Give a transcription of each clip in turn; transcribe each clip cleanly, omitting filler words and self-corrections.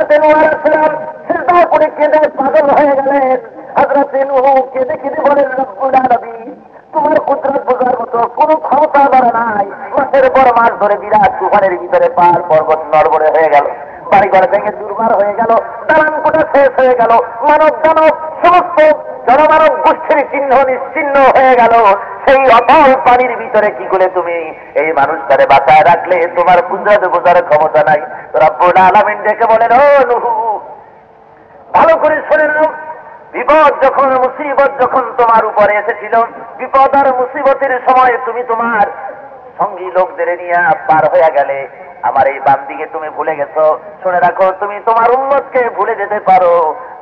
হযরত নূহ আলাইহিস সালাম সিজদা করে কেঁদে পাগল হয়ে গেলেন। হযরত নূহ কেঁদে কেঁদে বলেন, রব্বুল আলামিন, তোমার কুদরত বোঝার মতো কোনো ক্ষমতা আমার নাই। মাসের পর মাস ধরে বিরাট তুফানের ভিতরে পাহাড় পর্বত নড়বড়ে হয়ে গেল, বাড়িঘর ভেঙে দুর্বার হয়ে গেল, দালান কোটা শেষ হয়ে গেল, মানব দানব সমস্ত জনমানব গোষ্ঠীর চিহ্ন নিশ্চিহ্ন হয়ে গেল। সেই অতল পানির ভিতরে কি করে তুমি এই মানুষটারে বাঁচায় রাখলে? তোমার কুদরত বোঝার ক্ষমতা নাই। রব্বুল আলামিন ডেকে বলেন, ও নূহ, ভালো করে শুনে নাও, বিপদ যখন মুসিবত যখন তোমার উপরে এসেছিল, বিপদ আর মুসিবতের সময় তুমি তোমার সঙ্গী লোকদের নিয়ে পার হয়ে গেলে, আমার এই বান্দিকে তুমি ভুলে গেছো। শুনে রাখো, তুমি তোমার উম্মতকে ভুলে যেতে পারো,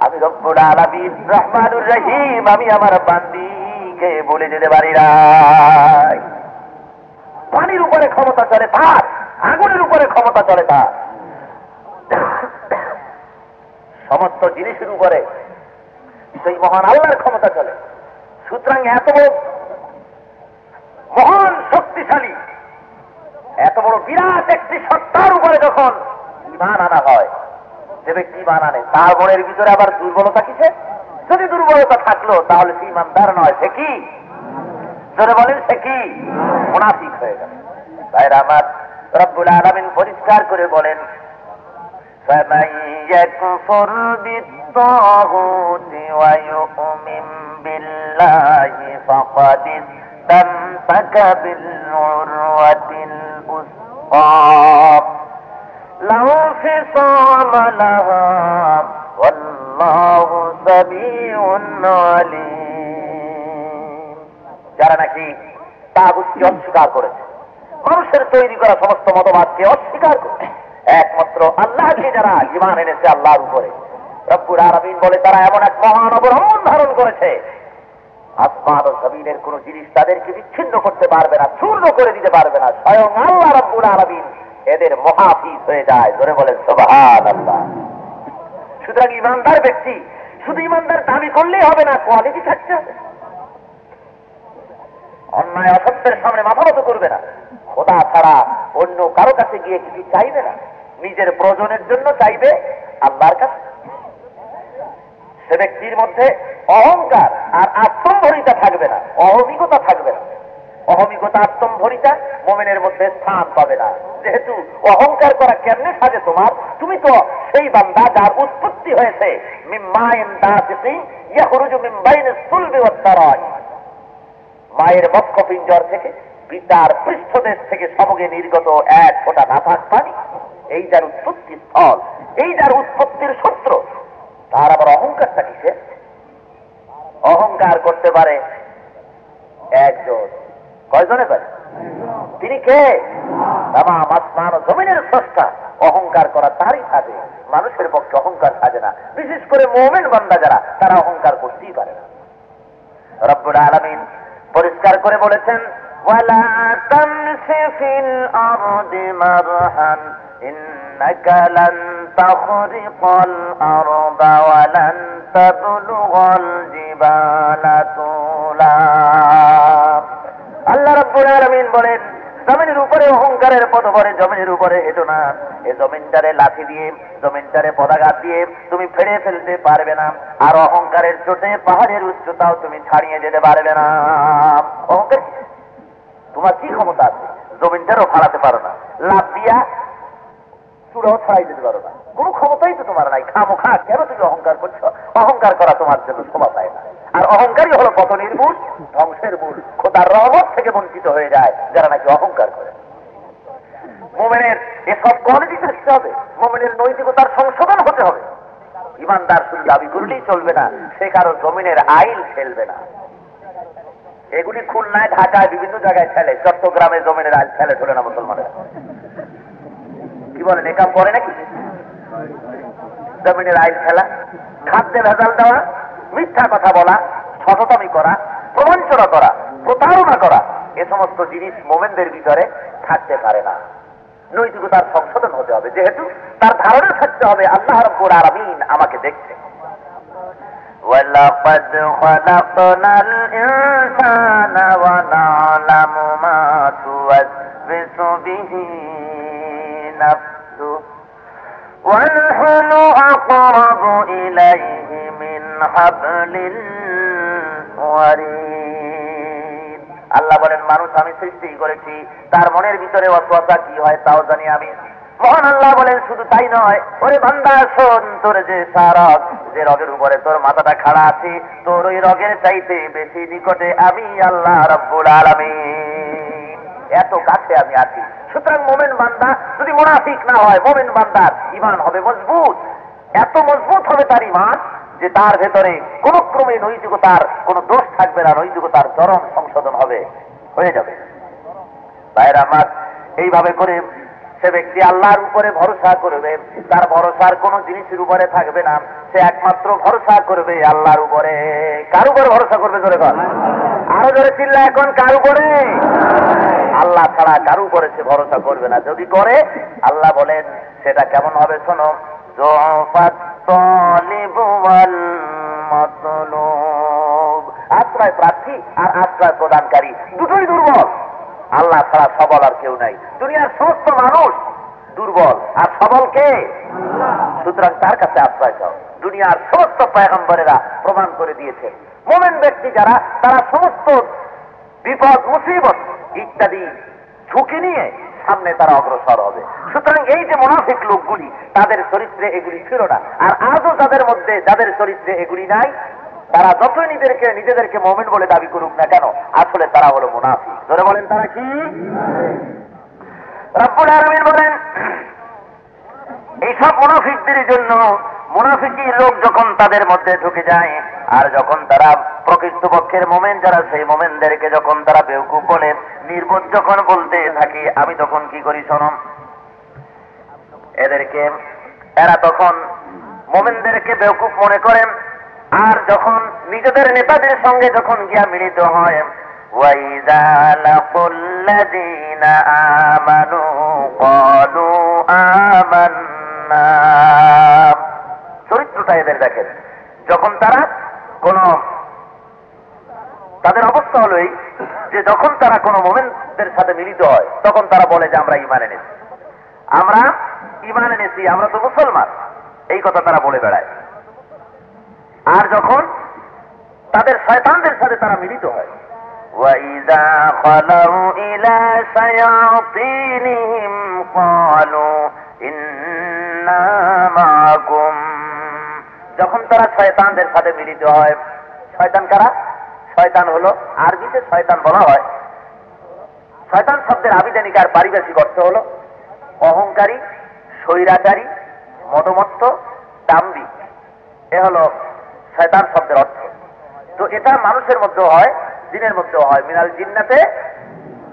আমি রব্বুল আলামিন রহমানুর রহিম, আমি আমার বান্দিকে ভুলে যেতে পারি না। পানির উপরে ক্ষমতা চলে তার, আগুনের উপরে ক্ষমতা চলে তার, সমস্ত জিনিসের উপরে সেই মহান আল্লাহর ক্ষমতা চলে। সুতরাং এত বড় মহান শক্তিশালী, এত বড় বিরাট একটি সত্তার উপরে যখন ঈমান আনা হয়, যে ব্যক্তি ঈমান আনে তার মনের ভিতরে আবার দুর্বলতা কিসে? যদি দুর্বলতা থাকলো তাহলে সে ঈমানদার নয়, সে কি? যদি বলেন সে কি? মুনাফিক হয়ে গেল। তাই আমার রব্বুল আলামিন পরিষ্কার করে বলেন, فَمَن يَكْفُرْ بِالطَّاغُوتِ وَيُؤْمِن بِاللَّهِ فَقَدِ اسْتَمْسَكَ بِالْعُرْوَةِ الْوُثْقَىٰ لَا انفِصَامَ لَهَا وَاللَّهُ سَمِيعٌ عَلِيمٌ। যারা নাকি তাগুতকে অস্বীকার করেছে, মানুষের তৈরি করা সমস্ত মতবাদকে অস্বীকার করেছে, একমাত্র আল্লাহকে যারা ঈমান এনেছে আল্লাহর উপরে, রব্বুল আলামিন বলে তারা এমন এক মহান অবলম্বন ধারণ করেছে, আসমান ও জমিনের কোন জিনিস তাদেরকে বিচ্ছিন্ন করতে পারবে না, চূর্ণ করে দিতে পারবে না। স্বয়ং আল্লাহ রব্বুল আলামিন এদের মহাফিজ হয়ে যায়। ধরে বলেন সুবহানাল্লাহ। সুতরাং ঈমানদার ব্যক্তি শুধু ঈমানদার দাবি করলেই হবে না, কোয়ালিটি থাকতে হবে। অন্যায় অসত্যের সামনে মাথা নত করবে না, খোদা ছাড়া অন্য কারো কাছে গিয়ে কিছু চাইবে না, নিজের প্রয়োজনের জন্য চাইবে আল্লাহর কাছে। সে ব্যক্তির মধ্যে অহংকার আর আত্মম্ভরিতা থাকবে না, অহমিকতা থাকবে না। অহমিকতা আত্মম্ভরিতা মুমিনের মধ্যে স্থান পাবে না। যেহেতু অহংকার করা কেমনে সাজে তোমার, তুমি তো সেই বান্দা যার উৎপত্তি হয়েছে মিন মাইন দাফিকিন ইয়াখরুজু মিন বাইনিস সুলবি ওয়াত তারাই, মায়ের বক্ষপিঞ্জর থেকে, পিতার পৃষ্ঠদেশ থেকে সবগে নির্গত এক ফোঁটা নাপাক পানি, এই যার উৎপত্তি স্থল, এই যার উৎপত্তির সূত্র, তার আবার অহংকারটা কিসে? অহংকার করতে পারে একজন, কয়জনে পারে? তিনি কে? তামাম আসমান ও জমিনের স্রষ্টা। অহংকার করা তারই সাজে, মানুষের পক্ষে অহংকার সাজে না। বিশেষ করে মুমিন বান্দা যারা, তারা অহংকার করতেই পারে না। রব্বুল আলামিন পরিষ্কার করে বলেছেন, ওয়ালা তামশি ফিল আরদি মারহান ইন্নাকা লান তাখরিকাল আরদা ওয়া লান তাবলুগাল জিবালা তুলা। আল্লাহ রাব্বুল আলামিন বলেন, জমিনের উপরে অহংকারের পদভরে জমিনের উপরে হেঁটো না। এই জমিনটারে লাঠি দিয়ে, জমিনটারে পদাঘাত দিয়ে তুমি ফেড়ে ফেলতে পারবে না। আর অহংকারের চোটে পাহাড়ের উচ্চতাও তুমি ছাড়িয়ে যেতে পারবে না। অহংকার তোমার কি ক্ষমতা আছে? জমিনটারও ফাড়াতে পারো না, লাভ দিয়া চূড়াও ছাড়াই যেতে পারো না, কোনো ক্ষমতাই তো তোমার নাই। খামোখা কেন তুমি অহংকার করছো? অহংকার করা তোমার জন্য শোভা পায় না। আর অহংকারই হলো পতনের মূল, ধ্বংসের মূল। খোদার রহমত থেকে বঞ্চিত হয়ে যায় যারা নাকি অহংকার করে। মুমিনের এসব কোয়ালিটি থাকতে হবে, মুমিনের নৈতিকতার সংশোধন হতে হবে। ইমানদার শুধু দাবি করলেই চলবে না, সে কারো জমিনের আইল ফেলবে না। এগুলি খুলনায়, ঢাকায়, বিভিন্ন জায়গায় ফেলে, চট্টগ্রামে জমিনের আইল ফেলে চলে না মুসলমানেরা। কি বলেন, এ কাম করে নাকি? জমিনের আইল ফেলা, খাদ্যে ভেজাল দেওয়া, মিথ্যা কথা বলা, সততামি করা, প্রবঞ্চনা করা, প্রতারণা করা, এ সমস্ত জিনিস মোমেনদের ভিতরে থাকতে পারে না। নৈতিকতার সংশোধন হতে হবে, যেহেতু তার ধারণা থাকতে হবে আল্লাহ রাব্বুল আলামিন আমাকে দেখছে। وَلَقَدْ خَلَقْنَا الْإِنسَانَ وَنَعْلَمُ مَا تُوَسْوِسُ بِهِ نَفْسُهُ وَنَحْنُ أَقْرَبُ إِلَيْهِ مِنْ حَبْلِ الْوَرِيدِ। আল্লাহ বলেন মানুষ আমি সৃষ্টি করেছি, তার মনের ভিতরে ওয়াসওয়াসা কি হয় তাও জানি আমি। মহান আল্লাহ বলেন শুধু তাই নয়, ওরে বান্দা শোন, তোর যে সারক, যে রগের উপরে তোর মাথাটা খাড়া আছে, তোর ওই রগের চাইতে বেশি নিকটে আমি আল্লাহ রাব্বুল আলামিন, এত কাছে আমি আছি। সুতরাং মোমেন বান্দা যদি মুনাফিক না হয়, মোমেন বান্দার ঈমান হবে মজবুত, এত মজবুত হবে তার ঈমান যে তার ভেতরে কোন ক্রমে নৈতিকতার কোন দোষ থাকবে না, নৈতিকতার চরম সংশোধন হবে, হয়ে যাবে। ভাইরা আমার, এইভাবে করে সে ব্যক্তি আল্লাহর উপরে ভরসা করবে, তার ভরসার কোন জিনিসের উপরে থাকবে না, সে একমাত্র ভরসা করবে আল্লাহর উপরে। কার উপরে ভরসা করবে জোরে বল, আরো জোরে চিল্লা এখন, কার উপরে? আল্লাহ ছাড়া কার উপরে সে ভরসা করবে না। যদি করে, আল্লাহ বলেন সেটা কেমন হবে শোনো, আশ্রয় প্রার্থী আর আশ্রয় প্রদানকারী দুটোই দুর্বল। আল্লাহ ছাড়া সবল আর কেউ নাই। দুনিয়ার সমস্ত মানুষ দুর্বল, আর সবল কে? সুতরাং তার কাছে আশ্রয় চাও। দুনিয়ার সমস্ত পয়গম্বরেরা প্রমাণ করে দিয়েছে, মোমেন ব্যক্তি যারা, তারা সমস্ত বিপদ মুসিবত ইত্যাদি ঝুঁকি নিয়ে সামনে তারা অগ্রসর হবে। সুতরাং এই যে মুনাফিক লোকগুলি, তাদের চরিত্রে এগুলি ছিল না। আর আজও তাদের মধ্যে যাদের চরিত্রে এগুলি নাই, তারা যতই নিজেদেরকে মুমিন বলে দাবি করুক না কেন, আসলে তারা হলো মুনাফিক। ধরে বলেন তারা কি? রব্বুল আলামিন বলেন এইসব মুনাফিকদের জন্য, মুনাফিকি লোক যখন তাদের মধ্যে ঢুকে যায়, আর যখন তারা প্রকৃতপক্ষের মোমেন যারা, সেই মোমেনদেরকে যখন তারা বেওকুফ বলে, নির্বোধ যখন বলতে থাকি, আমি তখন কি করি শোনো, এরা তখন মোমেনদেরকে বেওকুফ মনে করেন। আর যখন নিজেদের নেতাদের সঙ্গে যখন গিয়া মিলিত হয়, ওয়াইযা লাকুল্লাযীনা আমানু ক্বালু আমান্না, চরিত্রটা এদের দেখেন। যখন তারা কোন, তাদের অবস্থা হলো এই যে যখন তারা কোন মোমেনদের সাথে মিলিত হয়, তখন তারা বলে যে আমরা ঈমান এনেছি, আমরা ঈমান এনেছি, আমরা তো মুসলমান, এই কথা তারা বলে বেড়ায়। আর যখন তাদের শয়তানদের সাথে তারা মিলিত হয়, ওয়াইযা খালাউ ইলা শায়াতিনিহিম ক্বালু ইন্না মাআকুম, যখন তারা শয়তানদের সাথে মিলিত হয়। শয়তান কারা? শয়তান হলো, আরবিতে শয়তান বলা হয়, শয়তান শব্দের আবিধানিক আর পারিভাষিক অর্থ হলো অহংকারী, স্বৈরাচারী, মদমত্ত, দাম্ভিক। এ হলো শয়তান শব্দের অর্থ। তো এটা মানুষের মধ্যেও হয়, জিনের মধ্যেও হয়, মিনাল জিন্নাতে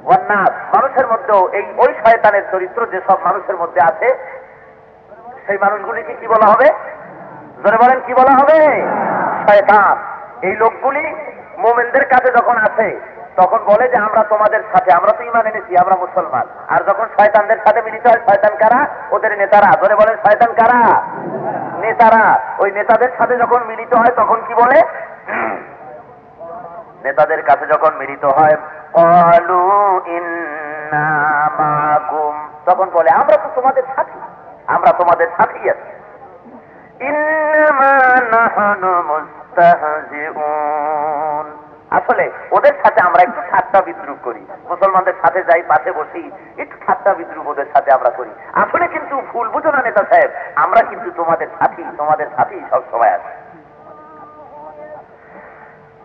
ওয়ান নাস, মানুষের মধ্যেও এই ওই শয়তানের চরিত্র যেসব মানুষের মধ্যে আছে, সেই মানুষগুলিকে কি বলা হবে? জোরে বলেন কি বলা হবে? শয়তান। এই লোকগুলি মুমিনদের কাছে যখন আসে, তখন বলে যে আমরা তোমাদের সাথে, আমরা তো ঈমান এনেছি, আমরা মুসলমান। আর যখন শয়তানদের সাথে মিলিত হয়, শয়তান কারা? ওদের নেতারা। জোরে বলেন শয়তান কারা? নেতারা। ওই নেতাদের সাথে যখন মিলিত হয়, তখন কি বলে? নেতাদের কাছে যখন মিলিত হয়, ক্বালু ইন্না মাআকুম, তখন বলে আমরা তো তোমাদের সাথী, আমরা তোমাদের সাথী আছি। ইন্নামা নাহনু মুস্তাহজিউন, আসলে ওদের সাথে আমরা একটু ঠাট্টা বিদ্রুপ করি। মুসলমানদের সাথে যাই, পাশে বসি, একটু ঠাট্টা বিদ্রুপ ওদের সাথে আমরা করি। আসলে কিন্তু ভুল বুঝো না নেতা সাহেব, আমরা কিন্তু তোমাদের সাথী, তোমাদের সাথী সব সময় আছি।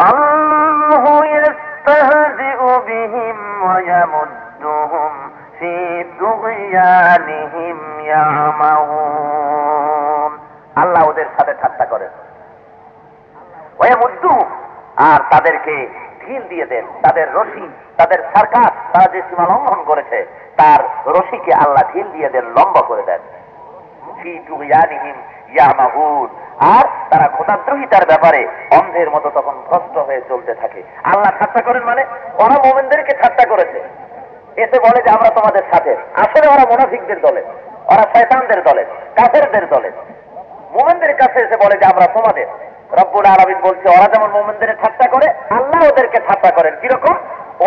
আল্লাহু ইস্তাহজিউ বিহিম ওয়া ইয়ামুদ্দুহুম ফি তুগয়ানিহিম ইয়ামাহুন, আল্লাহ ওদের সাথে ঠাট্টা করেন। ওয়া ইয়ামুদ্দুহুম, আর তাদেরকে ঢিল দিয়ে দেন, তাদের রশি, তাদের সার্কাস, তারা যে সীমা লঙ্ঘন করেছে তার রশিকে আল্লাহ ঢিল দিয়ে দেন, লম্বা করে দেন। ফি তুগয়ানিহিম ইয়ামাহুন, আর তারা খোদাদ্রোহিতার ব্যাপারে অন্ধের মতো তখন ভ্রষ্ট হয়ে চলতে থাকে। আল্লাহ ঠাট্টা করেন মানে ওরা মুমিনদেরকে ঠাট্টা করেছে, এসে বলে যে আমরা তোমাদের সাথে। আসলে ওরা মুনাফিকদের দলে, ওরা শয়তানদের দলে, কাফেরদের দলে। মুমিনদের কাছে এসে বলে যে আমরা তোমাদের। রব্বুল আলামিন বলছে ওরা যেমন মুমিনদের ঠাট্টা করে, আল্লাহ ওদেরকে ঠাট্টা করেন। কিরকম?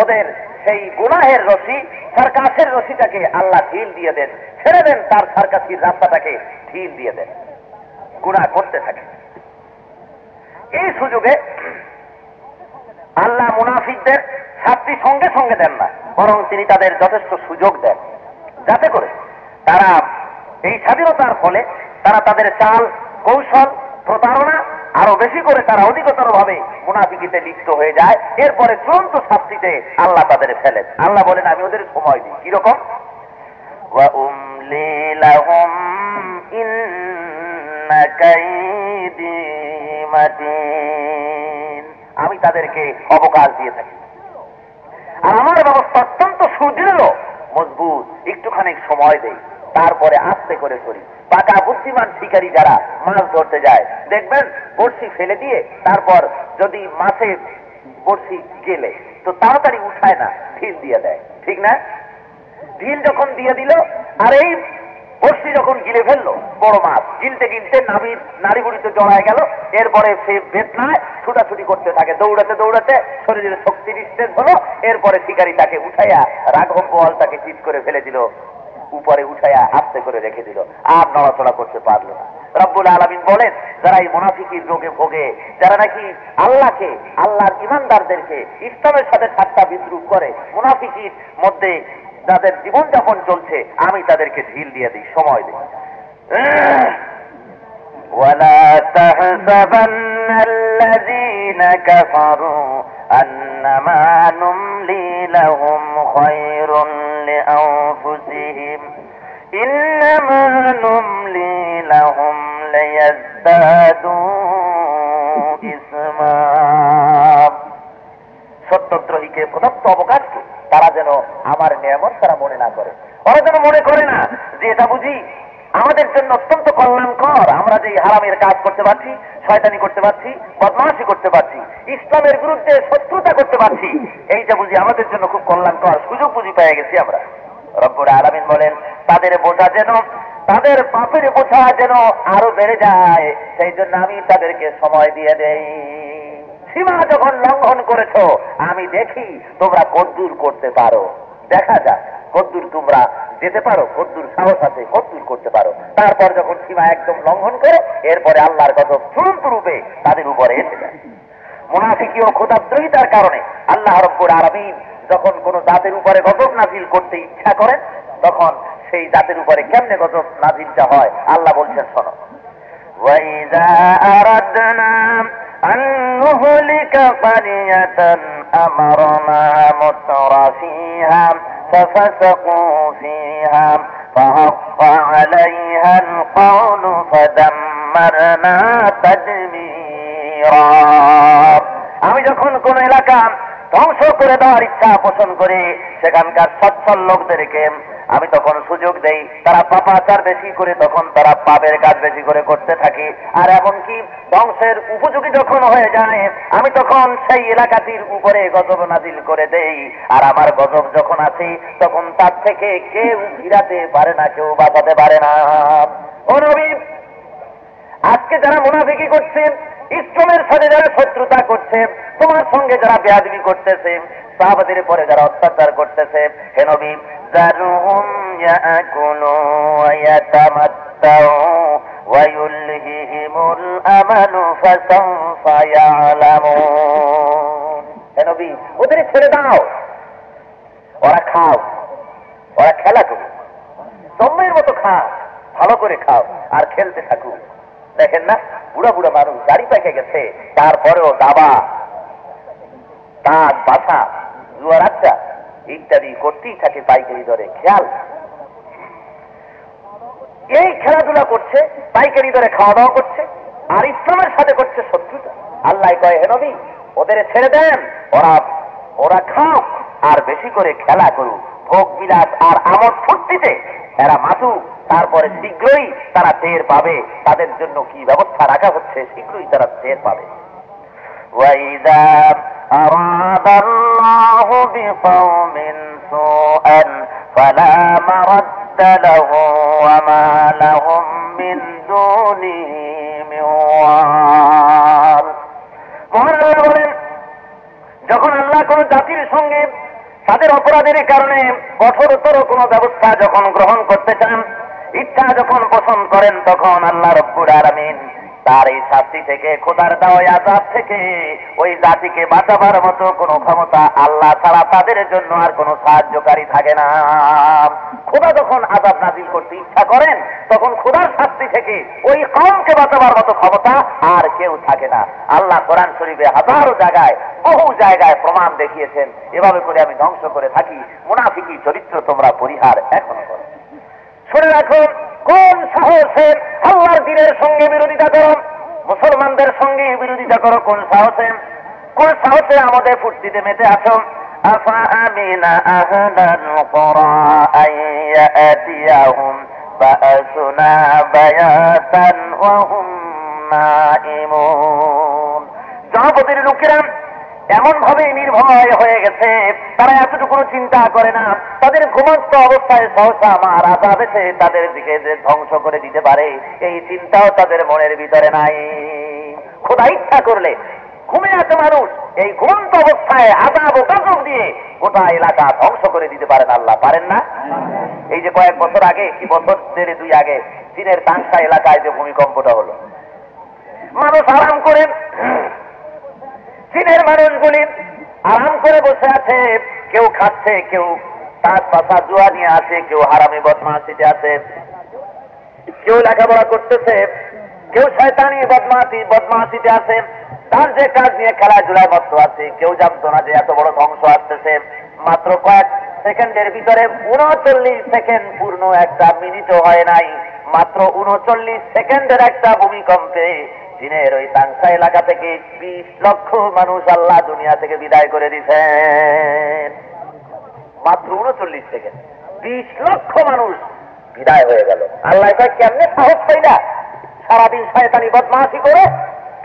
ওদের সেই গুনাহের রশি, সার্কাসের রশিটাকে আল্লাহ ঢিল দিয়ে দেন, ছেড়ে দেন, তার সার্কাসির রাস্তাটাকে ঢিল দিয়ে দেন, গুনাহ করতে থাকে। এই সুযোগে আল্লাহ মুনাফিকদের শাস্তি সঙ্গে সঙ্গে দেন না, বরং তিনি তাদের যথেষ্ট সুযোগ দেন, যাতে করে তারা এই স্বাধীনতার ফলে তারা তাদের চাল কৌশল প্রতারণা আরো বেশি করে তারা অধিকতর ভাবে মুনাফিকিতে লিপ্ত হয়ে যায়। এরপরে চূড়ান্ত শাস্তিতে আল্লাহ তাদের ফেলেন। আল্লাহ বলেন আমি ওদের সময় দিই। কিরকম? ওয়া উমলি লাহুম ইন্না কাইদি মাতিন। আমি তাদেরকে অবকাশ দিয়ে থাকি, আর আমার ব্যবস্থা অত্যন্ত সুদৃঢ় মজবুত। একটুখানি সময় দেই, তারপরে আস্তে করে করি। পাকা বুদ্ধিমান শিকারী যারা মাছ ধরতে যায়, দেখবেন বড়শি ফেলে দিয়ে তারপর যদি মাছে বড়শি গেলে তো তাড়াতাড়ি উঠায় না, ঢিল দিয়ে দেয়, ঠিক না? ঢিল যখন দিয়ে দিল আর এই বড়শি যখন গিলে ফেললো, বড় মাছ গিলতে গিলতে নাড়ি বুড়িতে জড়ায় গেল। এরপরে সে বেদনায় ছুটাছুটি করতে থাকে, দৌড়াতে দৌড়াতে শরীরের শক্তি নিঃশেষ হলো। এরপরে শিকারী তাকে উঠাইয়া রাঘব বল তাকে চিৎ করে ফেলে দিল, উপরে উঠাইয়া আস্তে করে রেখে দিল, আর নড়াচড়া করতে পারলো না। রব্বুল আলামিন বলেন যারা এই মুনাফিকির রোগে ভোগে, যারা নাকি আল্লাহকে, আল্লাহর ইমানদারদেরকে ইসলামের সাথে ঠাট্টা বিদ্রুপ করে, মুনাফিকির মধ্যে যাদের জীবনযাপন চলছে, আমি তাদেরকে ঢিল দিয়ে দিই, সময় দিই। ওয়ালা তাহসাবান্নাল্লাযীনা কাফারু আন্নামা নুমলি লাহুম খায়রুন লিআনফুসিহিম ইন্নামা নুমলি লাহুম লিয়াজদাদু ইসমা। সত্যদ্রোহীকে প্রদত্ত অবকাশকে তারা যেন আমার নিয়ামত তারা মনে না করে। ওরা যেন মনে করে না যে এটা বুঝি আমাদের জন্য অত্যন্ত কল্যাণকর, আমরা যে হারামের কাজ করতে পারছি, শয়তানি করতে পারছি, বদমাশি করতে পারছি, ইসলামের বিরুদ্ধে শত্রুতা করতে পারছি, এইটা বুঝি আমাদের জন্য খুব কল্যাণকর সুযোগ বুঝি পেয়ে গেছি আমরা। রব্বুল আলামিন বলেন তাদের বোঝা যেন, তাদের পাপের বোঝা যেন আরো বেড়ে যায়, সেই জন্য আমি তাদেরকে সময় দিয়ে দেই। সীমা যখন লঙ্ঘন করেছ, আমি দেখি তোমরা কদ্দূর করতে পারো, দেখা যাক কদ্দূর তোমরা যেতে পারো, কদ্দূর সাহস আছে, কদ্দূর করতে পারো। তারপর যখন সীমা একদম লঙ্ঘন করে, এরপরে আল্লাহর গজব চূড়ান্ত রূপে তাদের উপরে এসে যায়। মুনাফিকি ও খোদাদ্রোহিতার কারণে আল্লাহ রাব্বুল আলামিন যখন কোন জাতের উপরে গজব নাযিল করতে ইচ্ছা করেন, তখন সেই জাতের উপরে কেমনে গজব নাযিলটা হয় আল্লাহ বলছেন, শোনো। ওয়াইযা আরাদনা আন নুহলিকা ক্বারিয়াতান আমারনা মুতরাফিহা ফাফাসাকু ফিহা ফাহাক্কা আলাইহাল কওলু ফাদাম্মারনা তাদমীরা। আমি যখন কোন এলাকা ধ্বংস করে দেওয়ার ইচ্ছা পোষণ করি, সেখানকার সচ্ছল লোকদেরকে আমি তখন সুযোগ দেই, তারা পাপাচার বেশি করে, তখন তারা পাপের কাজ বেশি করে করতে থাকে। আর এমনকি ধ্বংসের উপযোগী যখন হয়ে যায়, আমি তখন সেই এলাকাটির উপরে গজব নাযিল করে দেই। আর আমার গজব যখন আসে, তখন তার থেকে কেউ ফিরাতে পারে না, কেউ বাঁচাতে পারে না। ও নবী, আজকে যারা মুনাফিকি করছে, ইসলামের সাথে যারা শত্রুতা করছে, তোমার সঙ্গে যারা বেয়াদবি করতেছে, সাহাবাদের উপরে যারা অত্যাচার করতেছে, হে নবী, যারুহুম ইয়াকুলু ওয়া ইয়াতামাত্তাউ ওয়া ইউলহিহিমুল আমালু ফাসাওফা ইয়ালামুন। হে নবী, ওদের ছেড়ে দাও, ওরা খাও, ওরা খেলা করুক, জম্মের মতো খাও, ভালো করে খাও আর খেলতে থাকুক। দেখেন না, বুড়া বুড়া মানুষ দাড়ি পেকে গেছে, তারপরেও দাবা, তাস, বাসা, জুয়ার আড্ডা ইত্যাদি করতেই থাকে পাইকারি দরে। খেয়াল, এই খেলাধুলা করছে, পাইকারি দরে খাওয়া দাওয়া করছে, আর ইসলামের সাথে করছে শত্রুতা। আল্লাহ কয়, হে নবী, ওদের ছেড়ে দেন, ওরা খাও আর বেশি করে খেলা করুক, ভোগ বিলাস আর আমোদ ফুর্তিতে এরা মাতুক। তারপরে শীঘ্রই তারা টের পাবে তাদের জন্য কি ব্যবস্থা রাখা হচ্ছে, শীঘ্রই তারা টের পাবে। وَإِذَا أَرَادَ اللَّهُ بِقَوْمٍ سُوءًا فَلَا مَرَدَّ لَهُ وَمَا لَهُم مِّن دونه من وال মহান আল্লাহ বলেন, যখন আল্লাহ কোন জাতির সঙ্গে তাদের অপরাধের কারণে কঠোরতর কোন ব্যবস্থা যখন গ্রহণ করতে চান, ইচ্ছা যখন পোষণ করেন, তখন আল্লাহ রব্বুল আলামিন তার এই শাস্তি থেকে, খোদার দেওয়া আযাব থেকে ওই জাতিকে বাঁচাবার মতো কোনো ক্ষমতা আল্লাহ ছাড়া তাদের জন্য আর কোনো সাহায্যকারী থাকে না। খোদা যখন আযাব নাযিল করতে ইচ্ছা করেন, তখন খোদার শাস্তি থেকে ওই কওমকে বাঁচাবার মতো ক্ষমতা আর কেউ থাকে না। আল্লাহ কোরআন শরীফে হাজারো জায়গায়, বহু জায়গায় প্রমাণ দেখিয়েছেন, এভাবে করে আমি ধ্বংস করে থাকি, মুনাফিকি চরিত্র তোমরা পরিহার এখনো করো। শুনে রাখো, কোন সাহসে আল্লাহর দ্বীনের সঙ্গে বিরোধিতা করো, মুসলমানদের সঙ্গে বিরোধিতা করো? কোন সাহসে? কোন সাহসে আমাদের ফুর্তিতে মেতে আছো? আফা আমিনা আহলাল কুরা আয়াতিয়াহুম বা'সুনা বায়াতান ওয়া হুম নাঈমুন। জনপদের লোকেরা এমন ভাবে নির্ভয় হয়ে গেছে, তারা এতটুকু চিন্তা করে না তাদের ঘুমন্ত অবস্থায় সহসা আমার আযাব এসে তাদের দিকে যে ধ্বংস করে দিতে পারে, এই চিন্তাও তাদের মনের ভিতরে নাই। খোদা ইচ্ছা করলে ঘুমে আছে মানুষ, এই ঘুমন্ত অবস্থায় আযাব ও গজব দিয়ে গোটা এলাকা ধ্বংস করে দিতে পারেন আল্লাহ, পারেন না? এই যে কয়েক বছর আগে, কি বছর দেড় দুই আগে, চীনের তাংসা এলাকায় যে ভূমিকম্পটা হলো, মানুষ আরাম করে, চীনের মানুষগুলি আরাম করে বসে আছে, কেউ খাচ্ছে, কেউ তাস পাশা জুয়া নিয়ে আছে, কেউ হারামি বদমাশিতে আছে, কেউ লেখাপড়া করতেছে, কেউ শয়তানি বদমাশিতে আছে, তার যে কাজ নিয়ে খেলাধুলায় মত্ত আছে। কেউ জানতো না যে এত বড় ধ্বংস আসতেছে। মাত্র কয়েক সেকেন্ডের ভিতরে, 39 সেকেন্ড পূর্ণ একটা মিনিটও হয় নাই, মাত্র 39 সেকেন্ডের একটা ভূমিকম্পে চীনের ওই তাংসা এলাকা থেকে 20 লক্ষ মানুষ আল্লাহ দুনিয়া থেকে বিদায় করে দিয়েছেন। মাত্র 39 সেকেন্ড 20 লক্ষ মানুষ বিদায় হয়ে গেল। আল্লাহ কেমনে সাহস পাইলা সারাদিন শয়তানি বদমাশি করে,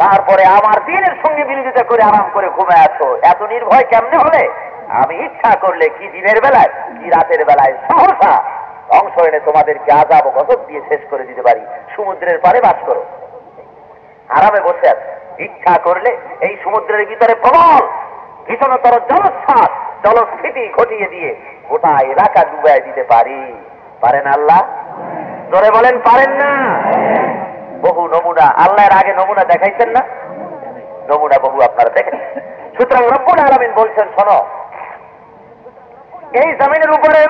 তারপরে আমার দ্বীনের সঙ্গে বিরোধিতা করে আরাম করে ঘুমে আছো? এত নির্ভয় কেমনে হলে? আমি ইচ্ছা করলে কি দিনের বেলায় কি রাতের বেলায় সহসা ধ্বংস এনে তোমাদেরকে আযাব ও গজব দিয়ে শেষ করে দিতে পারি। সমুদ্রের পাড়ে বাস করো, আরামে বসে আছে, ইচ্ছা করলে এই সমুদ্রের ভিতরে প্রবল ভীষণতর জলোচ্ছ্বাস, জলস্থিতি ঘটিয়ে দিয়ে গোটা এলাকা ডুবাই দিতে পারি। পারেন আল্লাহ? জোরে বলেন, পারেন না? বহু নমুনা আল্লাহর আগে নমুনা দেখাইছেন না? নমুনা বহু আপনারা দেখেন। সুতরাং রব্বুল আলামিন বলছেন, শোনো, এই জমিনের উপরে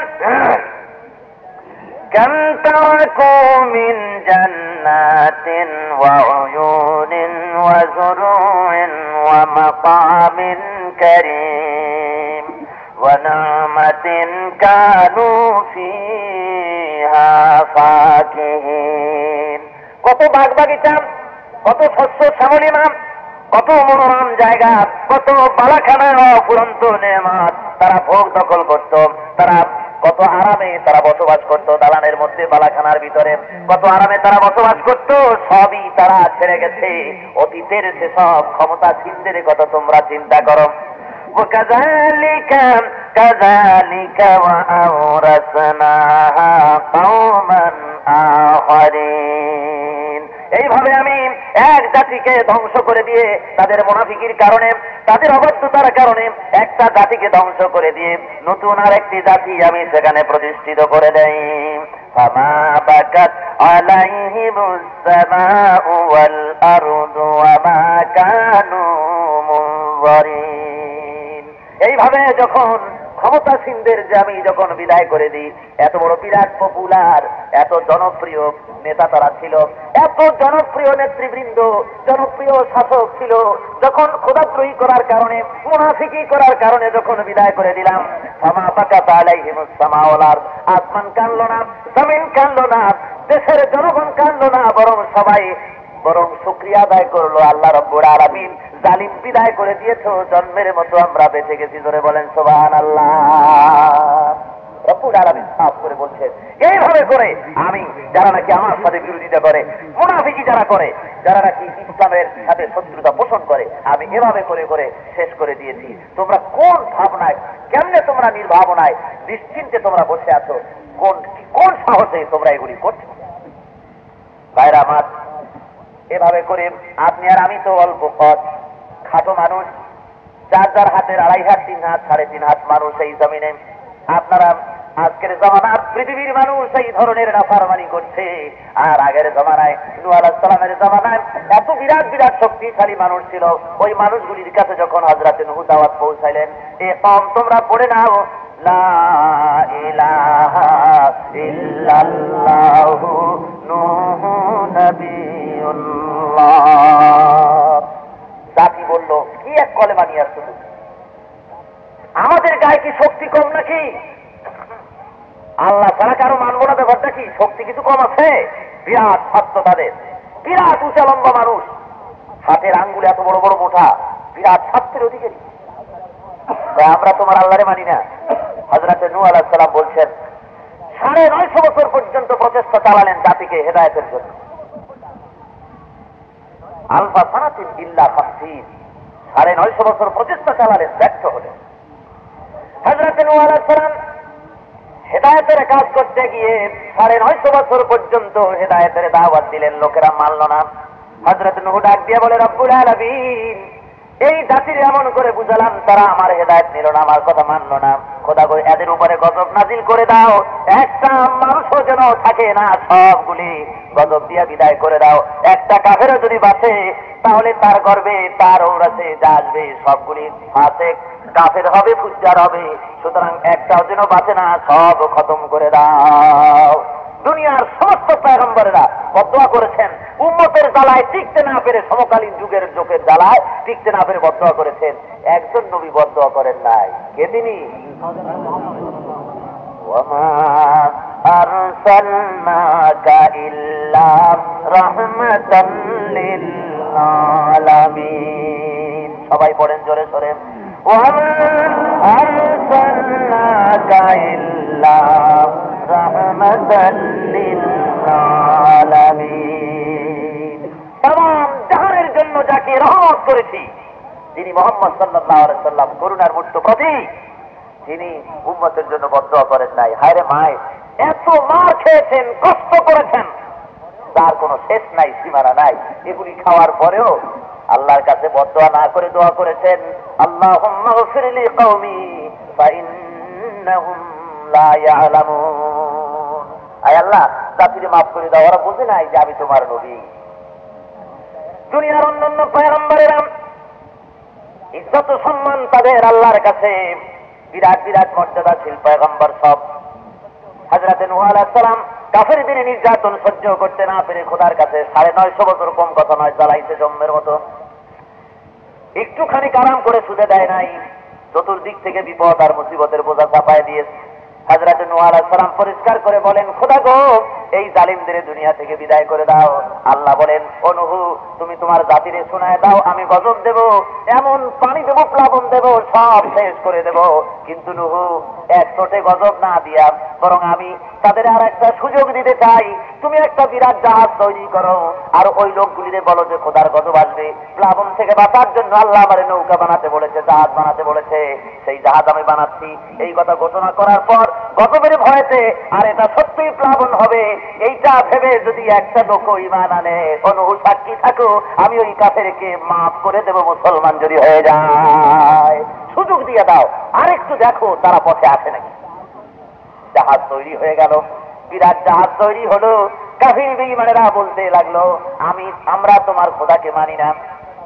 كم تركوا من جنات وعيون وزروع ومقام كريم ونعمة كانوا فيها فاكهين। কত বাগ বাগিচা, কত শস্য শ্যামলিমা, কত মনোরম জায়গা, কত বালাখানা অফুরন্ত নেয়ামত তারা ভোগ দখল করত। তারা কত আরামে তারা বসবাস করত দালানের মধ্যে, বালাখানার ভিতরে কত আরামে তারা বসবাস করত। সবই তারা ছেড়ে গেছে। অতীতের সেসব ক্ষমতাসীনদের কথা তোমরা চিন্তা করো। وكذلك وأورثناها قوما آخرين। এইভাবে আমি এক জাতিকে ধ্বংস করে দিয়ে, তাদের মুনাফিকির কারণে, তাদের অবাধ্যতার কারণে একটা জাতিকে ধ্বংস করে দিয়ে নতুন আর একটি জাতি আমি সেখানে প্রতিষ্ঠিত করে দেই। ফামা বাকাত আলাইহিমুস সামাউ ওয়াল আরদু ওয়া মা কানু মুনযারিন। এইভাবে যখন ক্ষমতাসীনদের যে আমি যখন বিদায় করে দিই, এত বড় বিরাট পপুলার, এত জনপ্রিয় নেতা তারা ছিল, এত জনপ্রিয় নেতৃবৃন্দ, জনপ্রিয় শাসক ছিল, যখন খোদাদ্রোহী করার কারণে, মুনাফিকি করার কারণে যখন বিদায় করে দিলাম, ফামা বাকাত আলাইহিমুস সামাউ ওয়াল আরদ, আসমান কানলো না, জমিন কানলো না, দেশের জনগণ কানলো না, বরং শুকরিয়া আদায় করলো আল্লাহ রাব্বুল আলামিন। জালিম বিদায় করে দিয়েছো, জন্মের মতো আমরা বেঁচে গেছি। ধরে বলেন সুবহানাল্লাহ। রব্বুল আলামিন সাফ করে বলছেন, এইভাবে করে আমি যারা নাকি আমার সাথে বিরোধিতা করে, মুনাফিকি যারা করে, যারা নাকি ইসলামের সাথে শত্রুতা পোষণ করে, আমি এভাবে করে করে শেষ করে দিয়েছি। তোমরা কোন ভাবনায়, কেমনে তোমরা নির্ভাবনায় নিশ্চিন্তে তোমরা বসে আছো? কোন সাহসে তোমরা এগুলি করছো? ভাইরা আমার, এভাবে করে আপনি আর আমি তো অল্প পথ, খাটো মানুষ, যার যার হাতের 2.5 হাত 3 হাত 3.5 হাত মানুষ এই জমিনে। আপনারা আজকের জমানার পৃথিবীর মানুষ এই ধরনের নাফরমানি করছে। আর আগের জমানায় নূহ আলাইহিস সালামের জমানায় এত বিরাট বিরাট শক্তিশালী মানুষ ছিল। ওই মানুষগুলির কাছে যখন হযরত নূহ দাওয়াত পৌঁছাইলেন, এ কওম তোমরা পড়ে নাও লা ইলাহা ইল্লাল্লাহু নূহু নবিয়ুল্লাহ। জাতি বলল, কি এক কলেমা নিয়ে আসছো তুমি? আমাদের গায়ে কি শক্তি কম নাকি? আল্লাহ ছাড়া কারো মানব না, ব্যাপারটা কি? শক্তি কিছু কম আছে? বিরাট সত্য তাদের, বিরাট উঁচা লম্বা মানুষ, হাতের আঙ্গুলে এত বড় বড় মোটা, বিরাট স্বাস্থ্যের অধিকারী। আমরা তোমার আল্লাহরে মানি না। হযরত নূহ আলাইহিস সালাম বলছেন, 950 বছর পর্যন্ত প্রচেষ্টা চালালেন জাতিকে হেদায়েতের জন্য। আলফা সানাতিন ইল্লা 50, 950 বছর প্রচেষ্টা চালালেন, ব্যর্থ হলেন। হযরত নূহ আলাইহিস সালাম হেদায়েতের কাজ করতে গিয়ে 950 বছর পর্যন্ত হেদায়েতের দাওয়াত দিলেন, লোকেরা মানল না। হযরত নূহ ডাক দিয়ে বলে, রব্বুল আলামিন, এই জাতির এমন করে বুঝালাম, তারা আমার হেদায়েত নিল না, আমার কথা মানল না। খোদা গো, এদের উপরে গজব নাজিল করে দাও, একটা মানুষও যেন থাকে না, সবগুলি গজব দিয়া বিদায় করে দাও। একটা কাফেরও যদি বাঁচে, তাহলে তার গর্বে তার ঔরাসে যা আসবে সবগুলি ফাসেক কাফের হবে, ফুজ্জার হবে। সুতরাং একটাও যেন বাঁচে না, সব খতম করে দাও। দুনিয়ার সমস্ত পয়গম্বরেরা বদদোয়া করেছেন, উম্মতের জ্বালায় টিকতে না পেরে, সমকালীন যুগের লোকের জ্বালায় টিকতে না পেরে বদদোয়া করেছেন। একজন নবী বদদোয়া করেন নাই। কে তিনি? ওয়ামা আরসালনাকা ইল্লা রাহমাতাল লিল আলামিন। সবাই পড়েন জোরে সরে, ওয়ামা আরসালনাকা ইল্লা রাহমাতাল লিল আলামিন। তামাম জাহানের জন্য যাকে রহমত করেছি, যিনি মুহাম্মদ সাল্লাল্লাহু আলাইহি সাল্লাম, করুণার মূর্ত প্রতীক, তিনি উম্মতের জন্য বদদোয়া করেন নাই। হায়রে মায়, এত মার খেয়েছেন, কষ্ট করেছেন, তার কোনো শেষ নাই, সীমানা নাই। এগুলি খাওয়ার পরেও আল্লাহর কাছে বদদোয়া না করে দোয়া করেছেন, আল্লাহুম্মা গফির লি কওমি ফাইন্নাহুম লা ইয়ালামুন। আয় আল্লাহ, জাতিরে মাফ করে দাও, ওরা বুঝে নাই যে আমি তোমার নবী। দুনিয়ার অন্যান্য পয়গম্বরেরা ইজ্জত সম্মান তাদের আল্লাহর কাছে, বিরাট বিরাট মর্যাদাশীল পয়গম্বর সব। হযরত নূহ আলাইহিস সালাম কাফেরদের নির্যাতন সহ্য করতে না পেরে খোদার কাছে 950 বছর, কম কথা নয়, জ্বালাইছে জম্মের মতো। একটুখানি আরাম করে শুতে দেয় নাই, চতুর্দিক থেকে বিপদ আর মুসিবতের বোঝা চাপায় দিয়েছে। হযরত নূহ আলাইহিস সালাম পরিষ্কার করে বলেন, খোদা গো, এই জালিমদের দুনিয়া থেকে বিদায় করে দাও। আল্লাহ বলেন, ও নূহ, তুমি তোমার জাতিরে শোনায় দাও, আমি গজব দেব, এমন পানি দেব, প্লাবন দেব, সব শেষ করে দেব। কিন্তু নূহ, এক ছোটে গজব না দিয়া বরং আমি তাদের আর একটা সুযোগ দিতে চাই। তুমি একটা বিরাট জাহাজ তৈরি করো, আর ওই লোকগুলিরে বলো যে খোদার গজব আসবে, প্লাবন থেকে বাঁচার জন্য আল্লাহ আমারে নৌকা বানাতে বলেছে, জাহাজ বানাতে বলেছে, সেই জাহাজ আমি বানাচ্ছি। এই কথা ঘোষণা করার পর গজবের ভয়েতে, আর এটা সত্যিই প্লাবন হবে, এইটা ভেবে যদি একটা লোক ঈমান আনে, নূহ সাক্ষী থাকো, আমি ওই কাফেরকে মাফ করে দেব, মুসলমান যদি হয়ে যায়। সুযোগ দিয়ে দাও, আরেকটু দেখো তারা পথে আসে নাকি। জাহাজ তৈরি হয়ে গেল, বিরাট জাহাজ তৈরি হলো। কাফির বেঈমানেরা বলতে লাগলো, আমরা তোমার খোদাকে মানি না।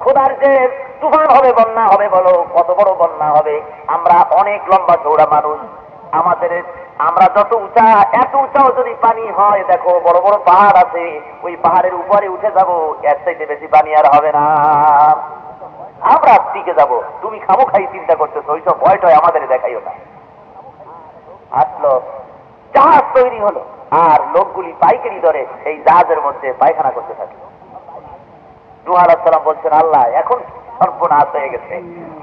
খোদার যে তুফান হবে, বন্যা হবে, বলো কত বড় বন্যা হবে। আমরা অনেক লম্বা চৌড়া মানুষ, আমরা যত উঁচা, এত উঁচাও যদি পানি হয়, দেখো বড় বড় পাহাড় আছে, ওই পাহাড়ের উপরে উঠে যাব, এর চাইতে বেশি পানি আর হবে না, আমরা টিকে যাব। তুমি খামোখাই চিন্তা করতেছো, ওইসব ভয়টয় আমাদের দেখাইও না। আসলো, জাহাজ তৈরি হলো, আর লোকগুলি পাইকারি দরে এই জাহাজের মধ্যে পায়খানা করতে থাকে। নূহ আলাইহিস সালাম বলছেন, আল্লাহ, এখন সর্বনাশ হয়ে গেছে,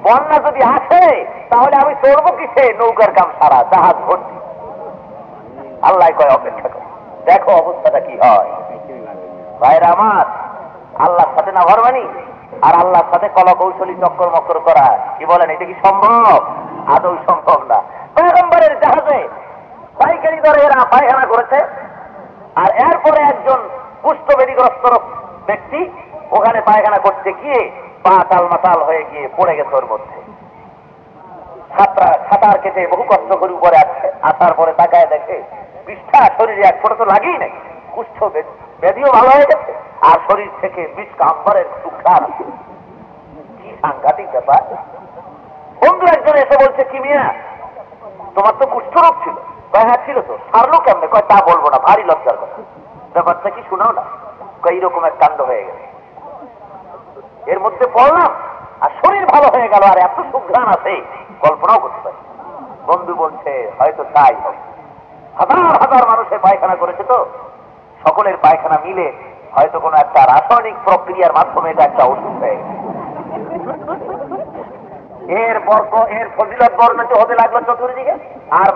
বন্যা যদি আসে তাহলে আমি চড়বো কিসে? নৌকার কাম সারা, জাহাজ ভর্তি। আল্লাহ কয়, অপেক্ষা কর, দেখো অবস্থাটা কি হয়। ভাইরা আমার, আল্লাহর সাথে না ভরমানি, আর আল্লাহর সাথে কলকৌশলী চক্কর মক্কর করা, কি বলেন, এটা কি সম্ভব? আদৌ সম্ভব না। পয়গম্বরের জাহাজে পাইকারি দরে এরা পায়খানা করেছে, আর এরপরে একজন কুষ্ঠবেদীগ্রস্ত ব্যক্তি ওখানে পায়খানা করতে গিয়ে পা টালমাটাল হয়ে গিয়ে পড়ে গেছে ওর মধ্যে। সাঁতার কেটে বহু কষ্ট করে উপরে আসছে, আসার পরে তাকায় দেখে বিষটা শরীরে এক ফোঁটা তো লাগেই নাই, কুষ্ঠ ব্যাধিও ভালো হয়ে গেছে আর শরীর থেকে বিষ কাম্বরের সুখার আছে। কি সাংঘাতিক ব্যাপার। বন্ধু একজন এসে বলছে, কি মিয়া তোমার তো কুষ্ঠ রোগ ছিল? হ্যাঁ ছিল তো, সারলো কেমনে? কয় তা বলবো না, ভারী লজ্জার কথা। ব্যাপারটা কি শোনাও না। এইরকম এক কাণ্ড হয়ে গেল, এর মধ্যে পড়লাম আর শরীর ভালো হয়ে গেল আর এত সুঘ্রাণ আছে কল্পনাও করতে পারি। বন্ধু বলছে হয়তো তাই হবে, হাজার হাজার মানুষের পায়খানা করেছে তো, সকলের পায়খানা মিলে হয়তো কোনো একটা রাসায়নিক প্রক্রিয়ার মাধ্যমে এটা একটা ওষুধ হয়ে গেছে। এর ফজিলত বর্ণিত হতে লাগলো চতুর্দিকে, আর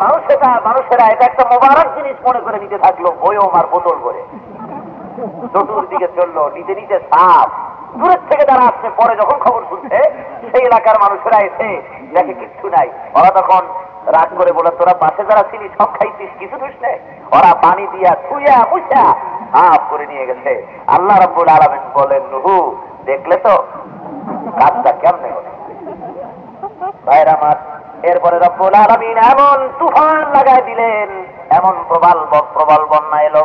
মানুষেরা এটা একটা মোবারক জিনিস মনে করে নিতে থাকলো, বইও আর বোতল করে চতুর্দিকে চললো, নিতে নিতে সাপ দূরের থেকে যারা আসছে, পরে যখন খবর শুনছে সেই এলাকার মানুষেরা এসে দেখে কিচ্ছু নাই। ওরা তখন রাগ করে বলে, তোরা পাশে যারা ছিলি সব খাইছিস, কিছু দোষ নেই। ওরা পানি দিয়া ছুঁয়া মুছা সাফ করে নিয়ে গেছে। আল্লাহ রাব্বুল আলামিন বলেন, নুহু দেখলে তো কাজটা কেমনে হলো ভাইরা আমার। এরপরে রব্বুল আলামিন এমন তুফান লাগাই দিলেন, এমন প্রবল বন্যা এলো,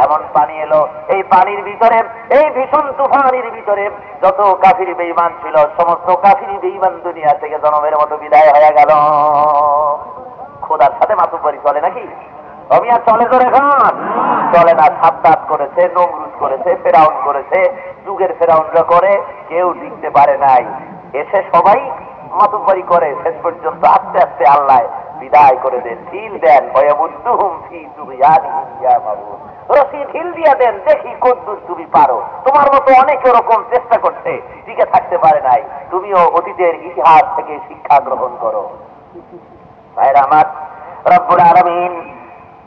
এমন পানি এলো। এই পানির ভিতরে, এই ভীষণ তুফানের ভিতরে যত কাফির বেঈমান ছিল, সমস্ত কাফির বেঈমান দুনিয়া থেকে জনমের মতো বিদায় হয়ে গেল। খোদার সাথে মাতুব্বরি চলে নাকি? আমি আর চলে তো এখন চলে না। সাদ্দাত করেছে, নমরুদ করেছে, ফেরাউন করেছে, যুগের ফেরাউনরা করে, কেউ টিকতে পারে নাই। এসে সবাই মাতুব্বরি করে, শেষ পর্যন্ত আস্তে আস্তে আল্লাহ বিদায় করে দেন, ঢিল দেন। রশি ঢিল দিয়ে দেন, দেখি কদ্দুর তুমি পারো। তোমার মতো অনেক রকম চেষ্টা করছে, টিকে থাকতে পারে নাই। তুমিও অতীতের ইতিহাস থেকে শিক্ষা গ্রহণ করো। ভাইরা আমার, রব্বুল আলামিন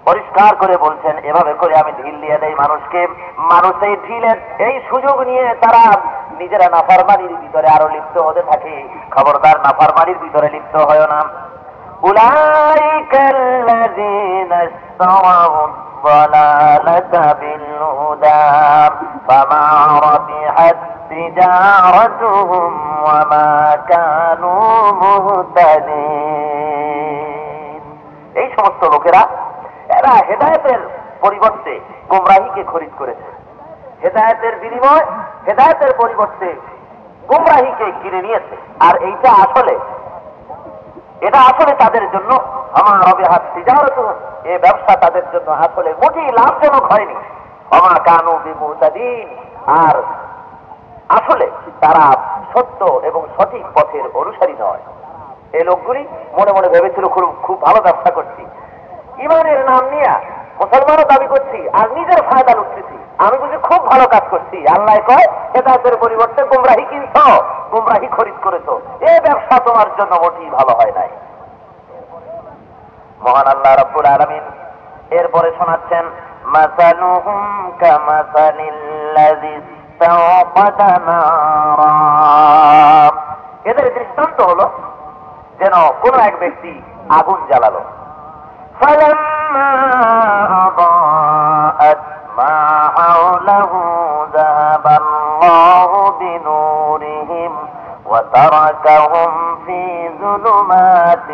পরিষ্কার করে বলছেন, এভাবে করে আমি ঢিল দিয়ে দেই মানুষকে। মানুষ এই ঢিলের এই সুযোগ নিয়ে তারা নিজেরা নাফরমানির ভিতরে আরো লিপ্ত হতে থাকে। খবরদার, নাফরমানির ভিতরে লিপ্ত হয় না। উলাইকাল্লাযীনা ইসতাওয়াউ আদ-দালালাতা বিল হুদা ফামা রাবিহাত তিজারাতুহুম ওয়া মা কানু মুহতাদিন। এই সমস্ত লোকেরা, এরা হেদায়েতের পরিবর্তে গোমরাহিকে খরিদ করেছে। হেদায়েতের বিনিময়, হেদায়েতের পরিবর্তে গোমরাহিকে কিনে নিয়েছে। আর এটা আসলে তাদের জন্য আমার রবিহাত তিজারত, এই ব্যবসা তাদের জন্য আসলে মোটেই লাভজনক হয়নি। আমা কানু বিমুতাদিন, আর আসলে তারা সত্য এবং সঠিক পথের অনুসারী নয়। এই লোকগুলি মনে মনে ভেবেছিল খুব ভালো ব্যবসা করছি, ইমানের নাম নিয়ে মুসলমানও দাবি করছি আর নিজের ফায়দা লুটতেছি, আমি বুঝি খুব ভালো কাজ করছি। আল্লাহ কয়, হেদায়েতের পরিবর্তে গুমরাহি কিনছ, গুমরাহি খরিদ করেছ, এই ব্যবসা তোমার জন্য মোটেই ভালো হয় নাই। মহান আল্লাহ রাব্বুল আলামিন এরপরে শোনাচ্ছেন, মাসালুহুম কামাসালিল্লাযী ইসতাওকাদা নারা। এদের দৃষ্টান্ত হলো যেন কোন এক ব্যক্তি আগুন জ্বালালো। فَلَمَّا أَضَاءَتْ مَا حَوْلَهُ ذَهَبَ اللَّهُ بِنُورِهِمْ وَتَرَكَهُمْ فِي ظُلُمَاتٍ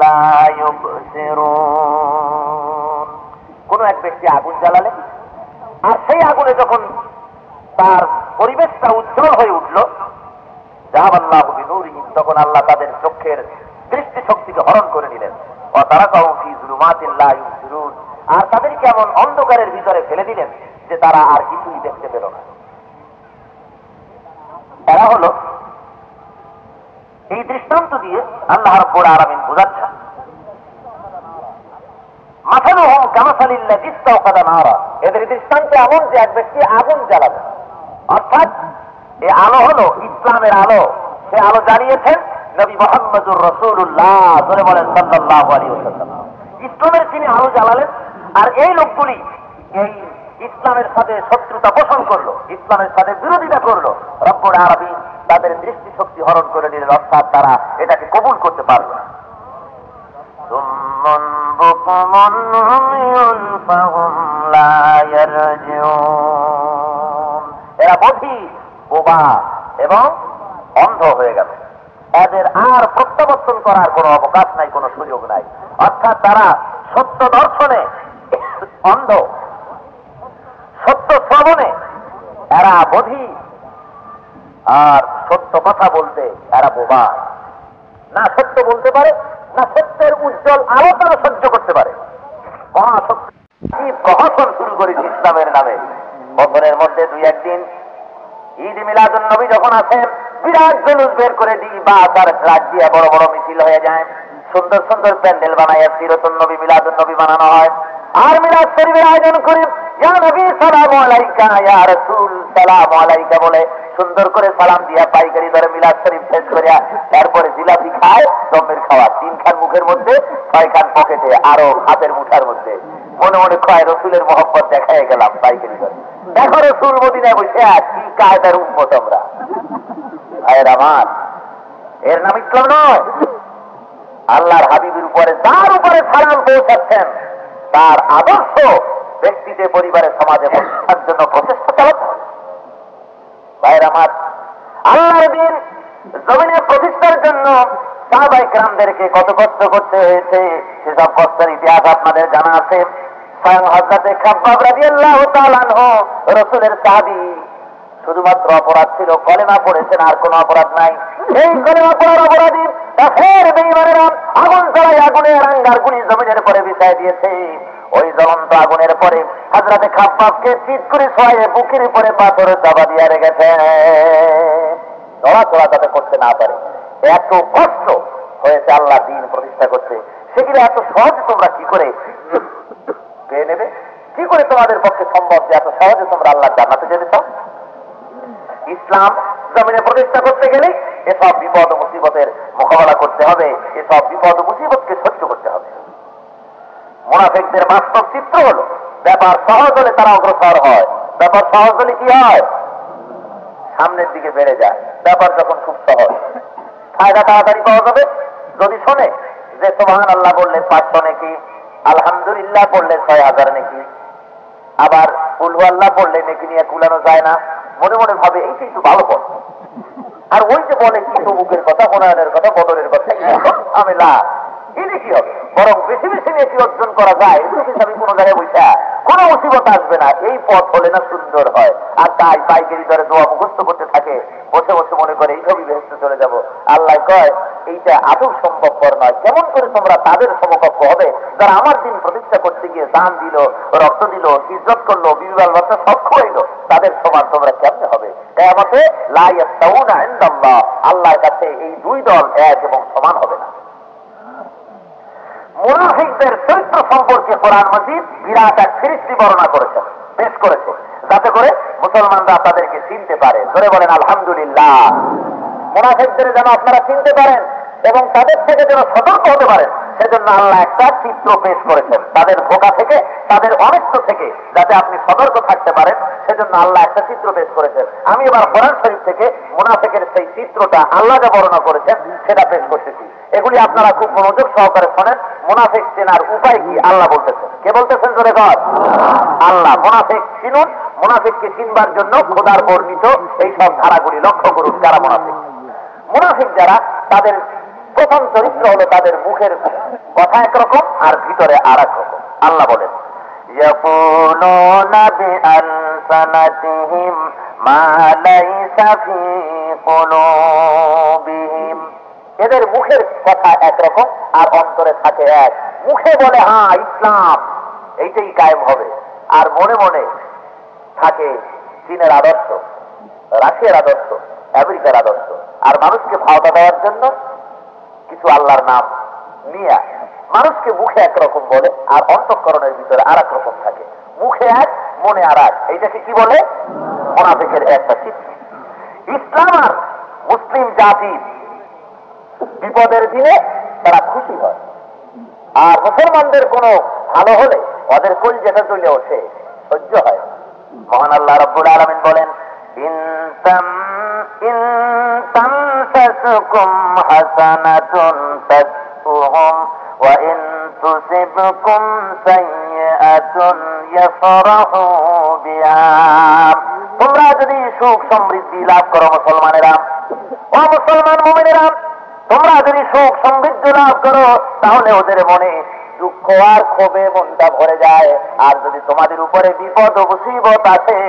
لَا يُبْصِرُونَ। কোন এক ব্যক্তি আগুন জ্বালালেন, আর সেই আগুনে যখন তার পরিবেশটা উজ্জ্বল হয়ে উঠল, ذَهَبَ اللَّهُ بِنُورِهِمْ, তখন আল্লাহ তাদের চোখের দৃষ্টি শক্তিকে হরণ করে নিলেন। وَتَرَكَهُمْ فِي ظُلُمَاتٍ لَا يُبْصِرُونَ, আর তাদেরকে এমন অন্ধকারের ভিতরে ফেলে দিলেন যে তারা আর কিছুই দেখতে পেল না। এরা হলো, এই দৃষ্টান্ত দিয়ে আল্লাহ রাব্বুল আলামিন বোঝাচ্ছেন, মাসালুহুম কামাসালিল্লাযী ইসতাওকাদা নারা। এদের দৃষ্টান্ত এমন যে এক ব্যক্তি আগুন জ্বালাবে, অর্থাৎ এই আলো হলো ইসলামের আলো। সে আলো জ্বালিয়েছেন নবী মুহাম্মদুর রাসূলুল্লাহ, ধরে বলেন সাল্লাল্লাহু আলাইহি ওয়াসাল্লাম। ইসলামের তিনি আলো জ্বালালেন, আর এই লোকগুলি এই ইসলামের সাথে শত্রুতা পোষণ করলো, ইসলামের সাথে বিরোধিতা করলো। রব্বুল আলামিন তাদের দৃষ্টি শক্তি হরণ করে নিলেন, অর্থাৎ তারা এটাকে কবুল করতে পারবে না। সুম্মুন বুকুমুন উময়ুন ফাহুম লা ইয়ারজিউন। বধির, বোবা এবং অন্ধ হয়ে গেল। এদের আর প্রত্যাবর্তন করার কোনো অবকাশ নাই, কোনো সুযোগ নাই। অর্থাৎ তারা সত্য দর্শনে অন্ধ, সত্য শ্রবণে এরা বধির, আর সত্য কথা বলতে এরা বোবা। না সত্য বলতে পারে, না সত্যের উজ্জ্বল আলো তারা সহ্য করতে পারে। মহাসত্য প্রহসন শুরু করেছে ইসলামের নামে। বছরের মধ্যে দুই একদিন ঈদ মিলাদুন নবী যখন আসেন, বিরাট জুলুস বের করে দিই বা তার ট্রাক দিয়ে বড় বড় মিছিল হয়ে যায়, সুন্দর সুন্দর প্যান্ডেল বানায় সিরাতুন নবী মিলাদুন নবী বানানো হয়, আর মিলাদ শরীফের আয়োজন করে ইয়া নবী সালামু আলাইকা, ইয়া রাসূল সালামু আলাইকা বলে সুন্দর করে সালাম দিয়া পাইকারি ধরে মিলাদ শরীফ শেষ করিয়া তারপরে জিলাপি খায়, জমের খাওয়া, 3 খান মুখের মধ্যে, 6 খান পকেটে, আরো হাতের মুঠার মধ্যে। মনে মনে কয় রসুলের মহব্বত দেখায় গেলাম পাইকারি ধরে। দেখো রসুল মদিনায় বসে কি কায়দার উম্মত আমরা। ভাইয়ের আমার, এর নাম ইসলাম নয়। আল্লাহর হাবিবের উপরে যার উপরে সালাম পৌঁছাচ্ছেন তার আদর্শ ব্যক্তিতে, পরিবারে, সমাজে প্রতিষ্ঠার জন্য প্রচেষ্টা চালাতে হবে। ভাইয়ের আমার, আল্লাহর দ্বীন জমিনে প্রতিষ্ঠার জন্য সাহাবায়ে কেরামদেরকে কত কষ্ট করতে হয়েছে, সেসব কষ্টের ইতিহাস আপনাদের জানা আছে। স্বয়ং হযরতে খাব্বাব রাদিয়াল্লাহু তাআলা আনহু রাসূলের সাহাবী, শুধুমাত্র অপরাধ ছিল কলেমা পড়েছেন, আর কোনো অপরাধ নাই। এই কলেমা পড়ার অপরাধী কাফের বেঈমানেরা আগুন জ্বালায় আগুনের আঙ্গারগুলি জমিনের পরে বিছায় দিয়েছে। ওই জ্বলন্ত আগুনের পরে হযরতে খাব্বাবকে চিৎ করে শোয়ায়ে বুকের উপরে পাথর চাপা দিয়ে রেখেছে, নড়াচড়া যাতে করতে না পারে। এত কষ্ট হয়েছে আল্লাহ দ্বীন প্রতিষ্ঠা করতে, সেগুলো এত সহজে তোমরা কি করে পেয়ে নেবে? কি করে তোমাদের পক্ষে সম্ভব যে এত সহজে তোমরা আল্লাহর জান্নাতে যেতে চাও? ইসলাম জমিনে প্রতিষ্ঠা করতে গেলে এসব বিপদ ও মুসিবতের মোকাবেলা করতে হবে, এসব বিপদ ও মুসিবতকে সহ্য করতে হবে। মুনাফিকদের বাস্তব চিত্র হলো, ব্যাপার সহজ হলে তারা অগ্রসর হয়, ব্যাপার সহজ হলে কি হয়? সামনের দিকে বেড়ে যায়। ব্যাপার যখন খুব সহজ, ফায়দা তাড়াতাড়ি পাওয়া যাবে। যদি শোনে যে সুবহানাল্লাহ বললে 500 নেকি, আলহামদুলিল্লাহ বললে 6000 নেকি, আবার কুল হুয়াল্লাহ বললে নেকি নিয়ে কুলানো যায় না, মনে মনে ভাবে এইটাই তো ভালো পথ। আর ওই যে বলে কি তবুকের কথা, হুনায়নের কথা, বদরের কথা, ঝামেলা, এনে কি হবে? বরং বেশি বেশি নেকি অর্জন করা যায়, আমি কোনো জায়গায় বসে কোনো মুসিবত আসবে না, এই পথ হলে না সুন্দর হয়। আর তাই পাইকারি দরে দোয়া মুখস্থ করতে থাকে, বসে বসে মনে করে এইভাবেই বেহেশতে চলে যাব। আল্লাহ কয় এইটা আদৌ সম্ভবপর নয়। কেমন করে তোমরা তাদের সমকক্ষ হবে যারা আমার দিন প্রতিষ্ঠা করতে গিয়ে দান দিল, রক্ত দিল, ইজ্জত করলো, বিবাহ বাচ্চা সব খাওয়াইলো, তাদের সমান তোমরা কেমনে হবে? কিয়ামতে লা ইয়াস্তাউনা ইনদাল্লাহ, আল্লাহর কাছে এই দুই দল এক এবং সমান হবে না। মুনাফিকদের চরিত্র সম্পর্কে কোরআন মাজিদ বিরাট এক ফিরিস্তি বর্ণনা করেছেন, পেশ করেছে, যাতে করে মুসলমানরা তাদেরকে চিনতে পারে। ধরে বলেন আলহামদুলিল্লাহ। মুনাফিকদের যেন আপনারা চিনতে পারেন এবং তাদের থেকে যেন সতর্ক হতে পারেন, সেজন্য আল্লাহ একটা চিত্র পেশ করেছেন। তাদের ধোঁকা থেকে, তাদের অনিষ্ট থেকে যাতে আপনি সতর্ক থাকতে পারেন, সেজন্য আল্লাহ একটা চিত্র পেশ করেছেন। আমি এবার কোরআন শরীফ থেকে মুনাফিকের সেই চিত্রটা আল্লাহ যা বর্ণনা করেছেন সেটা পেশ করতেছি। এগুলি আপনারা খুব মনোযোগ সহকারে শোনেন। মুনাফিক চেনার উপায় কি আল্লাহ বলতেছেন। কে বলতেছেন জোরে কর? আল্লাহ। মুনাফিক চিনুন, মুনাফিককে চিনবার জন্য খোদার বর্ণিত এই সব ধারাগুলি লক্ষ্য করুন। কারা মুনাফিক? মুনাফিক যারা, তাদের প্রথম চরিত্র হলো তাদের মুখের কথা একরকম আর ভিতরে আর এক রকম। আল্লাহ বলেন ইয়াকুলুনা বিআলসানাতিহিম মা লাইসা ফি কুলুবিহিম, এদের মুখের কথা একরকম আর অন্তরে থাকে এক। মুখে বলে হ্যাঁ ইসলাম, এইটাই কায়েম হবে, আর মনে মনে থাকে চীনের আদর্শ, রাশিয়ার আদর্শ, আমেরিকার আদর্শ, আর মানুষকে ভাওতা দেওয়ার জন্য কিছু আল্লাহর নাম নিয়ে মানুষকে মুখে একরকম বলে আর অন্তঃকরণের ভিতরে আর এক রকম থাকে। মুখে এক, মনে আর এক। এইটাকে কি বলে? মুনাফিকের একটা চিত্র। ইসলাম আর মুসলিম জাতি বিপদের দিনে তারা খুশি হয়, আর মুসলমানদের কোনো ভালো হলে ওদের কলজেটা জ্বলে ওঠে, সহ্য হয়। মহান আল্লাহ রাব্বুল আলামিন বলেন ইন তামসাসকুম হাসানাতুন তাসুহুম ওয়া ইন তুসিবকুম সাইয়্যাতুন ইয়াফরাহু বিহা তোমরা যদি সুখ সমৃদ্ধি লাভ করো মুসলমানেরা, ও মুসলমান মুমিনেরা, তোমরা যদি সুখ সমৃদ্ধি লাভ করো তাহলে ওদের মনে দুঃখ আর ক্ষোভে মনটা ভরে যায়। আর যদি তোমাদের উপরে বিপদ ও মুসিবত আসে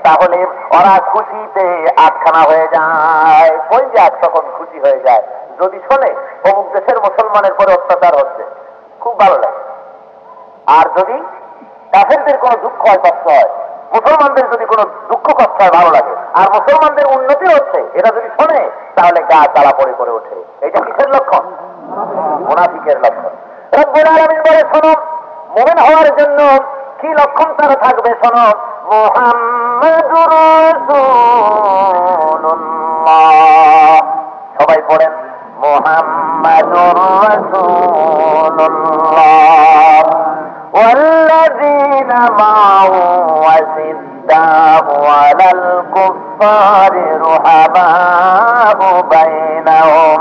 তাহলে ওরা খুশিতে আটখানা হয়ে যায়। ওই যে তখন খুশি হয়ে যায় যদি শোনে অমুক দেশের মুসলমানের পরে অত্যাচার হচ্ছে, খুব ভালো লাগে। আর যদি কাফেরদের কোনো দুঃখ হয়, কষ্ট হয়, মুসলমানদের যদি কোনো দুঃখ কষ্ট হয়, ভালো লাগে। আর মুসলমানদের উন্নতি হচ্ছে এটা যদি শোনে তাহলে গা জ্বালা পড়ে করে ওঠে। এটা কিসের লক্ষণ? মুনাফিকের লক্ষণ। রব্বুল আলামিন বলে, শোনো, মুমিন হওয়ার জন্য কি লক্ষণ তারা থাকবে শোনো। মুহাম্মাদুর রাসূলুল্লাহ, সবাই পড়েন, মুহাম্মাদুর রাসূলুল্লাহ ওয়াল্লাযীনা মা'হু আশিদ্দাউ আলাল কুফফারি রুহামাউ বাইনাহুম।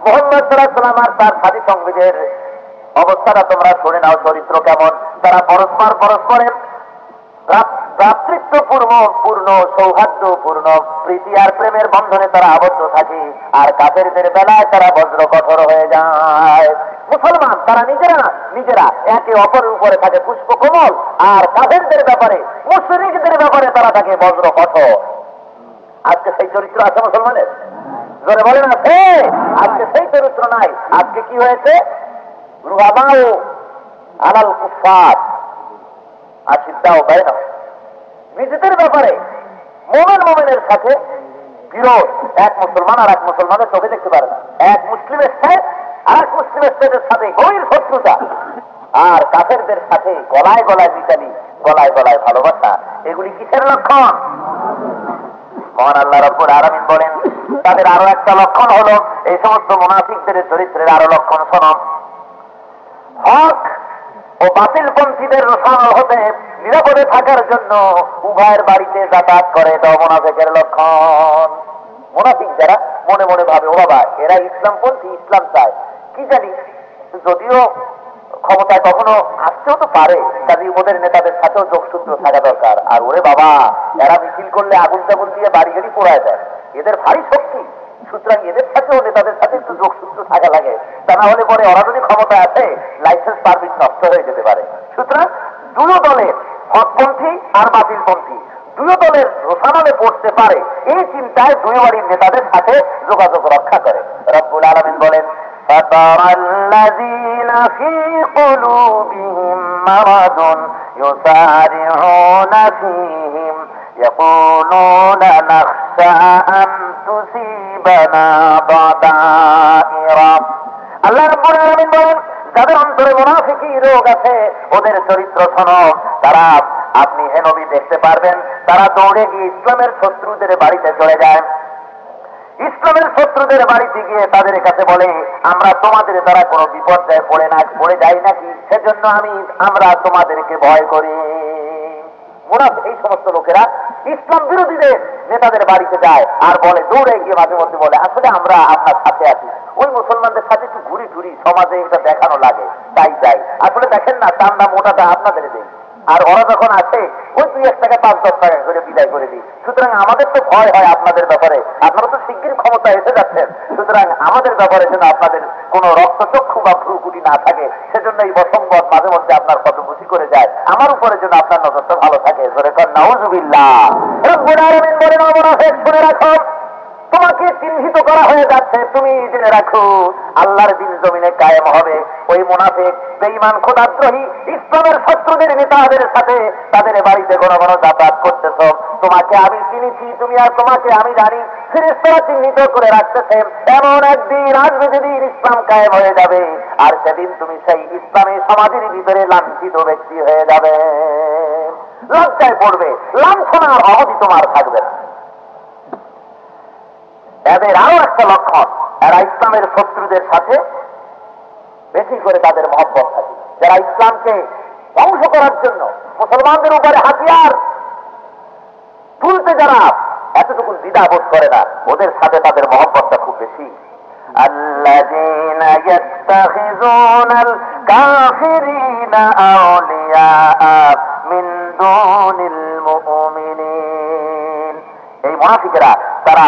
মুহাম্মদ সাল্লাল্লাহু আলাইহি ওয়াসাল্লাম আর তার সাথী সঙ্গীদের অবস্থাটা তোমরা শুনে নাও। চরিত্র কেমন? তারা পরস্পরের ভ্রাতৃত্বপূর্ণ সৌহার্দ্যপূর্ণ প্রীতি আর প্রেমের বন্ধনে তারা আবদ্ধ থাকে। আর কাফেরদের বেলায় তারা বজ্র কঠোর হয়ে যায়। মুসলমান তারা নিজেরা একে অপরের উপরে থাকে পুষ্প কোমল, আর কাফেরদের ব্যাপারে, মুশরিকদের ব্যাপারে তারা থাকে বজ্র কঠোর। আজকে সেই চরিত্র আছে মুসলমানের? জোরে বলেন আছে? আজকে সেই চরিত্র নাই। আজকে কি হয়েছে? রুহামাউ আলাল কুফফার আশিদ্দাউ বাইনাহুম। নিজেদের ব্যাপারে মুমিনের সাথে বিরোধ। এক মুসলমান আর এক মুসলমানের চোখে দেখতে পারে না। এক মুসলিম স্টেট আর এক মুসলিম স্টেটের সাথে গভীর শত্রুতা। আর কাফেরদের সাথে গলায় গলায় মিতালি, গলায় গলায় ভালোবাসা। এগুলি কিসের লক্ষণ? মহান আল্লাহ রাব্বুল আলামিন বলেন, তাদের আরো একটা লক্ষণ হলো, এই সমস্ত মুনাফিকদের চরিত্রের আরো লক্ষণ শোনো। হক ও বাতিলপন্থীদের রসায়ন হতে নিরাপদে থাকার জন্য উভয়ের বাড়িতে যাতায়াত করে। এটাও মুনাফিকের লক্ষণ। মুনাফিক যারা মনে মনে ভাবে, ও বাবা এরা ইসলামপন্থী, ইসলাম চায়, কি জানি, যদিও ক্ষমতায় কখনো আসতেও তো পারে, কাজে ওদের নেতাদের সাথেও যোগসূত্র থাকা দরকার। আর ওরে বাবা, এরা মিছিল করলে আগুন টাগুন দিয়ে বাড়ি গাড়ি পোড়ায় দেয়, এদের ভারী শক্তি। সুতরাং এদের সাথেও নেতাদের সাথে একটু যোগসূত্র থাকা লাগে, তা না হলে পরে ওরা যদি ক্ষমতা আছে লাইসেন্স পারমিট নষ্ট হয়ে যেতে পারে। সুতরাং দুই দলের, হকপন্থী আর বাতিলপন্থী, দুই দলের রোশানলে পড়তে পারে, এই চিন্তায় দুই বাড়ির নেতাদের সাথে যোগাযোগ রক্ষা করে। রব্বুল আলামিন বলেন, فَتَرَى الَّذِينَ فِي قُلُوبِهِم مَّرَضٌ يُسَارِعُونَ فِيهِمْ يَقُولُونَ نَخْشَىٰ أَن تُصِيبَنَا دَائِرَةٌ। আল্লাহ রাব্বুল আলামিন বলেন, যাদের অন্তরে মুনাফিকি রোগ আছে ওদের চরিত্র শোনো। তারা, আপনি হে নবী দেখতে পারবেন, তারা দৌড়ে গিয়ে ইসলামের শত্রুদের বাড়িতে চলে যায়। ইসলামের শত্রুদের বাড়িতে গিয়ে তাদের কাছে বলে, আমরা তোমাদের দ্বারা কোনো বিপর্যয়ে পড়ে যাই নাকি, সেজন্য আমরা তোমাদেরকে ভয় করি। মুনাফিক এই সমস্ত লোকেরা ইসলাম বিরোধীদের নেতাদের বাড়িতে যায় আর বলে, দৌড়ে গিয়ে মাঝে মধ্যে বলে, আসলে আমরা আপনার সাথে আছি, ওই মুসলমানদের সাথে একটু ঘুরি ঘুরি, সমাজে এটা দেখানো লাগে তাই যাই। আসলে দেখেন না, চান্দা মোটাটা আপনাদের দেয়, আর ওরা যখন আসে ওই 2-1 টাকা 5-10 টাকা করে বিদায় করে দিই। সুতরাং আমাদের তো ভয় হয় আপনাদের ব্যাপারে, আপনারা তো শিগগির ক্ষমতা এসে যাচ্ছেন, সুতরাং আমাদের ব্যাপারে যেন আপনাদের কোনো রক্তচক্ষু বা ভ্রুকুটি না থাকে, সেজন্য এই বসংবদ মাঝে মধ্যে আপনার কটুকুটি করে যায়, আমার উপরে যেন আপনার নজরটা ভালো থাকে। ধরে কর নাউজুবিল্লাহ। রব্বুল আলামিন বলেন, ও মুনাফিক শুনে রাখো, তোমাকে চিহ্নিত করা হয়ে যাচ্ছে, তুমি জেনে রাখো আল্লাহর দিন জমিনে কায়েম হবে। ওই মুনাফিক বেঈমান খোদাদ্রোহী ইসলামের শত্রুদের নেতাদের সাথে তাদের বাড়িতে ঘন ঘন যাতায়াত করতেছ। তোমাকে আমি চিনেছি, তুমি আর তোমাকে আমি জানি, ফেরেশতারা চিহ্নিত করে রাখতেছে, এমন একদিন আসবে যেদিন ইসলাম কায়েম হয়ে যাবে, আর সেদিন তুমি সেই ইসলামী সমাজের ভিতরে লাঞ্ছিত ব্যক্তি হয়ে যাবে, লজ্জায় পড়বে, লাঞ্ছনার অবধি তোমার থাকবে না। এদের আরো একটা লক্ষণ, এরা ইসলামের শত্রুদের সাথে বেশি করে তাদের মহব্বত থাকে। যারা ইসলামকে ধ্বংস করার জন্য মুসলমানদের উপরে হাতিয়ার তুলতে যারা এতটুকু দ্বিধাবোধ করে না, ওদের সাথে তাদের মহব্বতটা খুব বেশি। আল্লাযীনা ইয়াত্তাখিযুনাল কাফিরিনা আউলিয়া মিন দুনিল মুমিনিন। এই মুনাফিকেরা তারা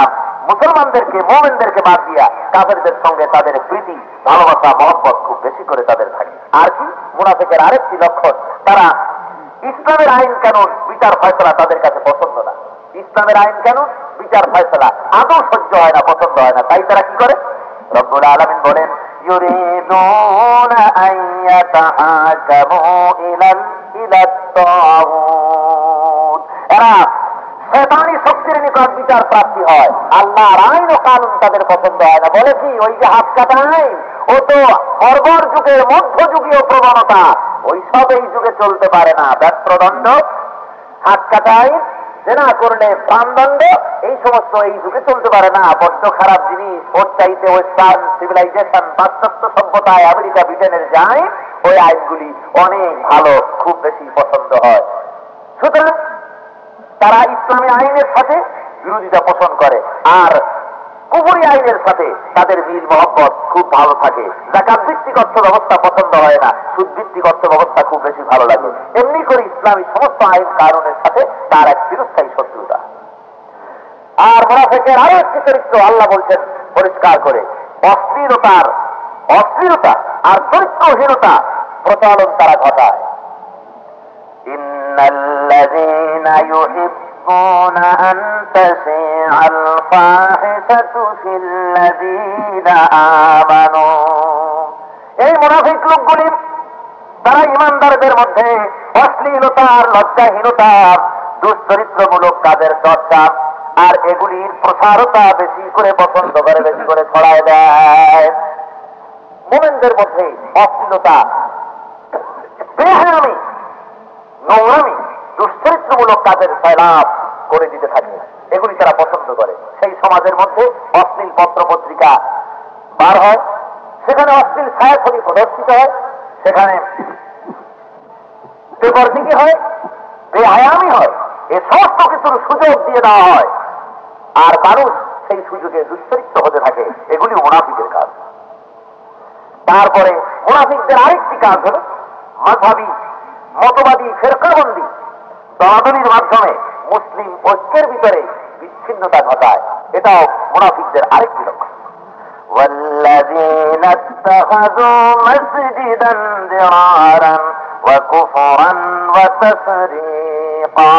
মুসলমানদেরকে, মুমিনদেরকে বাদ দিয়া কাফেরদের সঙ্গে তাদের প্রীতি, ভালোবাসা, মহব্বত খুব বেশি করে তাদের থাকে। আর কি মুনাফিকের আরেকটি লক্ষণ, তারা ইসলামের আইন কানুন, বিচার ফয়সালা তাদের কাছে পছন্দ না। ইসলামের আইন কানুন, বিচার ফয়সালা আদৌ সহ্য হয় না, পছন্দ হয় না। তাই তারা কি করে? রব্বুল আলামিন বলেন, ইউরিদুনা আন ইয়াতাহাকামু ইলাত তাগুত। এরা শয়তানি শক্তির নিকট বিচার প্রাপ্তি হয়, আল্লাহর আইন ও কানুন তাদের পছন্দ হয় না। বলে কি, ওই যে হাত কাটা আইন, ও তো বর্বর যুগের মধ্যযুগীয় প্রবণতা, ওই সব এই যুগে চলতে পারে না। ব্যর্থদণ্ড, হাত কাটা আইন, জেনা করলে প্রাণদণ্ড, এই সমস্ত এই যুগে চলতে পারে না। বড্ড খারাপ জিনিস। ওর চাইতে ওয়েস্টার্ন সিভিলাইজেশন, পাশ্চাত্য সভ্যতায় আমেরিকা ব্রিটেনের যে আইন, ওই আইনগুলি অনেক ভালো, খুব বেশি পছন্দ হয়। সুতরাং তারা ইসলামী আইনের সাথে বিরোধিতা পোষণ করে, আর কুফরি আইনের সাথে তাদের মিল মহব্বত খুব ভালো থাকে। যাকাত ভিত্তিক অর্থ ব্যবস্থা পছন্দ হয় না, সুদ ভিত্তিক অর্থ ব্যবস্থা খুব বেশি ভালো লাগে। এমনি করে ইসলামী সমস্ত আইন কানুনের সাথে তার এক চিরস্থায়ী শত্রুতা। আর মুনাফিকের আরো একটি চরিত্র আল্লাহ বলছেন পরিষ্কার করে, অশ্লীলতা আর চরিত্রহীনতা প্রচলন তারা ঘটায়। ইন্নাল্লাযীনা ইউহিব্বুনা আন তাশিআল ফাহিশাতু ফিল্লাযীনা আমানু। এই মুনাফিক লোকগুলি তারা ইমানদারদের মধ্যে অশ্লীলতা আর লজ্জাহীনতা, দুশ্চরিত্রমূলক কাজের চর্চা আর এগুলির প্রসারতা বেশি করে পছন্দ করে, বেশি করে ছড়ায় দেয়। মুমিনদের মধ্যে অশ্লীলতা, বেহায়ামি, নোংরামি, দুশ্চরিত্রমূলক কাজের সয়লাভ করে দিতে থাকে, এগুলি তারা পছন্দ করে। সেই সমাজের মধ্যে অশ্লীল পত্র পত্রিকা বার হয়, সেখানে অশ্লীল ছায়াছবি প্রদর্শিত হয়, সেখানে বেপরদিকি হয়, বেহায়ামি হয়, এ সমস্ত কিছুর সুযোগ দিয়ে দেওয়া হয়, আর মানুষ সেই সুযোগে দুশ্চরিত্র হতে থাকে। এগুলি মুনাফিকের কাজ। তারপরে মুনাফিকদের আরেকটি কাজ হল মাযহাবী, মতবাদী, ফিরকাবন্দি দলাদলির মাধ্যমে মুসলিম ঐক্যের ভিতরে বিচ্ছিন্নতা ঘটায়। এটাও মুনাফিকদের আরেকটি লক্ষণ। والذين اتخذوا مسجدا ضرارا وكفرا وتفريقا।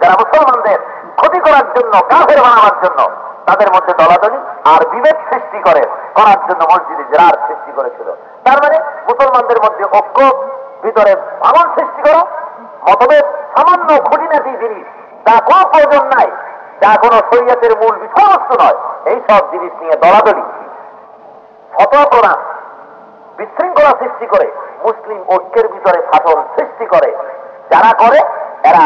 যারা মুসলমানদের ক্ষতি করার জন্য, কাফের বানাবার জন্য তাদের মধ্যে দলাদলি আর বিভেদ সৃষ্টি করার জন্য মসজিদে জিরার সৃষ্টি করেছিল। তার মানে মুসলমানদের মধ্যে ঐক্য, ভিতরে ভাঙন সৃষ্টি করা, মতভেদ, সামান্য খুঁটিনাটি জিনিস, যা কোনো প্রয়োজন নাই, যা কোনো শরীয়তের মূল বিষয়বস্তু নয়, এই সব জিনিস নিয়ে দলাদলি, ফতোয়া প্রদান, বিশৃঙ্খলা সৃষ্টি করে মুসলিম ঐক্যের ভিতরে ফাটল সৃষ্টি করে। যারা করে এরা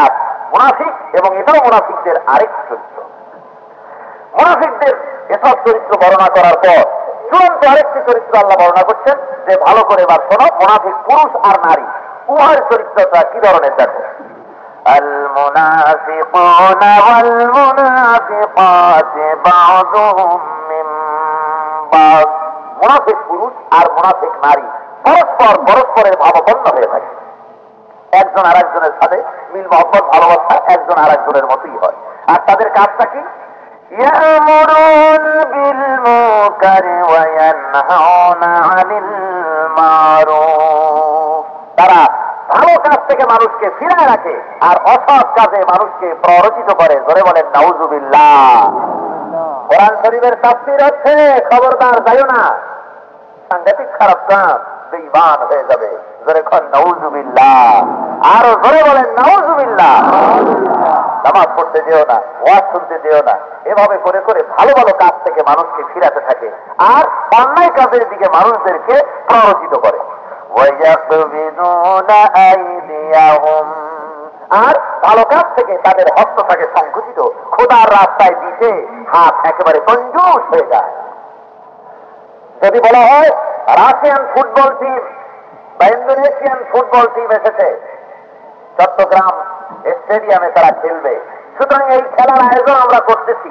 মুনাফিক, এবং এটাও মুনাফিকদের আরেক চরিত্র। মুনাফিকদের এসব চরিত্র বর্ণনা করার পর চূড়ান্ত আরেকটি চরিত্র আল্লাহ বর্ণনা করছেন, যে ভালো করে বা শোনো, মুনাফিক পুরুষ আর নারী উভয়ের চরিত্রটা কি ধরনের দেখো। المنافقون والمنافقات بعضهم من بعض। মুনাফিক পুরুষ আর মুনাফিক নারী পরস্পরের ভাবাপন্ন হয়ে থাকে, একজন আর একজনের সাথে মিল মহব্বত, ভালোবাসা একজন আর একজনের মতোই হয়। আর তাদের কাজটা কি? ইয়ামুরুন বিল মুনকারি ওয়া ইয়ানহাউনা আনিল মারুফ। তারা ভালো কাজ থেকে মানুষকে ফিরায় রাখে আর অসৎ কাজে মানুষকে প্ররোচিত করে। ধরে বলেন নাউজুবিল্লাহ। কোরআন শরীফের তাফসীর হচ্ছে, খবরদার যাইও না, সাংঘাতিক খারাপ কাজ, বেঈমান হয়ে যাবে। জোরে কোন নাউজুবিল্লাহ, আরো জোরে বলেন নাউজুবিল্লাহ। নামাজ পড়তে যেও না, ওয়াজ শুনতে যেও না, এভাবে করে করে ভালো ভালো কাজ থেকে মানুষকে ফিরাতে থাকে আর অন্যায় কাজের দিকে মানুষদেরকে প্ররোচিত করে। আর ভালো কাজ থেকে তাদের হস্ত থাকে সংকুচিত, খোদার রাস্তায় দিতে হাত একেবারে কঞ্জুস হয়ে যায়। যদি বলা হয় রাশিয়ান ফুটবল টিম বা ইন্দোনেশিয়ান ফুটবল টিম এসেছে চট্টগ্রাম স্টেডিয়ামে, তারা খেলবে, সুতরাং এই খেলার আয়োজন আমরা করতেছি,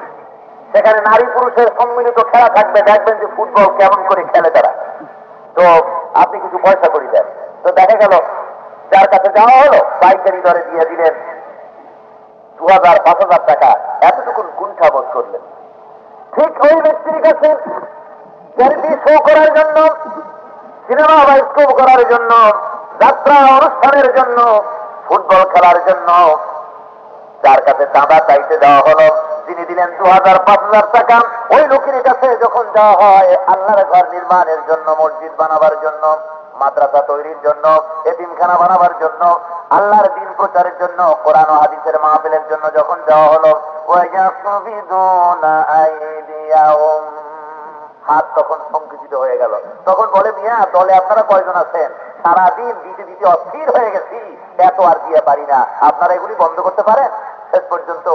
সেখানে নারী পুরুষের সম্মিলিত খেলা থাকবে, দেখবেন যে ফুটবল কেমন করে খেলে তারা, তো আপনি কিছু পয়সা করে দেন। তো দেখা গেল যার কাছে যাওয়া হলো পাইকারি দরে দিয়ে দিলেন 2000 5000 টাকা, এতটুকুন কুণ্ঠা বোধ করলেন। ঠিক ওই ব্যক্তির কাছে চ্যারিটি শো করার জন্য, সিনেমা বা স্কোপ করার জন্য, যাত্রা অনুষ্ঠানের জন্য, ফুটবল খেলার জন্য যার কাছে চাঁদা চাইতে দেওয়া হলো, তিনি দিলেন 2000 5000 টাকা। ওই লোকের কাছে যখন দেওয়া হয় আল্লাহর ঘর নির্মাণের জন্য, মসজিদ বানাবার জন্য, মাদ্রাসা তৈরির জন্য, এতিমখানা বানাবার জন্য, আল্লাহর দ্বীন প্রচারের জন্য, কোরআন ও হাদিসের মাহফিলের জন্য যখন দেওয়া হলো, হাত তখন সংকুচিত হয়ে গেল। তখন বলে, মিয়া দলে আপনারা কয়জন আছেন? সারাদিন দিতে দিতে অস্থির হয়ে গেছি, এত আর দিয়ে পারি না, আপনারা এগুলি বন্ধ করতে পারেন? শেষ পর্যন্ত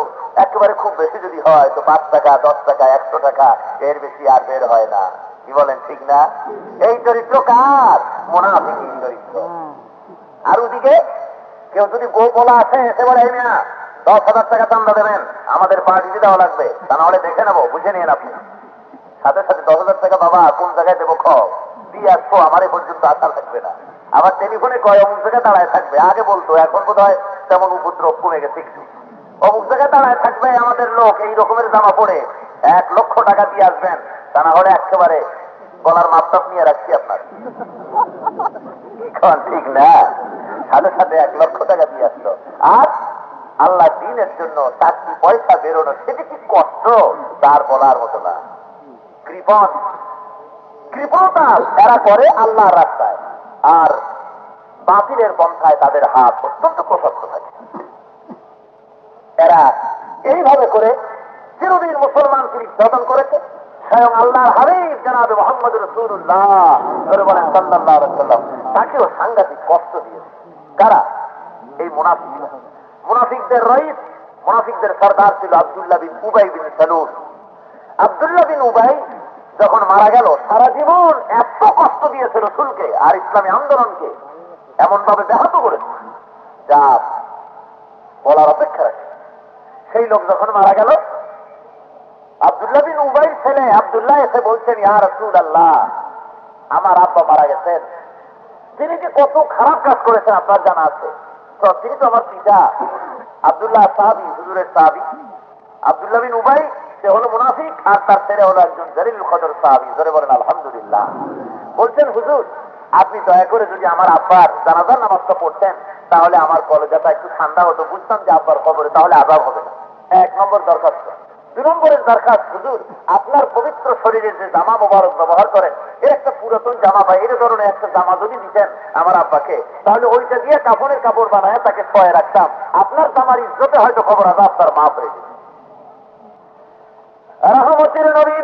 একেবারে খুব বেশি যদি হয় তো 5 টাকা 10 টাকা 100 টাকা, এর বেশি আর বের হয় না। কি বলেন, ঠিক না? এই চরিত্র কার? মুনাফিকের চরিত্র। আর ওদিকে কেউ যদি বউ বলা আছে, সে বলে, এই মিয়া 10,000 টাকা চান্দা দেবেন, আমাদের পার্টিতে দেওয়া লাগবে, তা নাহলে দেখে নেবো, বুঝে নিন আপনি। সাথে সাথে 10,000 টাকা বাবা কোন জায়গায় দেবো দিয়ে আসবো, আমার এ পর্যন্ত আশা থাকবে না। আবার টেলিফোনে কয় অমুক জায়গায় দাঁড়ায় থাকবে, আগে বলতো, এখন বোধ হয় তেমন উপদ্রব কমে গেছে একটু। অমুক জায়গায় দাঁড়ায় থাকবে আমাদের লোক, এই রকমের জামা পরে 1 লক্ষ টাকা দিয়ে আসবেন, তা না হলে একেবারে গলার মাপটাপ নিয়ে রাখছি আপনার। ঠিক না? সাথে সাথে 1 লক্ষ টাকা দিয়ে আসলো। আর আল্লাহ দ্বীনের জন্য 4টি পয়সা বেরোনো, সেটি কি কষ্ট তার বলার মতো না। কৃপণতা এরা করে আল্লাহর রাস্তায়, আর বাতিলের পন্থায় তাদের হাত অত্যন্ত প্রশস্ত থাকে। এরা এইভাবে করে চিরদিন মুসলমানকে নির্যাতন করেছে। স্বয়ং আল্লাহর হাবিব জনাবে মুহাম্মদ রাসূলুল্লাহ সাল্লাল্লাহু আলাইহি ওয়াসাল্লাম তাকেও সাংঘাতিক কষ্ট দিয়েছে। কারা? এই মুনাফিকরা। মুনাফিকদের রইস, মুনাফিকদের সরদার ছিল আব্দুল্লাহ বিন উবাই বিন সালুল। আব্দুল্লাহ বিন উবাই যখন মারা গেল, সারা জীবন এত কষ্ট দিয়েছে রাসূলকে আর ইসলামী আন্দোলনকে, এমন ভাবে ব্যাহত করেছে যা বলার অপেক্ষা রাখে। সেই লোক যখন মারা গেল, আব্দুল্লাহ বিন উবাইর ছেলে আব্দুল্লাহ এসে বলছেন, ইয়া রাসূলুল্লাহ, আমার আব্বা মারা গেছেন, তিনি যে কত খারাপ কাজ করেছেন আপনার জানা আছে। তো তিনি তো আমার পিতা। আব্দুল্লাহ সাহাবী, হুজুরের সাহাবী। আব্দুল্লাহ বিন উবাই সে হলো মুনাফিক, আর তার ছেলে হলো একজন জলিলুল কদর সাহাবী। জোরে বলেন আলহামদুলিল্লাহ। বলছেন, হুজুর আপনি দয়া করে যদি আমার আব্বার জানাজার নামাজটা পড়তেন, তাহলে আমার কলেজাটা একটু ঠান্ডা হতো, বুঝতাম যে আব্বার কবরে তাহলে আযাব হবে না। 1 নম্বর দরখাস্ত। 2 নম্বরের দরখাস্ত, হুজুর আপনার পবিত্র শরীরের যে জামা মোবারক ব্যবহার করেন, এর একটা পুরাতন জামা বা এই ধরনের একটা জামা যদি দিতেন আমার আব্বাকে, তাহলে ওইটা দিয়ে কাফনের কাপড় বানায় তাকে শোয়ে রাখতাম, আপনার জামার ইজ্জতে হয়তো খবর আযাব তার মাফ হয়ে যেত। রহমতের নবী,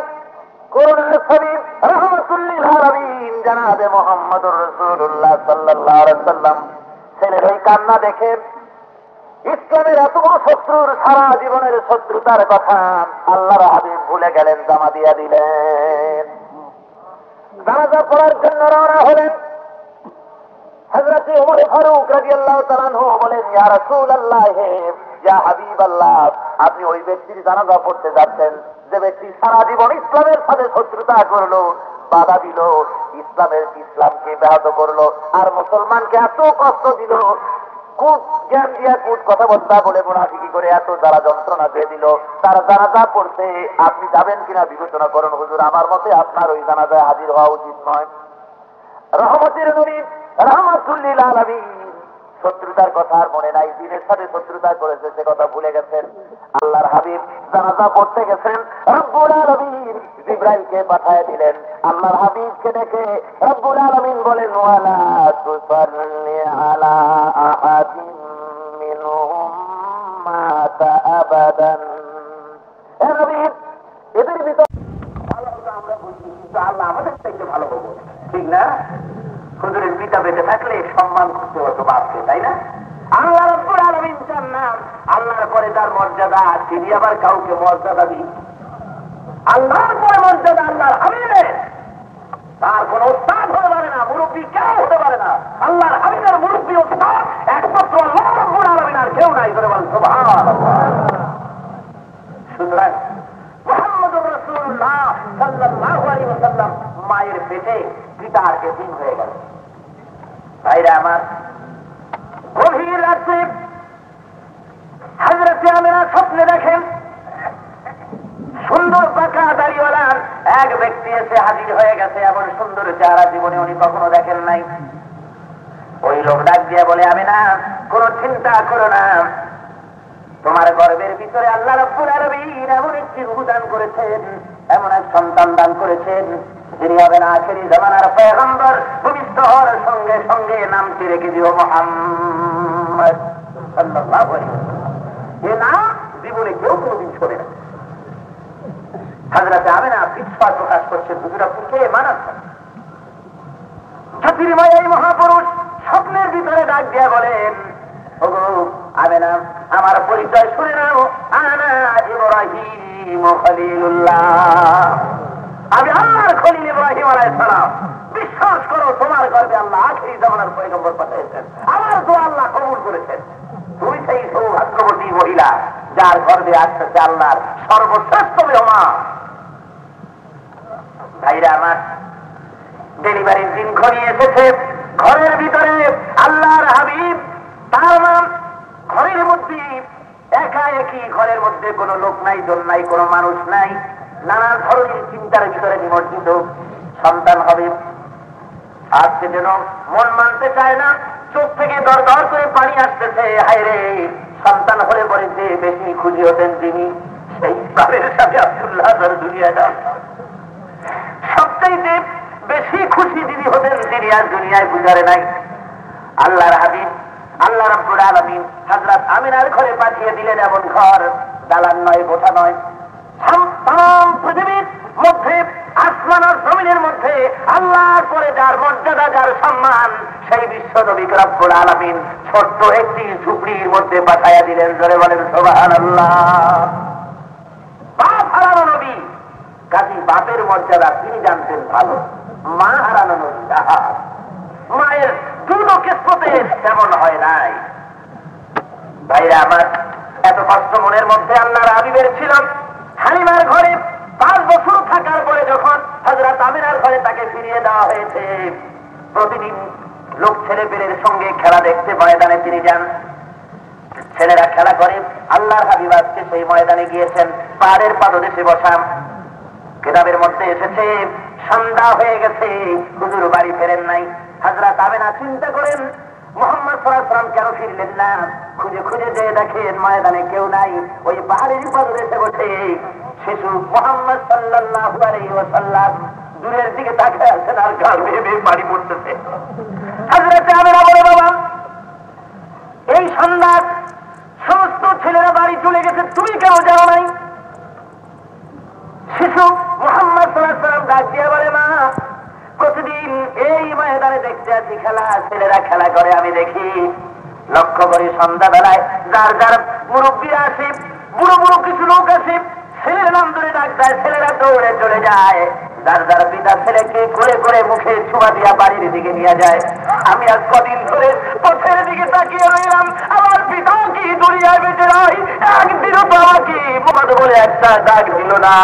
করুণার হাবিব, রাহমাতুল লিল আলামিন জনাবে মুহাম্মদুর রাসূলুল্লাহ সাল্লাল্লাহু আলাইহি ওয়াসাল্লাম ছেলের ওই কান্না দেখে ইসলামের এত বড় শত্রুর সারা জীবনের শত্রুতার কথা আল্লাহর হাবিব ভুলে গেলেন, জামা দিয়া দিলেন। জানাজা পড়ার জন্য রওনা হলেন। হযরত ওমর ফারুক রাদিয়াল্লাহু তাআলা আনহু বলেন, ইয়া রাসূলুল্লাহ, ইয়া হাবিবাল্লাহ, আপনি ওই ব্যক্তির জানাজা পড়তে যাচ্ছেন যে ব্যক্তি সারা জীবন ইসলামের সাথে শত্রুতা করলো, বাধা দিল, ইসলামকে ব্যাহত করলো, আর মুসলমানকে এত কষ্ট দিল, কূট জ্ঞান দিয়া কূট কথাবার্তা বলে মুনাফিকি করে এত যারা যন্ত্রণা দিয়ে দিল, তারা জানাজা পড়তে আপনি যাবেন কিনা বিবেচনা করুন। হুজুর আমার মতে আপনার ওই জানাজায় হাজির হওয়া উচিত নয়। রহমতের নবী, রাহমাতুল লিল আলামিন শত্রুতার কথা আর মনে নাই, দ্বীনের সাথে শত্রুতা করেছে সে কথা ভুলে গেছেন। আল্লাহর হাবিব জানাজা পড়তে গেছেন, রব্বুল আলামিন জিবরাইলকে পাঠিয়ে দিলেন। আল্লাহর হাবিবকে দেখে রব্বুল আলামিন বলেন, ওয়ালা তুসাল্লি আলা আহাদিন মিনহুম মাতা আবাদান। হে নবী, এদের ভিতর ভালো হতো আমরা বুঝি, কিন্তু আল্লাহ আমাদের থেকে ভালো হবো, ঠিক না? হুজুরের পিতা বেঁচে থাকলে সম্মান করতে হতো বাপকে, তাই না? আল্লাহ রাব্বুল আলামিন চান না আল্লাহর পরে তার মর্যাদা, তিনি আবার কাউকে মর্যাদা দিন। আল্লাহর পরে মর্যাদা আল্লাহর হাবিবের, তার কোন উস্তাদ হতে পারে না, মুরব্বী কেউ হতে পারে না। আল্লাহর হাবিবের মুরব্বী উস্তাদ একমাত্র আল্লাহ রাব্বুল আলামিন, আর কেউ নাই। করে বলেন সুবহানাল্লাহ। সুতরাং মুহাম্মদুর রাসূলুল্লাহ সাল্লাল্লাহু আলাইহি ওয়াসাল্লাম মায়ের পেটে পিতার এতিম হয়ে গেল। ভাইরা আমার, আমেনা স্বপ্নে দেখেন সুন্দর পাকা দাড়িওয়ালা এক ব্যক্তি এসে হাজির হয়ে গেছে। এমন সুন্দর চেহারা জীবনে উনি কখনো দেখেন নাই। ওই লোক ডাক দিয়ে বলে, আমেনা কোনো চিন্তা করো না, তোমার গর্ভের ভিতরে আল্লাহ রাব্বুল আলামিন এমন একটি রূহ দান করেছেন, এমন এক সন্তান দান করেছেন, যিনি হবেন আখেরি জামানার পয়গম্বর। ভূমিষ্ঠ হওয়ার সঙ্গে সঙ্গে নামটি রেখে দিও মুহাম্মদ সাল্লাল্লাহু আলাইহি ওয়াসাল্লাম। এ নাম জীবনে কেউ কোনোদিন শোনে না। হযরত আমেনা বিস্ময় প্রকাশ করছেন, হুজুর আপনি কে মানান? জ্যোতির্ময় এই মহাপুরুষ স্বপ্নের ভিতরে ডাক দিয়া বলেন, ওগো আমেনা, আমার পরিচয় শুনে নাও, আনা ইব্রাহিম খলিলুল্লাহ, আমি আল্লাহর খলিল ইব্রাহিম আলাইহিস সালাম। বিশ্বাস করো, তোমার গর্ভে আল্লাহ আখেরি জামানার পয়গম্বর পাঠিয়েছেন, আমার দোয়া আল্লাহ কবুল করেছেন। তুমি সেই সৌভাগ্যবতী মহিলা যার গর্ভে আসতেছে আল্লাহর সর্বশ্রেষ্ঠ মেহমান। ভাইরা আমার, ডেলিভারির দিন ঘনিয়ে এসেছে। ঘরের ভিতরে আল্লাহর হাবিব, তার নাম, ঘরের মধ্যে একা একই, ঘরের মধ্যে কোনো লোক নাই, দল নাই, কোনো মানুষ নাই, নানা ধরনের চিন্তার ভিতরে নিমজ্জিত। সন্তান হবে, আজকে যেন মন মানতে চায় না, চোখ থেকে দর দর করে পানি আসতেছে। হায় রে, সন্তান হলে পরে যে বেশি খুশি হতেন তিনি, সেই বাবের সাথে আব্দুল্লাহ দুনিয়াটা সবচাইতে বেশি খুশি যিনি হতেন, তিনি আর দুনিয়ায় গুজারে নাই। আল্লাহর হাবিব আল্লাহ রাব্বুল আলামিন হযরত আমিনার ঘরে পাঠিয়ে দিলেন। এমন ঘর দালান নয়, গোটা নয়, তাম পৃথিবীর মধ্যে, আসমান আর জমিনের মধ্যে আল্লাহর পরে যার মর্যাদা, যার সম্মান, সেই বিশ্ব নবী রাব্বুল আলামিন ছোট্ট একটি ঝুপড়ির মধ্যে পাঠাইয়া দিলেন। জোরে বলেন সুবহানাল্লাহ। বাপ হারানো নবী, কাজী বাপের মর্যাদা তিনি জানতেন ভালো। মা হারানো নবী, মায়ের দুটো কিসমতে তেমন হয় নাই। ভাইরা আমার, এত কষ্ট মনের মধ্যে আল্লাহর হাবিবের ছিল। হালিমার ঘরে 5 বছর থাকার পরে যখন হযরত আমিনার ঘরে তাকে ফিরিয়ে দেওয়া হয়েছে, প্রতিদিন লোক ছেলে পেলের সঙ্গে খেলা দেখতে ময়দানে তিনি যান। ছেলেরা খেলা করে, আল্লাহর হাবিব আজকে সেই ময়দানে গিয়েছেন, পাহাড়ের পাদদেশে বসা। কিতাবের মধ্যে এসেছে সন্ধ্যা হয়ে গেছে, হুজুর বাড়ি ফেরেন নাই। হযরত আমিনা চিন্তা করেন, মুহাম্মদ সাল্লাল্লাহু আলাইহি ওয়াসাল্লাম কেন ফিরলেন না? খুঁজে খুঁজে যে দেখেন ময়দানে কেউ নাই। ওই পাহাড়ের পাদদেশে বসে শিশু মুহাম্মদ সাল্লাল্লাহু আলাইহি ওয়াসাল্লাম দূরের দিকে তাকিয়ে আছেন, আর গাল বেয়ে বেয়ে পানি পড়তেছে। হযরত আমিনা বলে, বাবা, এই সন্ধ্যা সমস্ত ছেলেরা বাড়ি চলে গেছে, তুমি কেন যাও নাই? শিশু মুহাম্মদ সাল্লাল্লাহু আলাইহি ওয়াসাল্লাম ডাক দিয়ে বলে, মা, প্রতিদিন এই ময়দানে দেখতে আছি খেলা, ছেলেরা খেলা করে আমি দেখি, লক্ষ্য করি সন্ধ্যাবেলায় যার যার মুরব্বীরা আসে, বুড়ো বুড়ো কিছু লোক আসে, ছেলের নাম ধরে ডাক দেয়, ছেলেরা দৌড়ে চলে যায়, যার যার পিতা ছেলেকে করে করে মুখে ছোঁয়া দিয়া বাড়ির দিকে নিয়ে যায়। আমি আজ কদিন ধরে পথের দিকে তাকিয়ে রইলাম, আমার পিতা কি দুনিয়ায় বেঁচে নাই, একদিনও তো আমাকে মোহাম্মদ বলে একটা ডাক দিল না।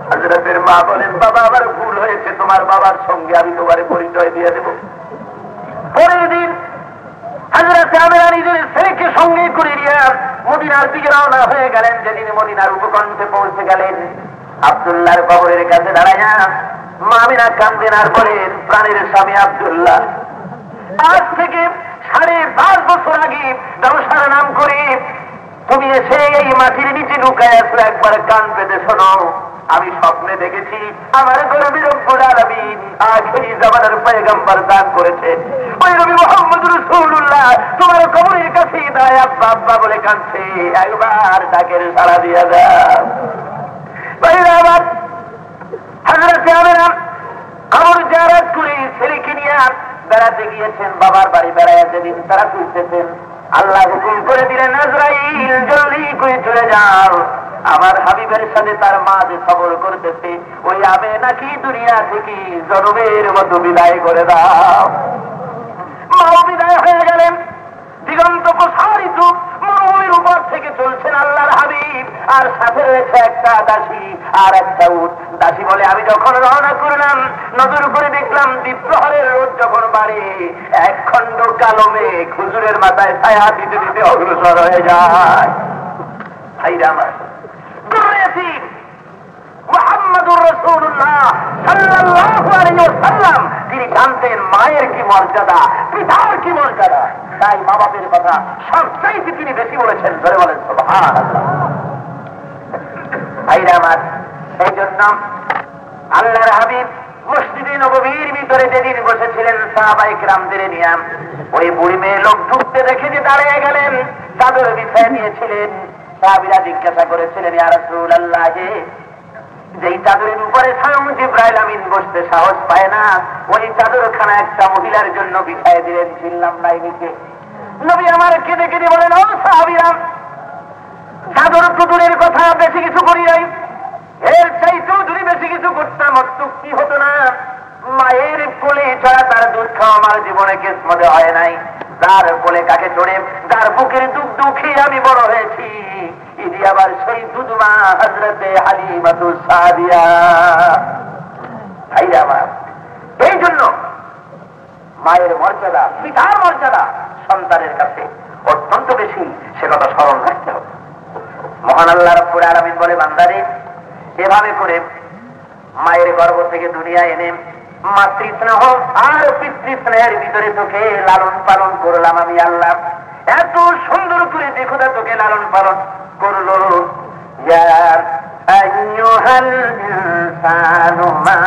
হযরতের মা বলেন, বাবা, আমার ভুল হয়েছে, তোমার বাবার সঙ্গে আমি তোমার পরিচয় দিয়ে দেব। পরের দিন হযরত আমিনা নিজের ছেলেকে সঙ্গে করে নিয়ে মদিনার দিকে রওনা হয়ে গেলেন। যেদিন মদিনার উপকণ্ঠে পৌঁছে গেলেন, আব্দুল্লাহর কবরের কাছে দাঁড়াইয়া মা আমিনা কান্দেন আর বলেন, প্রাণের স্বামী আব্দুল্লাহ, আজ থেকে 5.5 বছর আগে ব্যবসার নাম করে তুমি এসে এই মাটির নিচে লুকায় আছো, একবার কান পেতে শোনো। আমি স্বপ্নে দেখেছি আমার নবী রব্বুল আলামিন আখেরি জামানার পয়গম্বর দান করেছেন, ওই নবী মুহাম্মদ রাসূলুল্লাহ তোমার কবরের কাছে দাঁড়ায় আব্বা আব্বা বলে কাঁদছে, একবার ডাকের সাড়া দিয়া দাও। ভাইরা আমার, হযরত আমিনা কবর জিয়ারত করে ছেলেকে নিয়ে বেড়াতে গিয়েছেন। বাবার বাড়ি বেড়াইয়া যেদিন তারা ফিরতেছেন, আল্লাহ হুকুম করে দিলেন, আজরাইল জলদি করে চলে যাও, আমার হাবিবের সাথে তার মা যে খবর করতেছে, ওই আমিনা কি দুনিয়া থেকে জনমের মতো বিদায় করে দাও। মাও বিদায় হয়ে গেলেন। দিগন্ত প্রসারিত মরুভূমির উপর থেকে চলছেন আল্লাহর হাবিব, আর সাথে রয়েছে একটা দাসী আর একটা উট। দাসী বলে, আমি যখন রওনা করলাম নজর করে দেখলাম দ্বীপ্রহরের রোদ যখন বাড়ে, 1 খণ্ড কালো মেঘ হুজুরের মাথায় ছায়া দিতে দিতে অগ্রসর হয়ে যায়। ভাইরা আমার, মুহাম্মদুর রাসূলুল্লাহ সাল্লাল্লাহু আলাইহি ওয়াসাল্লাম তিনি জানতেন মায়ের কি মর্যাদা, পিতার কি মর্যাদা। তাই মা বাপের কথা সবচাইতে তিনি বেশি বলেছেন। ধরে বলেন সুবহানাল্লাহ। ভাইরা আমার, এই জন্য আল্লাহর হাবিব মসজিদে নববীর ভিতরে যেদিন বসেছিলেন সাহাবায়ে কিরামদের নিয়ে, ওই বুড়ি মেয়ে লোক ঢুকতে দেখে যে দাঁড়িয়ে গেলেন, চাদর বিছায় দিয়েছিলেন। সাহাবীরা জিজ্ঞাসা করেছিলেন, ইয়া রাসূলুল্লাহ, যেই চাদরের উপরে স্বয়ং জিবরাইল আমিন বসতে সাহস পায় না, ওই চাদরখানা একটা মহিলার জন্য বিছায় দিলেন, ছিলাম নাই নিচে। নবী আমার কেঁদে কেঁদে বলেন, ও সাহাবীরা, চাদর পুতুলের কথা বেশি কিছু করি নাই, এর চাইতেও যদি বেশি কিছু করতাম অত্যুক্তি হতো না। মায়ের কোলে ছাড়া তার দুধ খাওয়া আমার জীবনে কিসমতে হয় নাই। তার কোলে কাকে চড়ে, তার বুকের দুধ খেয়ে আমি বড় হয়েছি। ইনি আবার সেই দুধমা হযরতে হালিমাতুস সাদিয়া। ভাইরা আমার, এই জন্য মায়ের মর্যাদা, পিতার মর্যাদা সন্তানের কাছে অত্যন্ত বেশি, সে কথা স্মরণ রাখতে হবে। মহান আল্লাহ রাব্বুল আলামিন বলে, বান্দারে, এভাবে করে মায়ের গর্ভ থেকে দুনিয়া এনে মাতৃস্নেহ আর পিতৃস্নেহের ভিতরে তোকে লালন পালন করলাম আমি আল্লাহ। এত সুন্দর করে দেখো না তোকে লালন পালন করলো। ইয়া আইয়ুহাল ইনসানু মা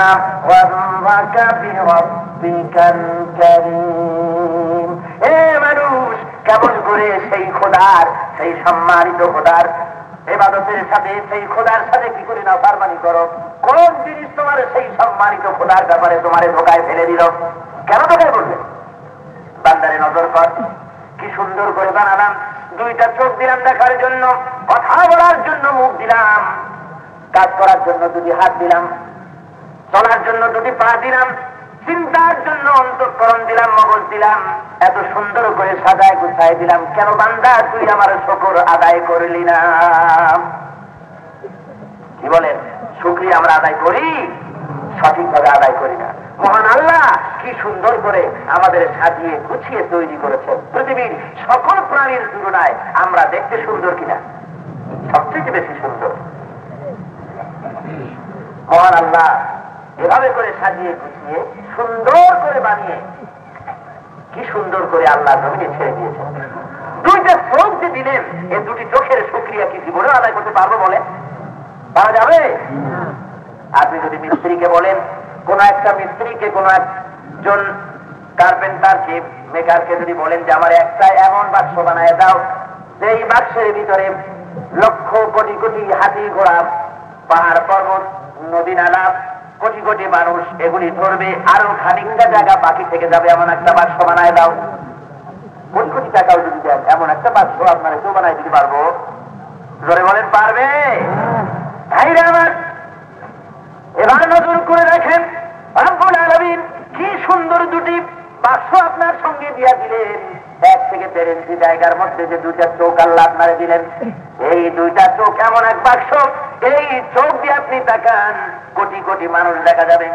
ওয়াররাকা বিরাব্বিকাল কারীম। এ মানুষ, কেমন করে সেই খোদার, সেই সম্মানিত খোদার ইবাদতের সাথে, সেই খোদার সাথে কি করে নাফরমানি করো? কোন জিনিস তোমার সেই সম্মানিত খোদার ব্যাপারে তোমার ধোকায় ফেলে দিল? কেন ধোকায় পড়বে? বান্দারে নজর কর, কি সুন্দর করে বানালাম। দুইটা চোখ দিলাম দেখার জন্য, কথা বলার জন্য মুখ দিলাম, কাজ করার জন্য দুটি হাত দিলাম, চলার জন্য দুটি পা দিলাম, চিন্তার জন্য অন্তঃকরণ দিলাম, মগজ দিলাম, এত সুন্দর করে সাজায় গুছায় দিলাম। কেন বান্দা তুই আমার শুকর আদায় করলি না? কি বলেন? শুকরিয়া আমরা আদায় করি, সঠিকভাবে আদায় করি না। মহান আল্লাহ কি সুন্দর করে আমাদের সাজিয়ে গুছিয়ে তৈরি করেছেন। পৃথিবীর সকল প্রাণীর তুলনায় আমরা দেখতে সুন্দর কিনা? সবচেয়ে বেশি সুন্দর। মহান আল্লাহ এভাবে করে সাজিয়ে গুছিয়ে সুন্দর করে বানিয়ে কি সুন্দর করে আল্লাহ জমিনে ছেড়ে দিয়েছেন। দুইটা চোখ যে দিলেন, এই দুটি চোখের শুকরিয়া কি জীবনে আদায় করতে পারবো বলে? পারা যাবে? আপনি যদি মিস্ত্রিকে বলেন, কোন একটা মিস্ত্রিকে, কোন একজন কার্পেন্টারকে, মেকারকে যদি বলেন যে আমার একটা এমন বাক্স বানায় দাও, সেই বাক্সের ভিতরে লক্ষ কোটি কোটি হাতি ঘোড়া, পাহাড় পর্বত, নদী নালা, কোটি কোটি মানুষ এগুলি ধরবে, আরো খানিকটা জায়গা বাকি থেকে যাবে, এমন একটা বাক্স বানায় দাও। কোটি কোটি টাকাও যদি দেন, এমন একটা বাক্স আপনারা কেউ বানায় দিতে পারবো? জোরে বলেন, পারবে? ভাইরা আমার, এবার নজর করে দেখেন, রব্বুল আলামিন কি সুন্দর দুটি বাক্স আপনার সঙ্গে দিয়া দিলেন। 1 থেকে 1.5 ইঞ্চি জায়গার মধ্যে যে দুইটা চোখ আল্লাহ আপনারে দিলেন, এই দুইটা চোখ এমন এক বাক্স, এই চোখ দিয়ে আপনি তাকান, কোটি কোটি মানুষ দেখা যাবে,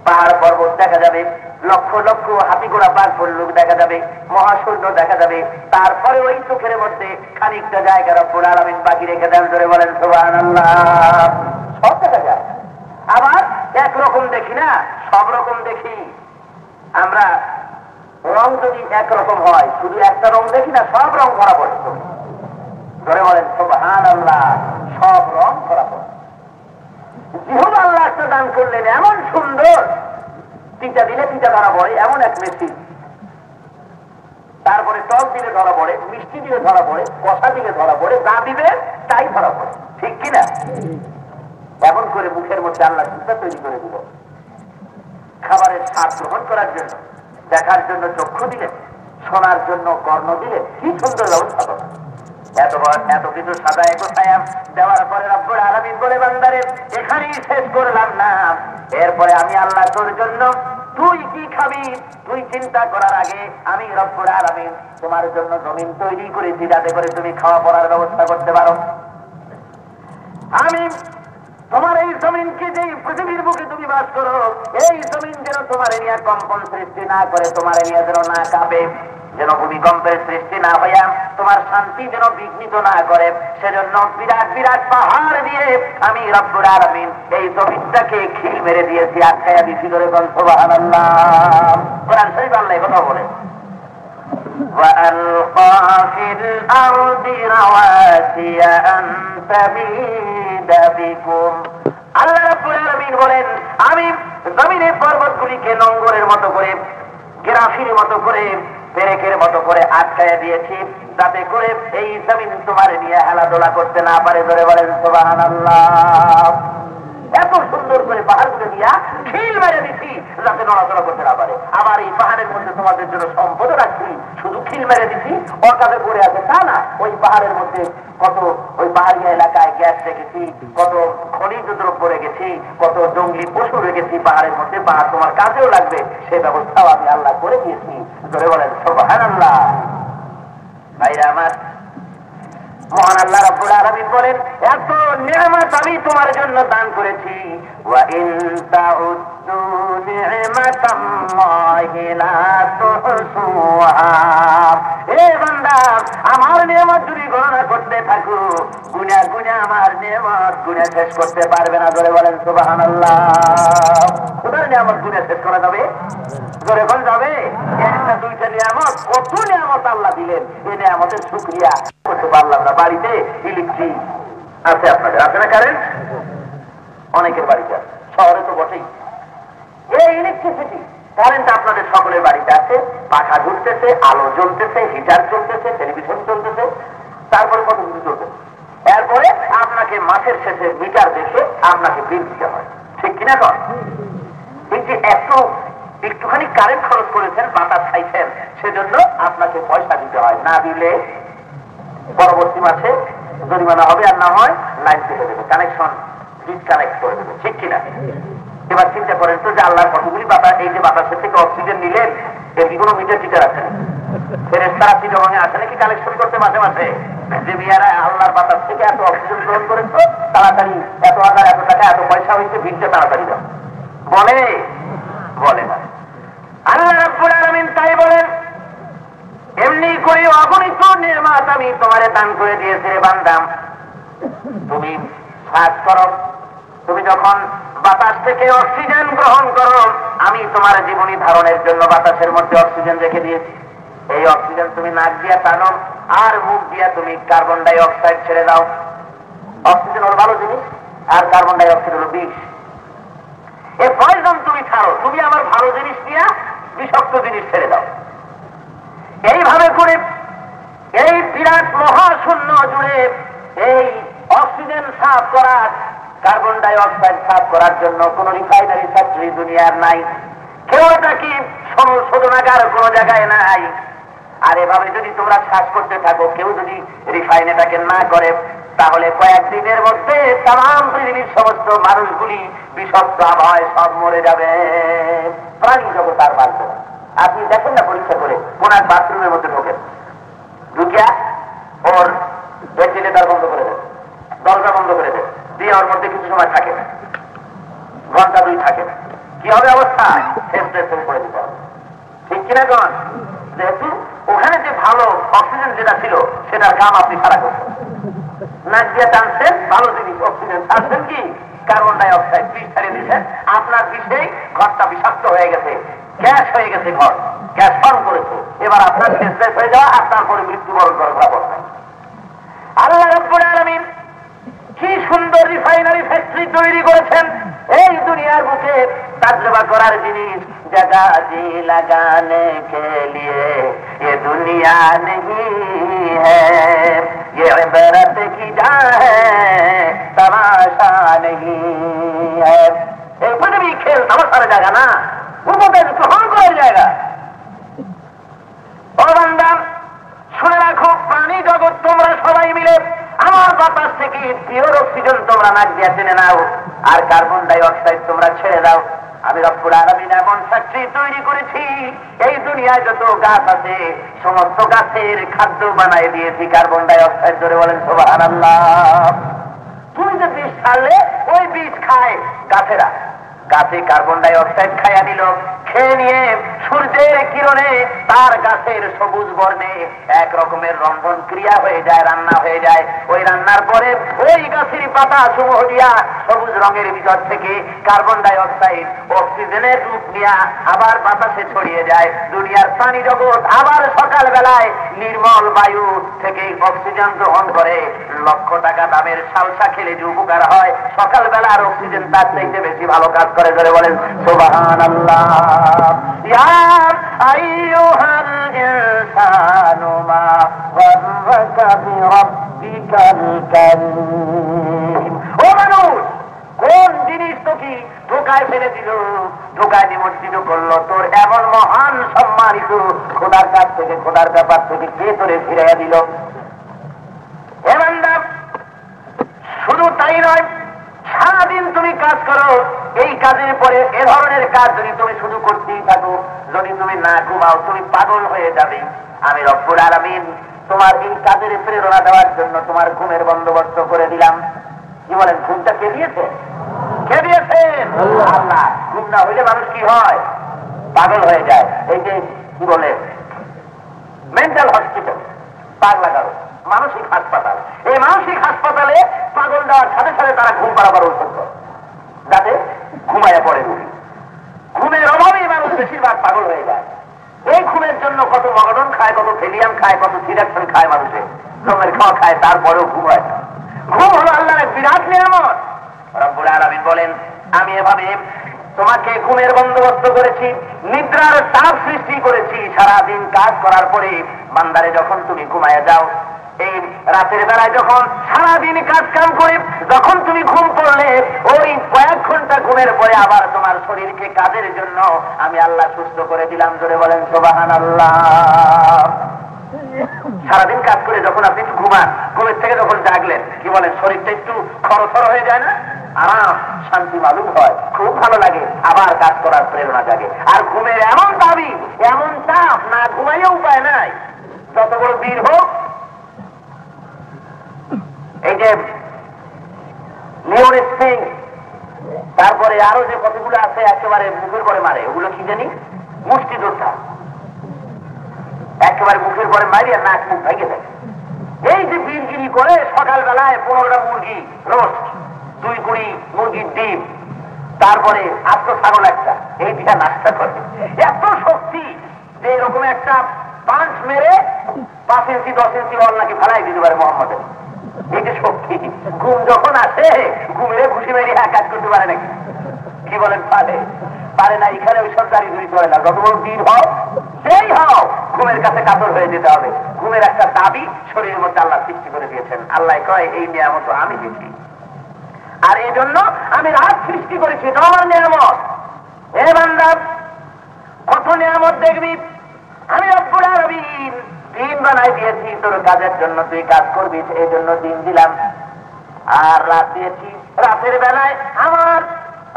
পাহাড় পর্বত দেখা যাবে, লক্ষ লক্ষ হাতি ঘোড়া বাঘ ভাল্লুক দেখা যাবে, মহাশূন্য দেখা যাবে। তারপরে ওই চোখের মধ্যে খানিকটা জায়গা রব্বুল আলামিন বাকি রেখে দেন। ধরে বলেন সুবহানাল্লাহ। সব দেখা যায়। আবার একরকম দেখি না, সব রকম দেখি। আমরা রং যদি একরকম হয়, শুধু একটা রং দেখি না, সব রং ধরা পড়ে। ধরে বলেন সুবহানাল্লাহ, সব রং ধরা পড়ে। জিহ্বা আল্লাহ একটা দান করলেন এমন সুন্দর, তিনটা দিলে তিনটা ধরা পড়ে, এমন এক মেশিন। তারপরে টক দিলে ধরা পড়ে, মিষ্টি দিলে ধরা পড়ে, কষা দিলে ধরা পড়ে, যা দিবে তাই ধরা পড়ে। ঠিক কিনা? এমন করে মুখের মধ্যে আল্লাহ চিন্তা তৈরি করে দিল। খাবারের স্বাদ গ্রহণ করার জন্য, দেখার জন্য চক্ষু দিলেন, শোনার জন্য কর্ণ দিলেন। কি সুন্দর ব্যবস্থা করা! এত কিছু সাজায় গোছায় দেওয়ার পরে রব্বুল আলামিন বলে, বান্দারে এখানেই শেষ করলাম না, এরপরে আমি আল্লাহ তোর জন্য তুই কি খাবি তুই চিন্তা করার আগে আমি রব্বুল আলামিন তোমার জন্য জমিন তৈরি করেছি, যাতে করে তুমি খাওয়া পড়ার ব্যবস্থা করতে পারো। আমি তোমার এই জমিনকে, যে পৃথিবীর বুকে তুমি বাস করো, এই জমিন যেন তোমার নিয়ে কম্পন সৃষ্টি না করে, তোমার নিয়ে যেন না কাঁপে। যেন ভূমিকম্পের সৃষ্টি না হইয়া তোমার শান্তি যেন বিঘ্নিত না করে, সেজন্য বিরাট বিরাট পাহাড় দিয়ে আমি রব্বুল আলামিন এই জমিনটাকে খিল মেরে দিয়েছি, আটকায়া দিছি। ধরে বল সুবহানাল্লাহ। কোরআন শরীফ আল্লাহ কথা বলে وَأَلْقَى فِي الْأَرْضِ رَوَاسِيَ أَن تَمِيدَ بِكُمْ। আল্লাহ রাব্বুল আলামিন বলেন, আমি জমিনের পর্বতগুলিকে নোঙরের মতো করে, গেরাফির মতো করে, পেরেকের মতো করে আটকায়া দিয়েছি, যাতে করে এই জমিন তোমার নিয়ে হেলাদোলা করতে না পারে। ধরে বলেন সুবহানাল্লাহ। এত সুন্দর করে পাহাড়গুলো দিয়া খিল মেরে দিচ্ছি যাতে নড়াচড়া করতে না পারে। আবার এই পাহাড়ের মধ্যে তোমাদের জন্য সম্পদ রাখছি, শুধু খিল মেরে দিচ্ছি অকালে পড়ে আছে তা না। ওই পাহাড়ের মধ্যে কত ওই পাহাড়ি এলাকায় গ্যাস রেখেছি, কত খনিজ দ্রব্য রেখেছি, কত জঙ্গলি পশু রেখেছি পাহাড়ের মধ্যে। পাহাড় তোমার কাজেও লাগবে, সেই ব্যবস্থাও আমি আল্লাহ করে দিয়েছি। ধরে বলেন সুবহানাল্লাহ। ভাইরা আমার, মহান আল্লাহ রাব্বুল আলামিন বলেন, এত নিয়ামত আমি তোমার জন্য দান করেছি। ওয়া ইন তাউদ্দু নি'মাতাল্লাহি লা তুহসুহা। হে বান্দা, আমার নিয়ামত যদি গণনা করতে থাকো, গুনাহ গুনাহ আমার নিয়ামত গুনাহ শেষ করতে পারবে না। ধরে বলেন সুবহানাল্লাহ। খোদার নিয়ামত গুনাহ শেষ করা যাবে? ধরে বল যাবে? একটা দুইটা নিয়ামত, কত নিয়ামত আল্লাহ দিলেন, এই নিয়ামতের শুকরিয়া করতে পারলাম না। বাড়িতে ইলেকট্রিক আছে, আপনাদের আছে না কারেন্ট? অনেকের বাড়িতে আছে, শহরে তো বটেই। এই ইলেকট্রিসিটি কারেন্ট আপনাদের সকলের বাড়িতে আছে, পাখা ঘুরতেছে, আলো জ্বলতেছে, হিটার চলতেছে, টেলিভিশন চলতেছে, তারপরে কত কিছু চলতেছে। এরপরে আপনাকে মাসের শেষে মিটার দেখে আপনাকে বিল দিতে হয়, ঠিক কিনা? কর এই যে একটুখানি কারেন্ট খরচ করেছেন, বাতাস খাইছেন, সেজন্য আপনাকে পয়সা দিতে হয়। না দিলে পরবর্তী মাসে জরিমানা হবে, আর না হয় লাইন কেটে দেবে, কানেকশন ডিসকানেক্ট করে দেবে, ঠিক কিনা? এবার চিন্তা করেন তো যে আল্লাহর কতগুলি বাতাস, এই যে বাতাসের থেকে অক্সিজেন নিলেন, এর কি কোনো মিটার টিটার আছে? ফেরেশতারা চিটাগংয়ে আসে নাকি কালেকশন করতে মাঝে মাঝে? যে মিয়ারা আল্লাহর বাতাস থেকে এত অক্সিজেন গ্রহণ করেছ, তাড়াতাড়ি এত হাজার এত টাকা এত পয়সা হয়েছে, ভিড়টা তাড়াতাড়ি দাও, বলে? বলে না। আল্লাহ রাব্বুল আলামিন তাই বলেন, এমনি করে অগণিত নিয়ামত আমি তোমারে দান করে দিয়েছি রে বান্দা। তুমি শ্বাস করো, তুমি যখন বাতাস থেকে অক্সিজেন গ্রহণ করো, আমি তোমার জীবনী ধারণের জন্য বাতাসের মধ্যে অক্সিজেন রেখে দিয়েছি। এই অক্সিজেন তুমি নাক দিয়া টানো, আর মুখ দিয়া তুমি কার্বন ডাই অক্সাইড ছেড়ে দাও। অক্সিজেন হলো ভালো জিনিস, আর কার্বন ডাই অক্সাইড হলো বিষ। এই পয়জন তুমি ছাড়ো, তুমি আমার ভালো জিনিস দিয়া বিষাক্ত জিনিস ছেড়ে দাও। এইভাবে করে এই বিরাট মহাশূন্য জুড়ে এই অক্সিজেন সাফ করার, কার্বন ডাই অক্সাইড সাফ করার জন্য কোন রিফাইনারি ফ্যাক্টরি দুনিয়ার নাই, কেউ এটাকে শোধনাগার কোন জায়গায় নাই। আর এভাবে যদি তোমরা শ্বাস করতে থাকো, কেউ যদি রিফাইন এটাকে না করে, তাহলে কয়েকদিনের মধ্যে তাম পৃথিবীর সমস্ত মানুষগুলি বিষাক্ত আবহাওয়ায় সব মরে যাবে, প্রাণী জগৎ আর বাঁচবে না। আপনি দেখেন না পরীক্ষা করে, কোন এক বাথরুমের মধ্যে ঢোকেন, ঢুকিয়া ওর ভেন্টিলেটর বন্ধ করে দেন, দরজা বন্ধ করে দেন, দিয়ে ওর মধ্যে কিছু সময় থাকে না, ঘন্টা দুই থাকে না, কি হবে অবস্থা? টেম্পারেচার করে দিতে হবে, ঠিক কিনা? কন যেহেতু ওখানে যে ভালো অক্সিজেন যেটা ছিল সেটার কাম আপনি সারা করছেন, নাক দিয়ে টানছেন, ভালো জিনিস অক্সিজেন ছাড়ছেন, কি কার্বন ডাই অক্সাইড বিষ ছাড়িয়ে দিচ্ছেন, আপনার বিষে ঘরটা বিষাক্ত হয়ে গেছে, গ্যাস হয়ে গেছে, ঘর গ্যাস ফর্ম করেছে, এবার আপনার শেষ হয়ে যাওয়া আর তারপরে মৃত্যুবরণ করার অবস্থা। আল্লাহ রাব্বুল আলামিন কি সুন্দর রিফাইনারি ফ্যাক্টরি তৈরি করেছেন এই দুনিয়ার বুকে, তাজরবা করার জিনিস, জায়গা জি লাগানে কে লিয়ে ये दुनिया नहीं है, ये इबरत की जा है, तमाशा नहीं है। এই পৃথিবী খেল তামাশার জায়গা না, উপদেশ গ্রহণ করার জায়গা। ও বান্দা, শুনে রাখো, প্রাণী জগৎ তোমরা সবাই মিলে আমার বাতাস থেকে পিওর অক্সিজেন তোমরা নাক দিয়ে টেনে নাও, আর কার্বন ডাই অক্সাইড তোমরা ছেড়ে দাও। আমি রব্বুল আলামিন এমন ফ্যাক্টরি তৈরি করেছি, এই দুনিয়ায় যত গাছ আছে সমস্ত গাছের খাদ্য বানায় দিয়েছি কার্বন ডাই অক্সাইড। ধরে বলেন সুবহানাল্লাহ। তুমি যে বিষ ছাড়লে, ওই বিষ খায় গাছেরা, গাছে কার্বন ডাই অক্সাইড খাইয়া নিল, খেয়ে নিয়ে সূর্যের কিরণে তার গাছের সবুজ বর্ণে এক রকমের রন্ধন ক্রিয়া হয়ে যায়, রান্না হয়ে যায়। ওই রান্নার পরে ওই গাছের পাতা সমূহ দিয়া সবুজ রঙের ভিতর থেকে কার্বন ডাই অক্সাইড অক্সিজেনের রূপ নিয়ে আবার বাতাসে ছড়িয়ে যায়। দুনিয়ার প্রাণী জগৎ আবার সকাল বেলায় নির্মল বায়ু থেকে অক্সিজেন গ্রহণ করে। লক্ষ টাকা দামের সালসা খেলে যে উপকার হয়, সকাল বেলার অক্সিজেন তার চাইতে বেশি ভালো কাজ করে। ধরে বলেন সুবহানাল্লাহ। ইয়া আইয়ুহাল ইনসানু মা গাররাকা বিরাব্বিকাল কারীম। ও মানুষ, কোন জিনিস তোকে ধোকায় ফেলে দিল, ধোকায় নিমজ্জিত করলো? তোর এমন মহান সম্মানিত খোদার কাছ থেকে, খোদার ব্যাপার থেকে কে তোরে ফিরাইয়া দিল? হে বান্দা, শুধু তাই নয়, সারাদিন তুমি কাজ করো, এই কাজের পরে এ ধরনের কাজ যদি তুমি শুধু করতেই থাকো, যদি তুমি না ঘুমাও, তুমি পাগল হয়ে যাবে। আমি রব্বুল আলামিন তোমার এই কাজের প্রেরণা দেওয়ার জন্য তোমার ঘুমের বন্দোবস্ত করে দিলাম। কি বলেন? ঘুমটা কে দিয়েছে? কে দিয়েছেন? আল্লাহ। ঘুম না হইলে মানুষ কি হয়? পাগল হয়ে যায়। এই যে কি বলে মেন্টাল হসপিটাল, পাগলা গারো, মানসিক হাসপাতাল, এই মানসিক হাসপাতালে পাগল দেওয়ার সাথে সাথে তারা ঘুম পাড়াবার ঔষধ করে, যাতে ঘুমাইয়া পড়ে। ঘুমের অভাবেই মানুষ বেশিরভাগ পাগল হয়ে যায়। এই ঘুমের জন্য কত মগডন খায়, কত ফেলিয়াম খায়, কত সিরাকশন খায়, মানুষে জমের খাওয়া খায়, তারপরেও ঘুমায়। ঘুম হলো আল্লাহর এক বিরাট নিয়ামত। রব্বুল আলামিন বলেন, আমি এভাবে তোমাকে ঘুমের বন্দোবস্ত করেছি, নিদ্রার চাপ সৃষ্টি করেছি। সারাদিন কাজ করার পরে বান্দারে যখন তুমি ঘুমায় যাও, এই রাতের বেলায় যখন সারাদিন কাজ কাম করে যখন তুমি ঘুম পড়লে, ওই কয়েক ঘন্টা ঘুমের পরে আবার তোমার শরীরকে কাজের জন্য আমি আল্লাহ সুস্থ করে দিলাম। জোরে বলেন সুবহানাল্লাহ। সারাদিন কাজ করে যখন আপনি একটু ঘুমান, ঘুমের থেকে যখন জাগলেন, কি বলেন, শরীরটা একটু খরখর হয়ে যায় না? আরাম, শান্তি মালুম হয়, খুব ভালো লাগে, আবার কাজ করার প্রেরণা জাগে। আর ঘুমের এমন দাবি, এমন চাপ, না ঘুমাইও উপায় নাই। যত বড় বীর হোক, এই যে লিওন সিং, তারপরে আরো যে কতগুলো আছে একেবারে মুখের করে মারে, ওগুলো কি জানি মুষ্টিযোদ্ধা, একেবারে মুখের পরে মারি আর নাক মুখ ভেঙে দেয়। এই যে বীরগিরি করে সকাল বেলায় 15টা মুরগি রোস্ট, 2 কুড়ি মুরগির ডিম, তারপরে আস্ত ছাগল একটা, এই দিকে নাস্তা করে। এত শক্তি যে এরকম একটা পাঁচ মেরে 5 ইঞ্চি 10 ইঞ্চি বল নাকি ফেলাই দিতে পারে মোহাম্মদের। এই যে শক্তি, ঘুম যখন আসে ঘুমের ঘুষি মেরে কাজ করতে পারে নাকি? কি বলেন? পারে না। এখানে ওইসব দাঁড়িয়ে ধরি করে না। যত বড় বীর হও, সেই হও, ঘুমের কাছে কাতর হয়ে যেতে হবে। ঘুমের একটা দাবি শরীরের মধ্যে আল্লাহ সৃষ্টি করে দিয়েছেন। আল্লাহ কয়, এই নিয়ামত আমি দিচ্ছি, আর এই জন্য আমি রাত সৃষ্টি করেছি, এটা আমার নিয়ামত। এ বান্দা, কত নিয়ামত দেখবি। আমি রব্বুল আলামিন দিন বানাই দিয়েছি তোর কাজের জন্য, তুই কাজ করবি, এই জন্য দিন দিলাম। আর রাত দিয়েছি, রাতের বেলায় আমার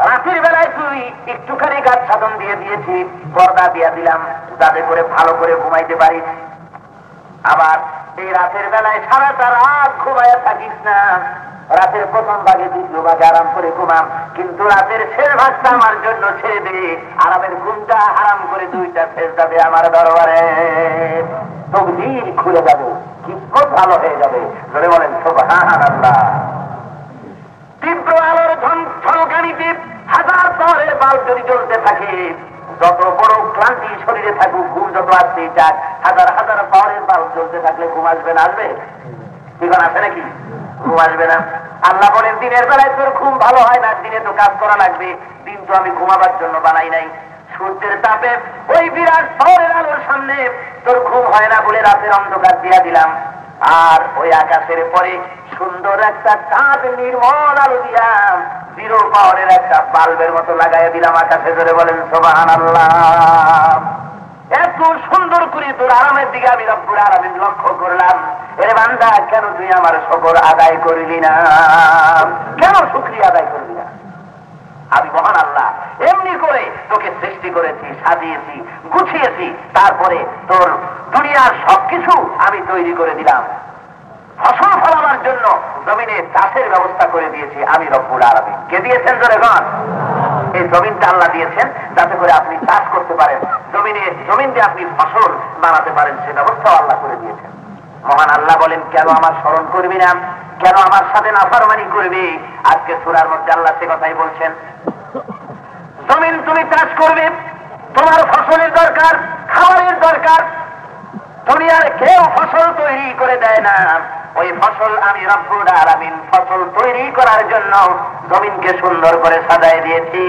রাতের বেলায় তুই একটুখানি গাছ সাধন দিয়ে দিয়েছি, পর্দা দিয়ে দিলাম, যাতে করে ভালো করে ঘুমাইতে পারিস। আবার এই রাতের বেলায় সারাটা রাত ঘুমাইয়া থাকিস না, রাতের প্রথম ভাগে, দ্বিতীয় ভাগে আরাম করে ঘুমাম, কিন্তু রাতের শেষ ভাগটা আমার জন্য ছেড়ে দে। আরামের ঘুমটা হারাম করে 2টা সেজদা দে আমার দরবারে, তকদীর খুলে যাবে, কিসমত ভালো হয়ে যাবে। ধরে বলেন সুবহানাল্লাহ। তীব্র আলোর ঝলকানিতে হাজার পাওয়ারের বাল্ব যদি জ্বলতে থাকে, যত বড় ক্লান্তি শরীরে থাকুক, ঘুম যত আসতেই চাক, হাজার হাজার পাওয়ারের বাল্ব জ্বলতে থাকলে ঘুম আসবে না? আসবে? ঠিকান আছে নাকি? ঘুম আসবে না। আল্লাহ বলেন, দিনের বেলায় তোর ঘুম ভালো হয় না, দিনে তো কাজ করা লাগবে, দিন তো আমি ঘুমাবার জন্য বানাই নাই। সূর্যের তাপে ওই বিরাট পাওয়ারের আলোর সামনে তোর ঘুম হয় না বলে রাতের অন্ধকার দিয়া দিলাম। আর ওই আকাশের পরে সুন্দর একটা চাঁদ নির্মল আলো দিয়া 0 পাওয়ারের একটা বাল্বের মতো লাগাইয়া দিলাম আকাশে। ধরে বলেন সুবহানাল্লাহ। এত সুন্দর করে তোর আরামের দিকে আমি রব্বুল আলামিন লক্ষ্য করলাম। এ বান্দা, কেন তুই আমার শুকর আদায় করলি না? কেন শুকরিয়া আদায় করলি না? আমি মহান আল্লাহ এমনি করে তোকে সৃষ্টি করেছি, সাজিয়েছি, গুছিয়েছি, তারপরে তোর দুনিয়ার সবকিছু আমি তৈরি করে দিলাম। ফসল ফলাবার জন্য জমিনে চাষের ব্যবস্থা করে দিয়েছি আমি রব্বুল আলামিন। কে দিয়েছেন জোরে গণ? এই জমিনটা আল্লাহ দিয়েছেন যাতে করে আপনি চাষ করতে পারেন, জমিন দিয়ে আপনি ফসল বানাতে পারেন, সে ব্যবস্থাও আল্লাহ করে দিয়েছেন। মহান আল্লাহ বলেন, কেন আমার স্মরণ করবি না, কেন আমার সাথে নাফরমানি করবি? আজকে সূরার মধ্যে আল্লাহ সে কথাই বলছেন। জমিন তুমি চাষ করবে, তোমার ফসলের দরকার, খাবারের দরকার। দুনিয়ার কেউ ফসল তৈরি করে দেয় না, ওই ফসল আমি রব্বুল আলামিন ফসল তৈরি করার জন্য জমিনকে সুন্দর করে সাজায় দিয়েছি।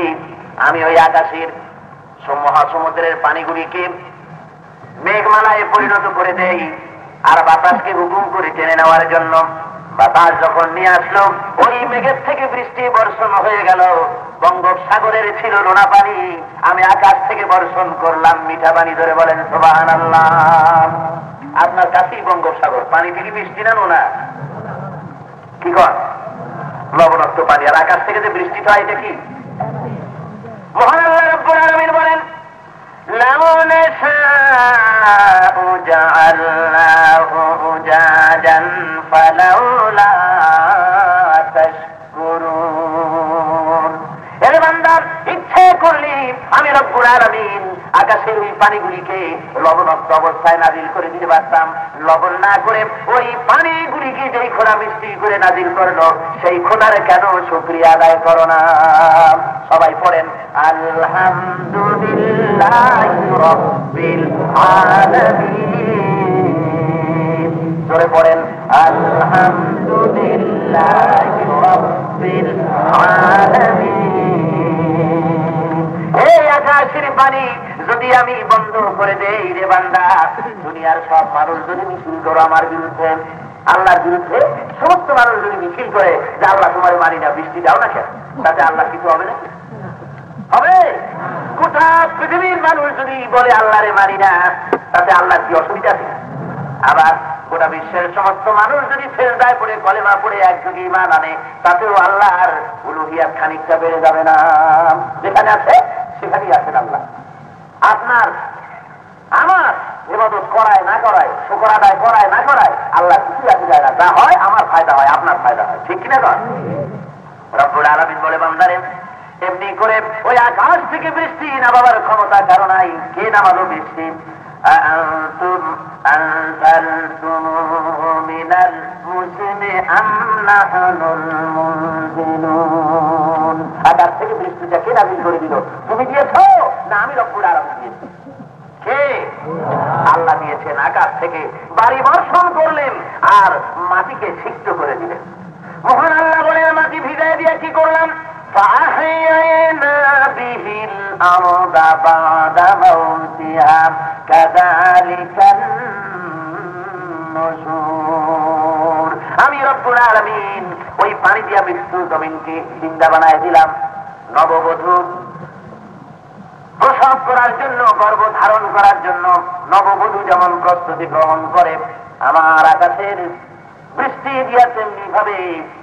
আমি ওই আকাশের মহাসমুদ্রের পানিগুলিকে মেঘমালায় পরিণত করে দেই, আর বাতাসকে হুকুম করে টেনে নেওয়ার জন্য। বাতাস যখন নিয়ে আসলো, ওই মেঘের থেকে বৃষ্টি বর্ষণ হয়ে গেল। বঙ্গোপসাগরের ছিল নোনা পানি, আমি আকাশ থেকে বর্ষণ করলাম মিঠা পানি। ধরে বলেন সুবহানাল্লাহ। আপনার কাছেই বঙ্গোপসাগর, পানি থেকে বৃষ্টি না নোনা? কি কর, লবণাক্ত পানি। আর আকাশ থেকে যে বৃষ্টিটা হয় এটা কি? মহান আল্লাহ রাব্বুল আলামিন বলেন, লাউ নাশাউ জাআলনাহু উজাজান ফালাউলা তাশকুরুন। এর বান্দা, ইচ্ছে করলি আমি রব্বুল আলামিন আকাশের ওই পানিগুলিকে লবণাক্ত অবস্থায় নাজিল করে দিতে পারতাম। লবণ না করে ওই পানিগুলিকে যেই খোদা মিষ্টি করে নাজিল করলো, সেই খোদার কেন শুকরিয়া আদায় করো না? সবাই পড়েন আলহামদুলিল্লাহি রাব্বিল আলামিন। জোরে পড়েন আলহামদুলিল্লাহি রাব্বিল আলামিন। এই আকাশের পানি যদি আমি বন্ধ করে দেই রে বান্দা, দুনিয়ার সব মানুষ যদি মিছিল করো আমার বিরুদ্ধে, আল্লাহর বিরুদ্ধে, সমস্ত মানুষ যদি মিছিল করে যে আল্লাহ তোমার মানি না, বৃষ্টি দাও না কেন, তাতে আল্লাহ কিছু হবে না? হবে? গোটা পৃথিবীর মানুষ যদি বলে আল্লাহরে মানি না, তাতে আল্লাহর কি অসুবিধা আছে? আবার গোটা বিশ্বের সমস্ত মানুষ যদি সেজদায় পড়ে কলেমা পড়ে একযোগে ঈমান আনে, তাতেও আল্লাহর উলুহিয়াত খানিকটা বেড়ে যাবে না? যেখানে আছে সেখানেই আছেন আল্লাহ। আপনার আমার ইবাদত করায় না করায়, শুকর আদায় করায় না করায়, আল্লাহ কিছু আসে যায় না। যা হয় আমার ফায়দা হয়, আপনার ফায়দা হয়, ঠিক কিনা? কর রব্বুল আলামিন বলে, বান্দারে এমনি করে ওই আকাশ থেকে বৃষ্টি নামাবার ক্ষমতা কারো নাই। কে নামালো বৃষ্টি? আনতুম আনজালতুমুহু মিনাল মুজনি আম নাহনুল মুনজিলুন। আকাশ থেকে বৃষ্টিটা কে নাযিল করে দিল? তুমি দিয়েছো না আমি রব্বুল আলামিন দিয়েছি? কে? আল্লাহ দিয়েছেন। আকাশ থেকে বাড়ি বর্ষণ করলেন আর মাটিকে সিক্ত করে দিলেন। মহান আল্লাহ বলেন, মাটি ভিজায় দিয়ে কি করলাম? فأحيينا به الأرض بعد موتها كذلك النشور। আমি রব্বুল আলামিন ওই পানি দিয়ে মৃত্যু জমিনকে জিন্দা বানায় দিলাম। নববধূ প্রসব করার জন্য, গর্ভ ধারণ করার জন্য নববধূ যেমন প্রস্তুতি গ্রহণ করে, আমার আকাশের বৃষ্টি দিয়া তেমনি ভাবে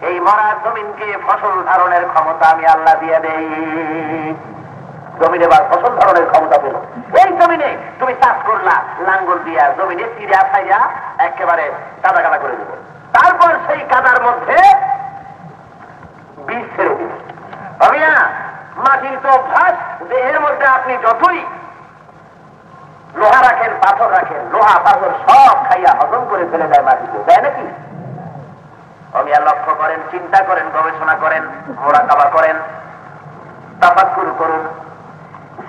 এই মরার জমিনকে ফসল ধারণের ক্ষমতা আমি আল্লাহ দিয়ে দেই। জমিনে বা ফসল ধারণের ক্ষমতা পেল। এই জমিনে তুমি চাষ করলা লাঙ্গল দিয়া, জমিনে চিড়ে আসাইয়া একেবারে কাদা কাদা করে দিল। তারপর সেই কাদার মধ্যে বীজ ছেড়ে দিল। হবে না? মাটির তো অভ্যাস, দেহের মধ্যে আপনি যতই লোহা রাখেন, পাথর রাখেন, লোহা পাথর সব খাইয়া হজম করে ফেলে যায় মাটিতে, তাই নাকি? আমি লক্ষ্য করেন, চিন্তা করেন, গবেষণা করেন, মোরাকাবা করেন, তাফাক্কুর করুন।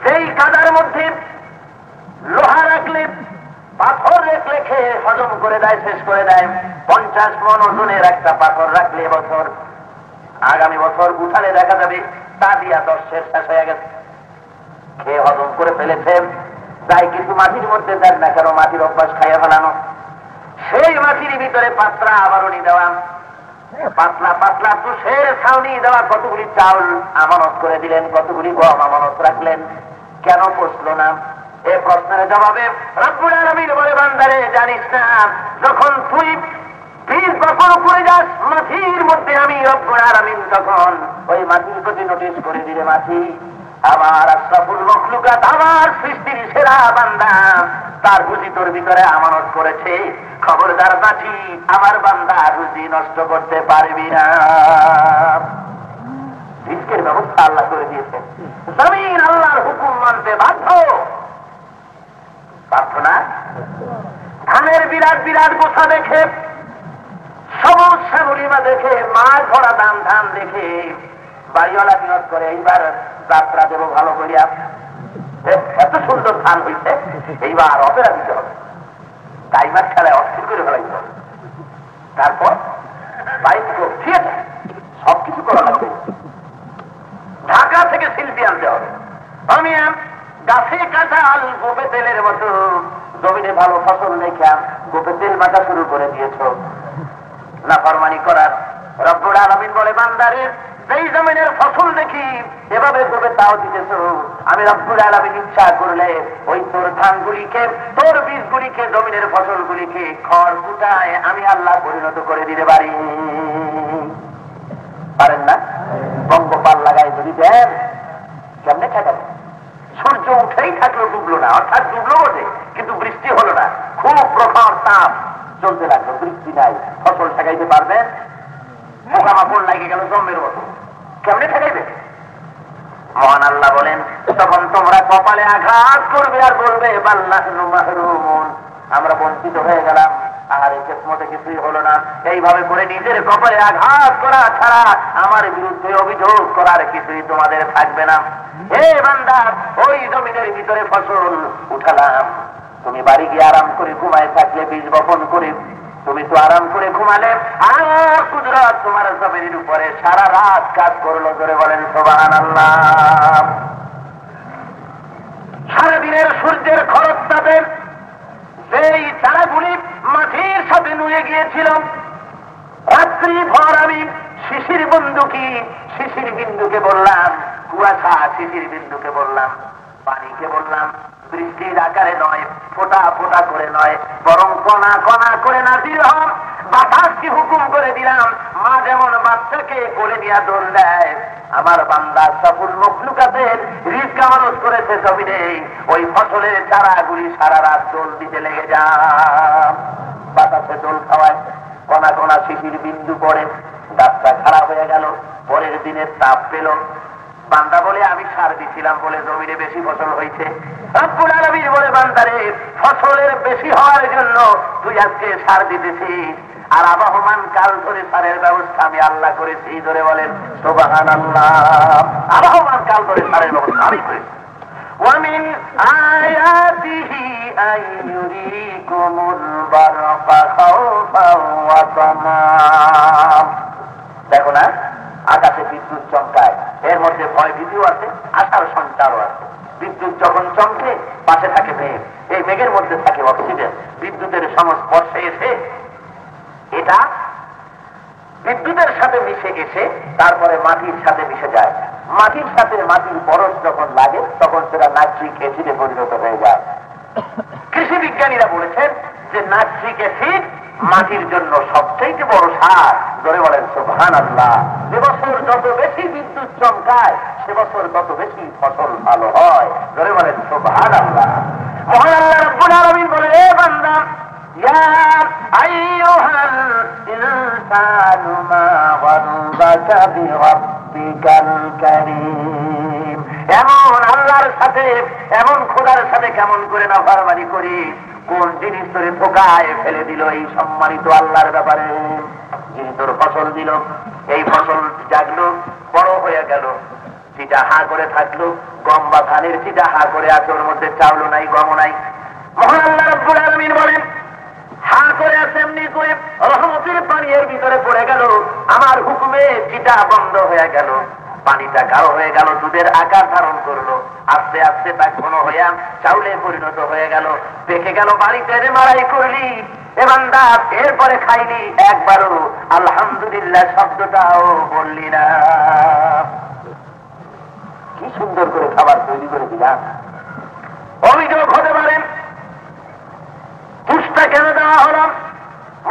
সেই কাদার মধ্যে লোহা রাখলে, পাথর রাখলে খেয়ে হজম করে দেয়, শেষ করে দেয়। 50 মণ ওজনের একটা পাথর রাখলে বছর, আগামী বছর উঠালে দেখা যাবে তা দিয়া 10 শেষ হয়ে গেছে, খেয়ে হজম করে ফেলেছেন। তাই কিছু মাটির মধ্যে দেন না কেন, মাটির অভ্যাস খাইয়া ফেলানো। সেই মাটির ভিতরে পাতলা আবরণী দেওয়া, পাতলা পাতলা তুষের ছাউনি দেওয়া, কতগুলি চাউল আমানত করে দিলেন, কতগুলি গম আমানত রাখলেন। কেন পচলো না? এই প্রশ্নের জবাবে রব্বুল আলামিন বলে, বান্দারে জানিস না, যখন তুই বীজ বপন করে যাস মাটির মধ্যে, আমি রব্বুল আলামিন তখন ওই মাটির প্রতি নোটিশ করে দিলে, মাটি আমার আশরাফুল মখলুকাত, আমার সৃষ্টির সেরা বান্দা, তার রুজি তোর ভিতরে আমানত করেছে। খবরদার মাটি, আমার বান্দা রুজি নষ্ট করতে পারবি না। রিজকের সেচের ব্যবস্থা আল্লাহ করে দিয়েছেন। জমিন আল্লাহর হুকুম মানতে বাধ্য, বাধ্য না? ধানের বিরাট বিরাট গোছা দেখে, সবুজ শ্যামলিমা দেখে, মাছ ভরা দাম ধান দেখে বাড়িওয়ালা নিয়োগ করে এইবার যাত্রা দেবো ভালো করিয়া, এত সুন্দর ধান হইছে, এইবার অপেরা দিতে হবে, টাইমার খেলায় অস্থির করে ফেলাইতে হবে, তারপর বাইক থিয়েটার সবকিছু করা লাগবে, ঢাকা থেকে শিল্পী আনতে হবে। আমি গাছে কাঁঠাল গোপে তেলের মতো জমিনে ভালো ফসল দেখে গোপে তেল মাখা শুরু করে দিয়েছ, নাফরমানি করার। রব্বুল আলামিন বলে, বান্দারে যেই জমিনের ফসল দেখি এভাবে গোপে তাও দিতেছ, আমি রব্বুল আলামিন ইচ্ছা করলে ওই তোর ধানগুলিকে, তোর বীজগুলিকে, জমিনের ফসলগুলিকে খড় কুটায় আমি আল্লাহ পরিণত করে দিতে পারি। পারেন না? বঙ্গপাল লাগাই যদি দেন কেমনে ঠেকাবে? সূর্য উঠেই থাকলো, ডুবলো না, অর্থাৎ ডুবলো বটে কিন্তু বৃষ্টি হলো না, খুব প্রখর তাপ চলতে লাগলো, বৃষ্টি নাই, ফসল ঠেকাইতে পারবেন? পোকামাকড় লাগে গেল জমের মতো, কেমনে ঠেকাইবে? মহান আল্লাহ বলেন, তখন তোমরা কপালে আঘাত করবে আর বলবে বাল্লাহনু মাহরুমুন, আমরা বঞ্চিত হয়ে গেলাম, আর এই কিসমতে কিছুই হলো না। এইভাবে করে নিজের কপালে আঘাত করা ছাড়া আমার বিরুদ্ধে অভিযোগ করার কিছুই তোমাদের থাকবে না। হে বান্দা, ওই জমিনের ভিতরে ফসল উঠালাম, তুমি বাড়ি গিয়ে আরাম করে ঘুমায় থাকলে, বীজ বপন করে তুমি তো আরাম করে ঘুমালে, আর কুদরত তোমার জমিনের উপরে সারা রাত কাজ করলো। জোরে বলেন সুবহানাল্লাহ। সারাদিনের সূর্যের খরচ তাদের যেই চারাগুলি মাটির সাথে নুয়ে গিয়েছিল, রাত্রি ভর আমি শিশির বিন্দুকে বললাম, কুয়াশা শিশির বিন্দুকে বললাম, পানিকে বললাম বৃষ্টির আকারে নয়, ফোঁটা ফোঁটা করে নয়, বরং কণা কণা করে নাজিল হন। বাতাসকে হুকুম করে দিলাম, মা যেমন বাচ্চাকে কোলে নিয়ে দোল দেয়, আমার বান্দা সফুল মখলুকাতের রিজক মানুষ করেছে জমিনে, ওই ফসলের চারাগুলি সারা রাত দোল দিতে লেগে যান, বাতাসে দোল খাওয়ায়, কণা কণা শিশির বিন্দু পড়ে, গাছটা খারাপ হয়ে গেল, পরের দিনের তাপ পেল। বান্দা বলে, আমি সার দিছিলাম বলে জমিনে বেশি ফসল হয়েছে। রব্বুল আলামিন বলে, বান্দারে ফসলের বেশি হওয়ার জন্য তুই আজকে সার দিতেছিস, আর আবহমান কাল ধরে সারের ব্যবস্থা আমি আল্লাহ করেছি। ধরে বলেন সুবহানাল্লাহ। আবহমান কাল ধরে সারের ব্যবস্থা আমি করেছি। ومن آياته أن يريكم البرق خوفا وطمعا। দেখো না, আকাশে বিদ্যুৎ চমকায়, এর মধ্যে ভয় ভীতিও আছে, আশার সঞ্চারও আছে। বিদ্যুৎ যখন চমকে পাশে থাকে মেঘ, এই মেঘের মধ্যে থাকে অক্সিজেন, বিদ্যুতের সংস্পর্শে এসে এটা বিদ্যুতের সাথে মিশে এসে তারপরে মাটির সাথে মিশে যায়। মাটির সাথে মাটির পরশ যখন লাগে তখন সেটা নাইট্রিক অ্যাসিডে পরিণত হয়ে যায়। কৃষি বিজ্ঞানীরা বলেছেন যে নাইট্রিক অ্যাসিড মাটির জন্য সবচেয়ে বড় সার। ধরে বলেন সুবহানাল্লাহ। যে বছর যত বেশি বিদ্যুৎ চমকায় সে বছর তত বেশি ফসল ভালো হয়। ধরে বলেন সুবহানাল্লাহ। মহান আল্লাহ রাব্বুল আলামিন বলে, এ বান্দা, ইয়া আইয়ুহাল ইনসানু মা গাররাকা বিরাব্বিকাল কারীম। এমন আল্লাহর সাথে, এমন খোদার সাথে কেমন করে নাফরমানি করি, কোন জিনিস তোরে ধোঁকায় ফেলে দিল এই সম্মানিত আল্লাহর ব্যাপারে। যিনি তোর ফসল দিল, এই ফসল জাগলো, বড় হয়ে গেল, চিটা হা করে থাকলো, গম বা ধানের চিটা হা করে আছে, ওর মধ্যে চাউলও নাই, গমও নাই। মহান আল্লাহ রাব্বুল আলামিন বলেন, হা করে আছে, এমনি করে রহমতের পানি এর ভিতরে পড়ে গেল, আমার হুকুমে চিটা বন্ধ হয়ে গেল, পানিটা গাঢ় হয়ে গেল, দুধের আকার ধারণ করলো, আস্তে আস্তে তা ঘন হয়ে চাউলে পরিণত হয়ে গেল, পেকে গেল, বাড়িতে এনে মারাই করলি, এ বান্দা এরপরে খাইনি, একবারও আলহামদুলিল্লাহ শব্দটাও বললি না। কি সুন্দর করে খাবার তৈরি করে দিলাম। অভিযোগ হতে পারেন পুষ্টা কেন দেওয়া হলো?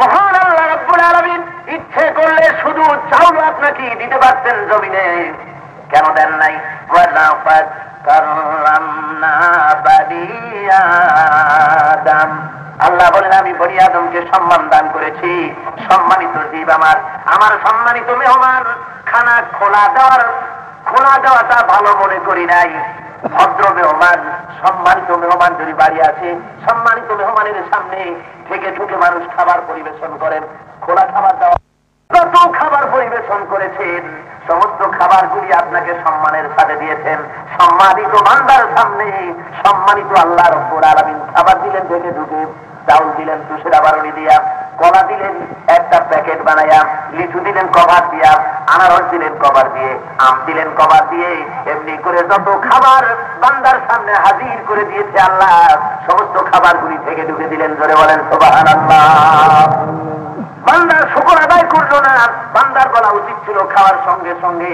মহান আল্লাহ রাব্বুল আলামিন ইচ্ছে করলে শুধু চাউল আপনাকে দিতে পারতেন জমিনে, কেন দেন নাই? ওয়ালাকাদ কাররামনা বানি আদম। আল্লাহ বলেন, আমি বনি আদমকে সম্মান দান করেছি। সম্মানিত জীব আমার, আমার সম্মানিত মেহমান, খানা খোলা দেওয়ার খোলা দেওয়াটা ভালো মনে করি নাই। ভদ্র মেহমান, সম্মানিত মেহমান যদি বাড়ি আসে, সম্মানিত মেহমানের সামনে থেকে ঢুকে মানুষ খাবার পরিবেশন করেন, খোলা খাবার দেওয়া। যত খাবার পরিবেশন করেছেন সমস্ত খাবারগুলি আপনাকে সম্মানের সাথে দিয়েছেন। সম্মানিত বান্দার সামনে সম্মানিত আল্লাহ রাব্বুল আলামিন খাবার দিলেন ঢেকে ঢুকে। চাউল দিলেন তুষের আবরণী দিয়া, কলা দিলেন একটা প্যাকেট বানাইয়া, লিচু দিলেন কভার দিয়া, আনারস দিলেন কভার দিয়ে, আম দিলেন কভার দিয়ে। এমনি করে যত খাবার বান্দার সামনে হাজির করে দিয়েছে আল্লাহ, সমস্ত খাবারগুলি থেকে ঢুকে দিলেন। জোরে বলেন সুবহানাল্লাহ। বান্দার শুকর আদায় করলো না, বান্দার বলা উচিত ছিল খাওয়ার সঙ্গে সঙ্গে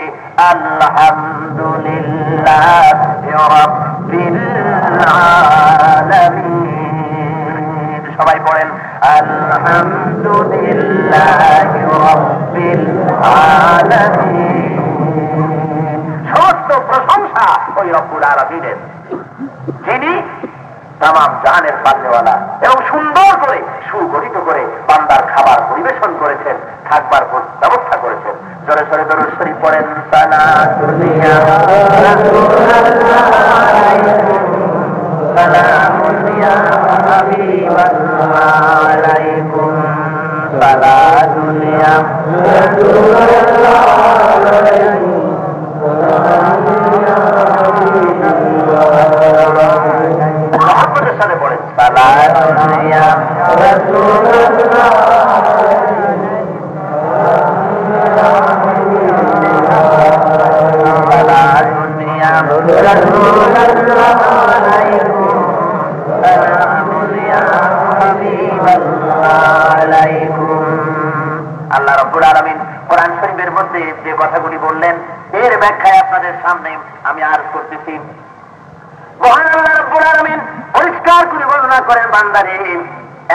আলহামদুলিল্লাহি রাব্বিল আলামিন। সবাই পড়েন আলহামদুলিল্লাহি রাব্বিল আলামিন। সমস্ত প্রশংসা ওই রব্বুল আলামিনের, যিনি তামাম জাহানের পালনেওয়ালা, এবং সুন্দর করে সুগঠিত করে বান্দার খাবার পরিবেশন করেছেন, থাকবার ব্যবস্থা করেছেন। জোরে সরে দরুদ শরীফ পড়েন সালাতুল্লাহ সালামুল্লাহ আলাইকুম সালাতুল্লাহ সাথে পড়েন সালাতুল্লাহ রাসূলুল্লাহ আল্লাহ রাব্বুল আলামিন কোরআন শরীফের মধ্যে যে কথাগুলি বললেন এর ব্যাখ্যায় আপনাদের সামনে আমি আরজ করতেছি। মহান আল্লাহ রাব্বুল আলামিন পরিষ্কার করে বর্ণনা করেন, বান্দারে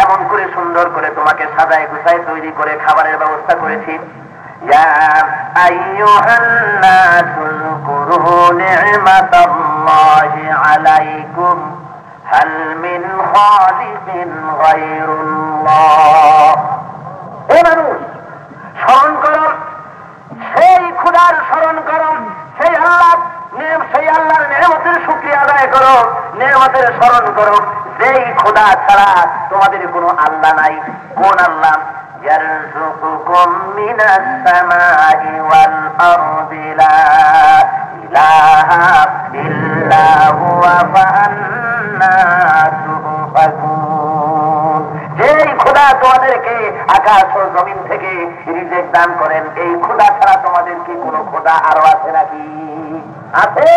এমন করে সুন্দর করে তোমাকে সাজায় গুছায় তৈরি করে খাবারের ব্যবস্থা করেছি। ইয়া আইয়ুহান নাসু যকুরু নি'মাতাল্লাহি আলাইকুম হাল মিন খালিকিন গায়রুল্লাহ। হে মানুষ, স্মরণ করো সেই খোদার, স্মরণ করো সেই আল্লাহ, সেই আল্লাহর নেয়ামতের শুকরিয়া আদায় করো, নেয়ামতের স্মরণ করো যেই খোদা ছাড়া তোমাদের কোনো আল্লাহ নাই। কোন আল্লাহ? ইয়ারযুকুকুম মিনাস সামাই ওয়াল আরদি লা ইলাহা ইল্লা হুয়া ফাআন্না তুফাকুন। যেই খোদা তোমাদেরকে আকাশ ও জমিন থেকে রিজিক দান করেন, এই খোদা ছাড়া তোমাদের কি কোনো খোদা আরো আছে নাকি? আছে?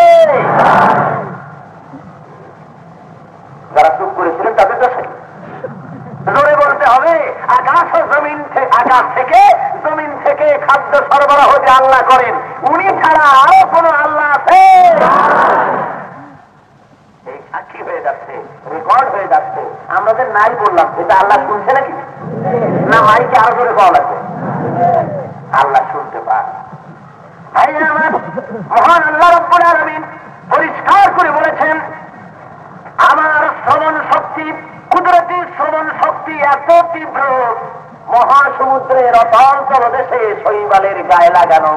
যারা চুপ করেছিলেন তাদের দোষে জোরে বলতে হবে। আকাশ ও জমিন, আকাশ থেকে জমিন থেকে খাদ্য সরবরাহ যে আল্লাহ করেন, উনি ছাড়া আরো কোনো আল্লাহ আছে? এই সাক্ষী হয়ে যাচ্ছে, রেকর্ড হয়ে যাচ্ছে। আমরা যে নাই বললাম, এটা আল্লাহ শুনছে নাকি? না মাইকে আরো জোরে পাওয়া লাগবে? আল্লাহ শুনতে পান। মহান আল্লাহ রাব্বুল আলামিন পরিষ্কার করে বলেছেন, আমার শ্রবণ শক্তি, কুদরতি শ্রবণ শক্তি এত তীব্র, মহাসমুদ্রের অতল তলদেশে শৈবালের গায়ে লাগানো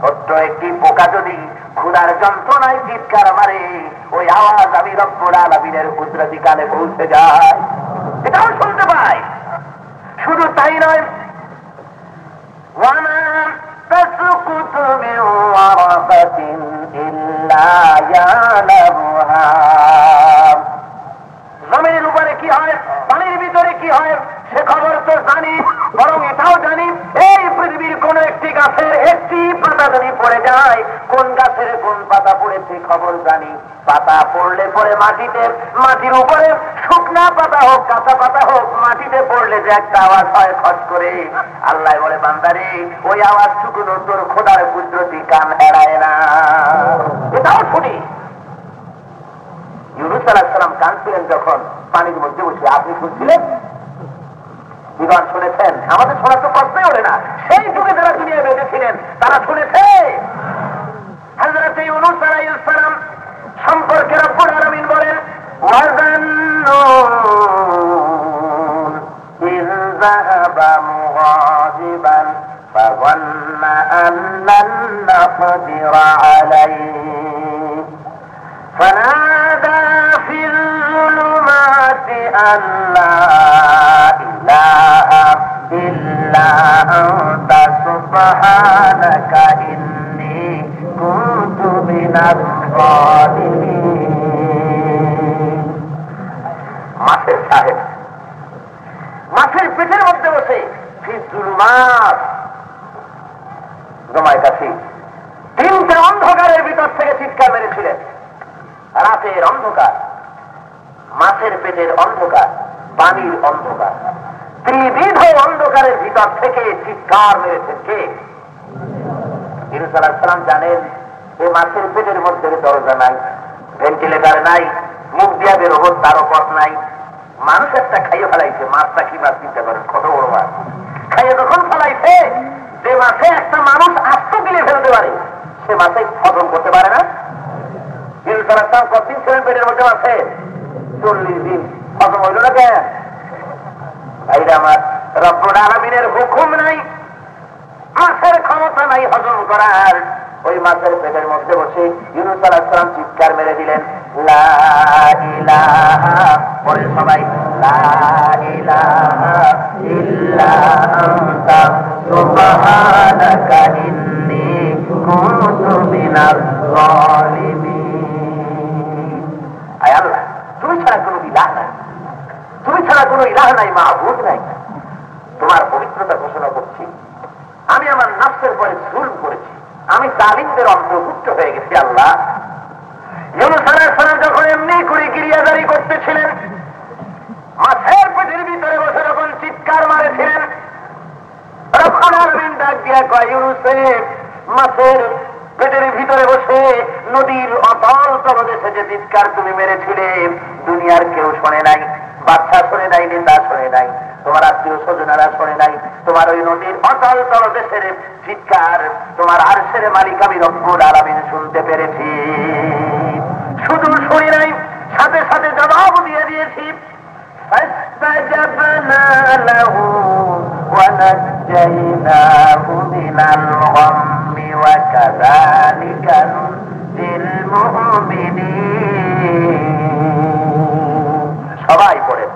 ছোট্ট একটি পোকা যদি ক্ষুধার যন্ত্রণায় চিৎকার মারে, ওই আওয়াজ আমি রব্বুল আলামিনের কুদরতি কানে পৌঁছে যায়, এটাও শুনতে পাই। শুধু তাই নয়, تسقط من ورقة إلا يعلمها। জমিনের উপরে কি হয়, পানির ভিতরে কি হয় সে খবর তো জানি, বরং এটাও জানি এই পৃথিবীর কোন একটি গাছের একটি পাতা যদি পড়ে যায়, কোন গাছের কোন পাতা পড়েছে খবর জানি। পাতা পড়লে পরে মাটিতে, মাটির উপরে শুকনা পাতা হোক কাঁচা পাতা হোক, মাটিতে পড়লে যে একটা আওয়াজ হয় খট করে, আল্লাহ বলে বান্দারে ওই আওয়াজ শুকুনো তোর খোদার কুদরতি কান এড়ায় না, এটাও শুনি। ইউনূস আলাইহিস সালাম কাঁদছিলেন যখন পানির মধ্যে বসে, আপনি শুনছিলেন? জীবন শুনেছেন? আমাদের শোনার তো প্রশ্নই ওঠে না। সেই যুগে যারা দুনিয়ায় বেঁচেছিলেন তারা শুনেছে। হযরত ইউনূস আলাইহিস সালাম সম্পর্কে রব্বুল আলামিন বলেন, ওয়াযান্নুন ইয যাহাবা মুগাযিবান ফাযান্না আন লান নাকদিরা আলাইহি আল্লা ইলাহা ইল্লা আনতা সুবহানাকা ইন্নী কুনতু মিনাজ জালিমিন। মাছের সাহেব মাছের পেটের মধ্যে বসে ফিজুলমাত জমায় কাছে তিনটা অন্ধকারের ভিতর থেকে চিৎকার মেরেছিলেন। রাতের অন্ধকার, মাছের পেটের অন্ধকার, পানির অন্ধকার, ত্রিবিধ অন্ধকারের ভিতর থেকে চিৎকার মেরেছেন কে? ইউনূস আলাইহিস সালাম জানেন এই মাছের পেটের মধ্যে দরজা নাই, ভেন্টিলেটর নাই, মুখ দিয়া বের হবো তারও পথ নাই। মানুষ একটা খাইয়ে ফেলাইছে, মাছটা কি মাছ চিন্তা করেন, কত বড় মাছ খাইয়ে যখন ফেলাইছে, যে মাছে একটা মানুষ আস্ত গিলে ফেলতে পারে সে মাছে হজম করতে পারে না। ইউনূস আলাইহিস সালাম কতদিন ছিলেন পেটের মধ্যে মাছে? 40 দিন। হজম হইল না কেন? ভাইরা আমার, রব্বুল আলামিনের হুকুম নাই, মাছের ক্ষমতা নাই হজম করার। ওই মাছের পেটের মধ্যে বসে ইউনূস আলাইহিস সালাম চিৎকার মেরে দিলেন, লা ইলাহা, বলেন সবাই, লা ইলাহা ইল্লা আনতা সুবহানাকা ইন্নী কুনতু মিনাজ জালিমিন। আয় আল্লাহ, তুমি ছাড়া কোনো ইলাহ নাই, তুমি ছাড়া কোনো ইলাহ নাই, মাবুদ নাই। তোমার পবিত্রতা ঘোষণা করছি, আমি আমার নফসের পরে জুলম করেছি, আমি জালিমদের অন্তর্ভুক্ত হয়ে গেছি। আল্লাহ, ইউনূস আলাইহিস সালাম যখন এমনি করে গিরিয়াজারি করতেছিলেন, মাছের পেটের ভিতরে বসে যখন চিৎকার মারেছিলেন, রব্বুল আলামিন ডাক দিয়া কয়, ইউনূস, মাছের পেটের ভিতরে বসে নদীর অতল তলদেশে যে চিৎকার তুমি মেরেছিলে, দুনিয়ার কেউ শোনে নাই, বাচ্চা শোনে নাই, নেতা শোনে নাই, তোমার আত্মীয় স্বজনেরা শোনে নাই, তোমার ওই নদীর অতল তলদেশের চিৎকার তোমার আরশের মালিক আমি রব্বুল আলামিন শুনতে পেরেছি। শুধু শুনি নাই, সাথে সাথে জবাব দিয়ে দিয়েছি। فاستجبنا له ونجيناه من الغم وكذلك ننجي المؤمنين। সবাই পড়ে,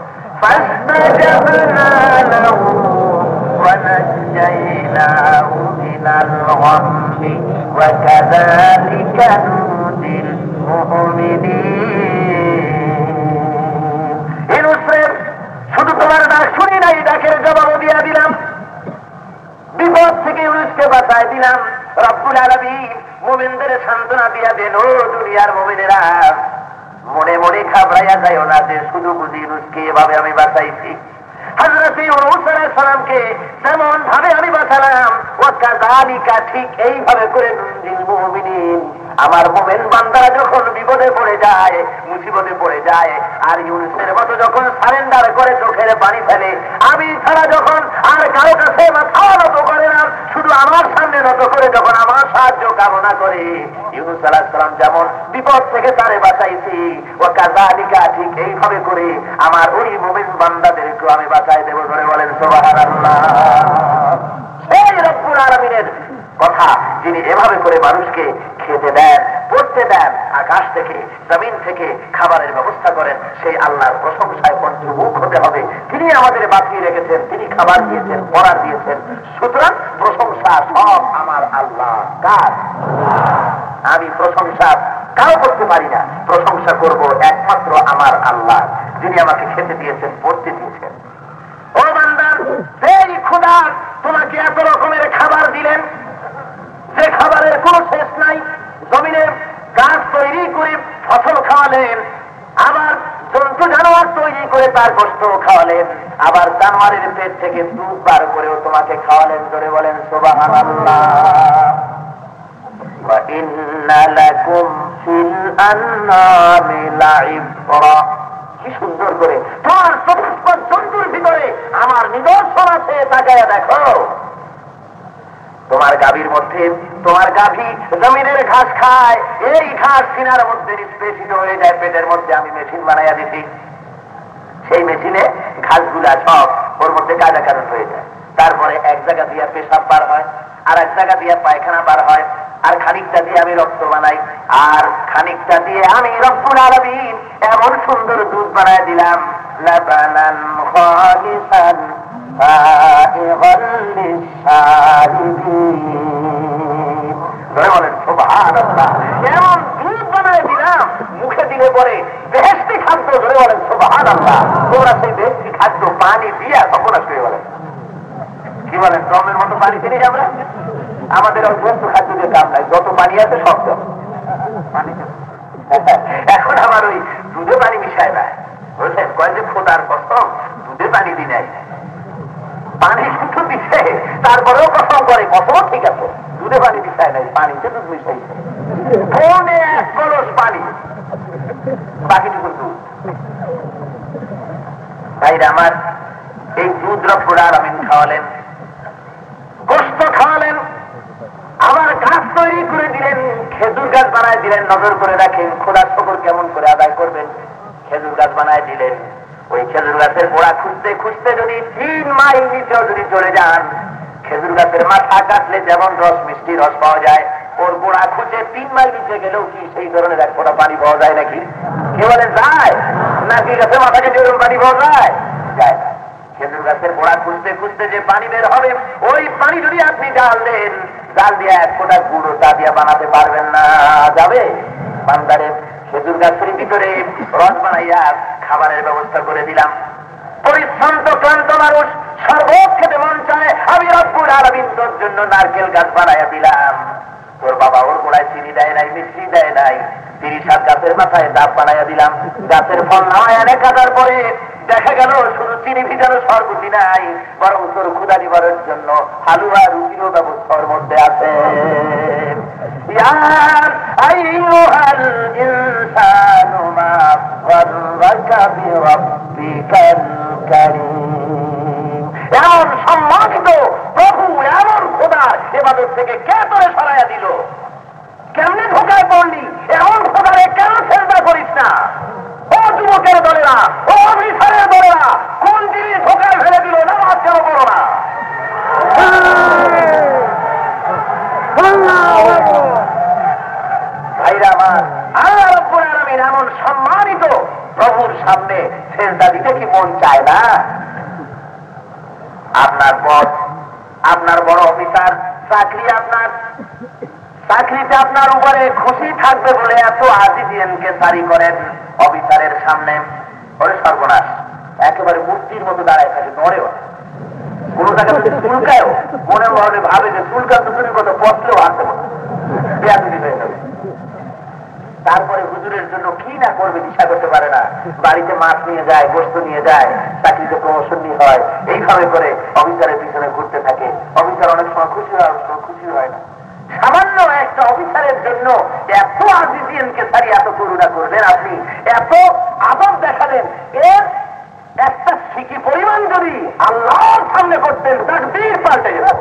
فاستجبنا له ونجيناه من الغم وكذلك ننجي المؤمنين। শুধু তোমার ডাক শুনি নাই, ডাকের জবাব দিয়া দিলাম, বিপদ থেকে ইউনূসকে বাঁচায় দিলাম। রব্বুল আলামিন মুমিনদের সান্ত্বনা দিয়া দেন, ও দুনিয়ার মুমিনেরা, মনে মনে ঘাবড়াইয়া যাইও না যে শুধু বুঝি ইউনূসকে এভাবে আমি বাঁচাইছি। হযরত ইউনূস আলাইহিস সালামকে যেমন ভাবে আমি বাঁচালাম, ওয়া কাযালিকা, ঠিক এইভাবে করে নুনজিল মুমিনিন, আমার মুমিন বান্দারা যখন বিপদে পড়ে যায়, মুসিবতে পড়ে যায়, আর ইউনূসের মতো যখন সারেন্ডার করে চোখের পানি ফেলে, আমি ছাড়া যখন আর কারো কাছে মাথা নত করে না, শুধু আমার সামনে নত করে যখন আমার সাহায্য কামনা করে, ইউনূস আলাইহিস সালাম যেমন বিপদ থেকে তারে বাঁচাইছি, ওয়া কাযালিকা, ঠিক এইভাবে করে আমার ওই মুমিন বান্দাদেরকে আমি বাঁচাই দেব। ধরে বলেন সুবহানাল্লাহ। সেই রব্বুল আলামিনের কথা, যিনি এভাবে করে মানুষকে খেতে দেন, পড়তে দেন, আকাশ থেকে জমিন থেকে খাবারের ব্যবস্থা করেন, সেই আল্লাহর প্রশংসায় পঞ্চমুখ হতে হবে। তিনি আমাদের বাঁচিয়ে রেখেছেন, তিনি খাবার দিয়েছেন, পড়ার দিয়েছেন। সুতরাং প্রশংসা সব আমার আল্লাহ। কার? আমি প্রশংসা কারো করতে পারি না, প্রশংসা করব একমাত্র আমার আল্লাহ, যিনি আমাকে খেতে দিয়েছেন, পড়তে দিয়েছেন। ও বান্দা, সেই খোদা তোমাকে এত রকমের খাবার দিলেন, যে খাবারের কোন শেষ নাই, জমিনে গাছ তৈরি করে ফসল খাওয়ালেন, আবার জন্তু জানোয়ার তৈরি করে তার গোশত খাওয়ালেন, আবার জানোয়ারের পেট থেকে দুধ বার করেও তোমাকে খাওয়ালেন। ধরে বলেন সুবহানাল্লাহ। ওয়া ইন্না লাকুম ফিল আনআমি লাইবরা, কি সুন্দর করে তোমার চতুষ্পদ জন্তুর ভিতরে আমার নিদর্শন আছে, তাকায়া দেখো। তোমার গাভীর মধ্যে, তোমার গাভী জমিনের ঘাস খায়, এই ঘাস সিনার মধ্যে নিষ্পেষিত হয়ে যায়, পেটের মধ্যে আমি মেশিন বানাইয়া দিছি, সেই মেশিনে ঘাসগুলা সব ওর মধ্যে কাদাকারণ হয়ে যায়। তারপরে এক জায়গা দিয়ে পেশাব বার হয়, আর এক জায়গা দিয়ে পায়খানা বার হয়, আর খানিকটা দিয়ে আমি রক্ত বানাই, আর খানিকটা দিয়ে আমি রব্বুল আলামিন এমন সুন্দর দুধ বানায় দিলাম, লাবানান খালিসান সাইগান লিশারিবিন। বলেন সুবহানাল্লাহ। এমন দুধ বানায় দিলাম মুখে দিলে পরে বেহেশতি খাদ্য। ধরে বলেন সুবহানাল্লাহ। তোমরা সেই বেহেশতি খাদ্য পানি দিয়া সর্বনাশ করে বলেন। কি বলেন, ড্রমের মতো পানি চিনি আমরা? আমাদের অভ্যস্ত খাদ্য দিয়ে কাম নাই, যত পানি আছে সব পানি। এখন আমার ওই দুধে পানি মিশায় না, বুঝলেন? কয় যে খোদার কসম দুধে পানি দি নাই, পানি কিন্তু দিচ্ছে, তারপরেও কসম করে কসম ঠিক আছে, দুধে পানি মিশায় নাই, পানিতে দুধ মিশাইছে। ফোনে 1 কলস পানি, বাকিটুকু দুধ। ভাইরা আমার, এই দুধ রব্বুল আলামিন খাওয়ালেন, গোশত খাওয়ালেন, আবার গাছ তৈরি করে দিলেন, খেজুর গাছ বানায় দিলেন। নজর করে রাখেন খোদার শুকর কেমন করে আদায় করবেন। খেজুর গাছ বানায় দিলেন, ওই খেজুর গাছের গোড়া খুঁজতে খুঁজতে যদি 3 মাইল নিচেও যদি চলে যান, খেজুর গাছের মাথা কাটলে যেমন রস মিষ্টি রস পাওয়া যায়, ওর গোড়া খুঁজে 3 মাইল নিচে গেলেও কি সেই ধরনের 1 ফোঁটা পানি পাওয়া যায় নাকি? কে বলে যায়? নাকি গাছের মাথা কেটে ওরকম পানি পাওয়া যায়? যায় না। খেজুর গাছের গোড়া খুঁজতে খুঁজতে যে পানি বের হবে, ওই পানি যদি আপনি জাল দেন, জাল দিয়ে 1 ফোঁটা গুঁড়ো চা দিয়া বানাতে পারবেন না। যাবে? বান্দারে খেজুর গাছের ভিতরে রস বানাইয়া খাবারের ব্যবস্থা করে দিলাম। পরিশ্রান্ত ক্লান্ত মানুষ শরবত খেতে মন চায়, আমি রব্বুল আলামিন তোর জন্য নারকেল গাছ বানাইয়া দিলাম। তোর বাবা ওর গোড়ায় চিনি দেয় নাই, মিষ্টি দেয় নাই, 30 গাছের মাথায় ডাব বানাইয়া দিলাম। গাছের ফল নামায় এনে কাটার পরে দেখা গেল শুধু চিনি ভিজানো শরবতি নাই, বরং তোর ক্ষুধা নিবারণের জন্য হালুয়া রুটিরও ব্যবস্থার মধ্যে আছে। ইয়া আইয়ুহাল ইনসানু মা গাররাকা বিরাব্বিকাল কারীম। এমন সম্মানিত প্রভু, এমন খোদার ইবাদত থেকে কে তোরে সরাইয়া দিল? কেমনে ধোকায় পড়লি? এমন খোদারে কেন সেজদা করিস না? ও যুবকের দলেরা, ও অফিসারের দলেরা, কোন জিনিস ধোকায় ফেলে দিল? নামাজ কেন করো না? ভাইরা আমার, আল্লাহ রাব্বুল আলামিন এমন সম্মানিত প্রভুর সামনে সেজদা দিতে কি মন চায় না? আপনার বস, আপনার বড় অফিসার, চাকরি আপনার, চাকরিতে আপনার উপরে খুশি থাকবে বলে এত আজিজিয়ানকে সারি করেন অফিসারের সামনে। ওরে সর্বনাশ, একেবারে মূর্তির মতো দাঁড়ায় থাকে, নড়েও কোন জায়গায় চুলকায়ও, মনে মনে ভাবে যে চুলকা দুজনের কথা বসলেও আসতে বেয়াদবি হয়ে যাবে। তারপরে হুজুরের জন্য কি না করবে দিশা করতে পারে না। বাড়িতে মাছ নিয়ে যায়, গোশত নিয়ে যায়, চাকরিতে প্রমোশন নিয়ে হয়, এইভাবে করে অফিসারের পিছনে ঘুরতে থাকে। অফিসার অনেক সময় খুশি হয়, অনেক সময় খুশি হয় না। সামান্য একটা অফিসারের জন্য এত আজিজিয়ানকে সারি এত করুণা করবেন আপনি, এত আদর দেখালেন, এর একটা সিকি পরিমাণ যদি আল্লাহর সামনে করতেন, তাকবীর পাল্টে যেত।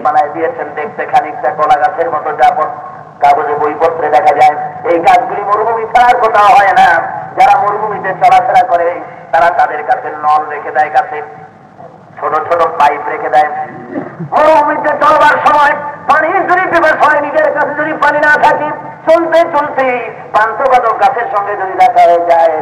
বানায় দিয়েছেন, দেখতে খানিকটা কলা গাছের মতো, যা কাগজে বইপত্রে দেখা যায়। এই গাছগুলি মরুভূমি ছাড়ার কোথাও হয় না। যারা মরুভূমিতে চলাফেরা করে তারা তাদের কাছে নল রেখে দেয়, কাছে ছোট ছোট পাইপ রেখে দেয়। মরুভূমিতে চলবার সময় পানির যদি পিপাস হয়, নিজের কাছে যদি পানি না থাকে, চলতে চলতে পান্থবাদক গাছের সঙ্গে যদি দেখা হয়ে যায়,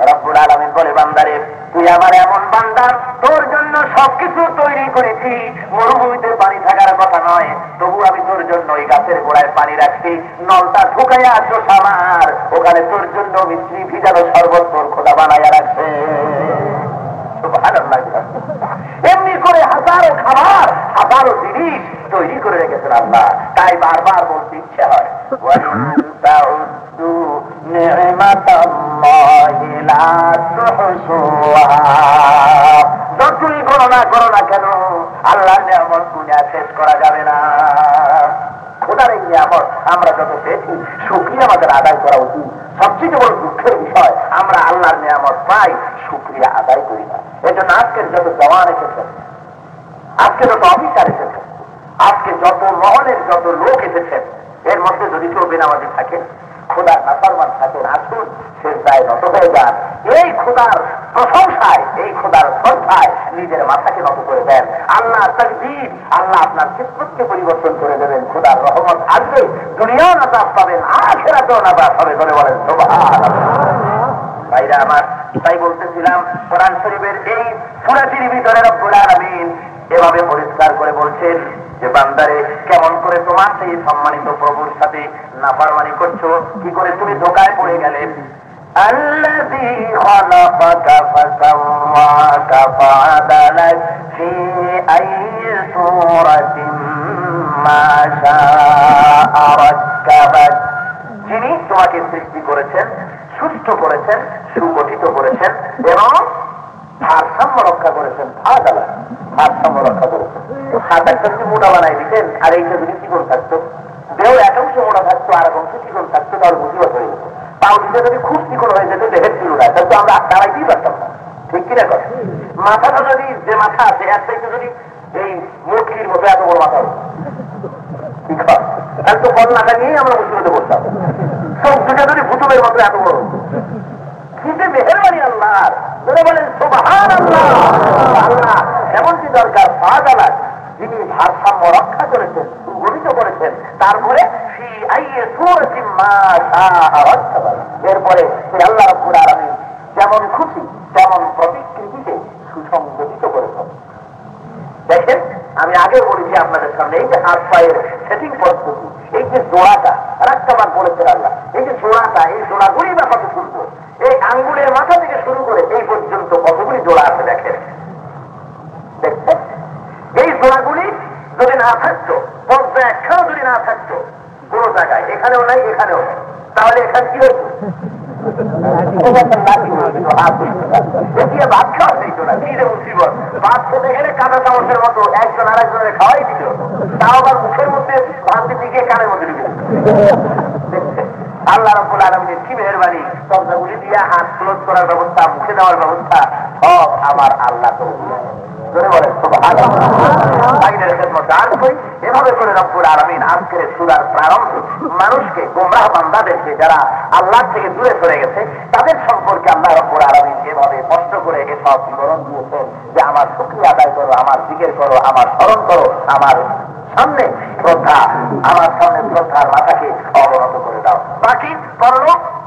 রব্বুল আলামিন বলে, বান্দারে তুই আমার এমন বান্দা, তোর জন্য সবকিছু তৈরি করেছি, মরুভূমিতে পানি থাকার কথা নয়, তবু আমি তোর জন্য এই গাছের গোড়ায় পানি রাখছি, নলটা ঢুকাইয়া আসো আমার, ওখানে তোর জন্য মিষ্টি ভিজানো শরবত তোর খোদা বানাইয়া রাখছে। এমনি করে হাজারো খাবার, হাজারো জিনিস তৈরি করে রেখেছেন আল্লাহ। তাই বারবার বলতে ইচ্ছে হয়, যতই গণনা করো না কেন আল্লাহর নিয়ামত গুণা শেষ করা যাবে না। খোদার এই নিয়ামত আমরা যত পেয়েছি, শুকরিয়া আমাদের আদায় করা উচিত। সবচেয়ে বড় দুঃখের বিষয়, আমরা আল্লাহর নিয়ামত পাই, শুকরিয়া আদায় করি না। এই জন্য আজকের যত জওয়ান এসেছেন, আজকে যত অফিসার এসেছেন, আজকে যত মহলের যত লোক এসেছেন, এর মধ্যে যদি কেউ বেনামাজি থাকে, খোদার নাফরমান থাকেন, আসুন সিজদায় নত হয়ে যান। এই খোদার প্রশংসায়, এই খোদার শ্রদ্ধায় নিজের মাথাকে নত করে দেন। আল্লাহ তাকদীর, আল্লাহ আপনার কিসমতকে পরিবর্তন করে দেবেন। খোদার রহমত আসবে, দুনিয়াও নাজাত পাবেন, আখিরাতেও নাজাত হবে। বলে বলেন সুবহানাল্লাহ। ভাইরা আমার, তাই বলতেছিলাম কোরআন শরীফের এই সূরাটির ভিতরে রব্বুল আলামিন এভাবে পরিষ্কার করে বলছেন যে বান্দারে, কেমন করে তোমার সেই সম্মানিত প্রভুর সাথে নাফরমানি করছো, কি করে তুমি ধোঁকায় পড়ে গেলে। আল্লাযী খালাকাকা ফাসাওয়াকা ফাআদালাক ফি আইয়ি সূরাতিন মা শাআ রাক্কাবাক, যিনি তোমাকে সৃষ্টি করেছেন, সুস্থ করেছেন, সুগঠিত করেছেন এবং ভারসাম্য রক্ষা করেছেন। ভারসাম্য রক্ষা করেছেন। হাতটা যদি মোটা বানাই দিতেন আর এইটা যদি চিকন থাকতো, দেহ এক অংশ মোটা থাকতো আর এক অংশ চিকন থাকতো, তাহলে মুসিবত হয়ে যেত। পাও দিতে যদি খুব চিকন হয়ে যেত, দেহের চুল না, তাহলে তো আমরা দাঁড়াইতেই পারতাম না। ঠিক কিনা কথা? মাথাটা যদি, যে মাথা আছে এর থেকে যদি এই মুরগির মতো এত বড় মাথা হতো, তাহলে তো কন্যাটা নিয়েই আমরা মুসিবতে পড়তাম। সব দুটা যদি ভুতুমের মতো এত বড়, কিন্তু মেহেরবানি আল্লাহর। বলেন সুবহানাল্লাহ। আল্লাহ এমনকি দরকার ফাআদালাক, যিনি ভারসাম্য রক্ষা করেছেন, সুগঠিত করেছেন, তারপরে ফি আইয়ি সূরাতিন মা শাআ রাক্কাবাক, এরপরে সেই আল্লাহ রাব্বুল আলামিন যেমন খুশি তেমন প্রতিকৃতিতে সুসংগঠিত করেছেন। দেখেন, আমি আগে বলেছি আপনাদের সামনে, এই যে হাত পায়ের সেটিং পদ্ধতি, এই যে জোড়াটা রাক্কাবাক বলেছেন আল্লাহ, এই যে জোড়াটা, এই জোড়াগুলি বা কত সুন্দর। এই আঙ্গুলের মাথা থেকে শুরু করে এই পর্যন্ত কতগুলি জোড়া আছে দেখেন। দেখছেন, এই জোড়াগুলি যদি না থাকতো, পর্যায়ে একখানে যদি না থাকতো কোন জায়গায়, এখানেও নাই এখানেও নাই, তাহলে এখানে কি হতো? ভাত খাওয়া যাইতো না। কি রে মুসিবত, ভাত খেতে গেলে কাঁচা চামচের মতো একজন আর একজনের খাওয়াই দিত, তাও আবার মুখের মধ্যে ভাত দিতে গিয়ে কানের মধ্যে ঢুকে। দেখছেন আল্লাহ রাব্বুল আলামিনের কি মেহেরবানি, দরজাগুলি দিয়ে হাত ক্লোজ করার ব্যবস্থা, মুখে দেওয়ার ব্যবস্থা, সব আমার আল্লাহ করে দিয়েছেন। বলেন সুবহানাল্লাহ। আইনের খেদমত আর কই এভাবে করে রব্বুল আলামিন আজকের সূরার প্রারম্ভে মানুষকে, গোমরাহ বান্দাদেরকে, যারা আল্লাহ থেকে দূরে সরে গেছে, তাদের সম্পর্কে আল্লাহ রব্বুল আলামিন এভাবে কষ্ট করে এসব বিবরণ দিয়েছেন যে আমার শুকরিয়া আদায় করো, আমার জিকির করো, আমার স্মরণ করো, আমার সামনে শ্রদ্ধা, আমার সামনে শ্রদ্ধার মাথাকে অবনত করে দাও। বাকি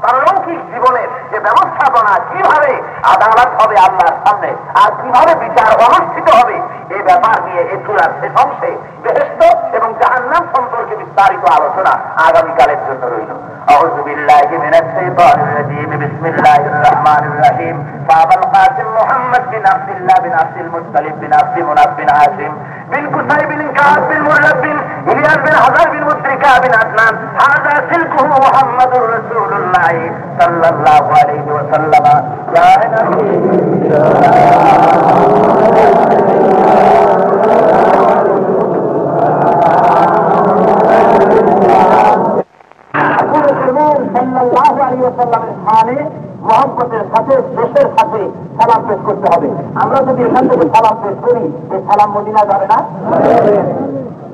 পারলৌকিক জীবনের যে ব্যবস্থাপনা, কিভাবে আদালত হবে আল্লাহর সামনে আর কিভাবে বিচার অনুষ্ঠিত হবে, এই ব্যাপার নিয়ে এই সূরার শেষ অংশে বেহেশত এবং জাহান্নাম সম্পর্কে বিস্তারিত আলোচনা আগামীকালের জন্য রইল। আউযু বিল্লাহি মিনাশ শাইতানির রাজীম। বিসমিল্লাহির রহমানির রহিম। সাহাবাল কাসিম মুহাম্মদ বিন আব্দুল্লাহ বিন আব্দুল মুত্তালিব বিন আব্দি মুনাফ বিন হাশিম বিন কুসাই বিন কাব বিন মুররাব বিন ইলিয়াস বিন হাজার বিন মুদ্রিকা বিন আদনান, হাযা সিলকুহু মুহাম্মাদুর রাসূলুল্লাহ সাল্লাল্লাহু আলাইহি ওয়াসাল্লাম। ইয়া নবী মহব্বতের সাথে, দেশের সাথে সালাম পেশ করতে হবে। আমরা যদি এখান থেকে সালাম পেশ করি, এই সালাম মদিনা যাবে না?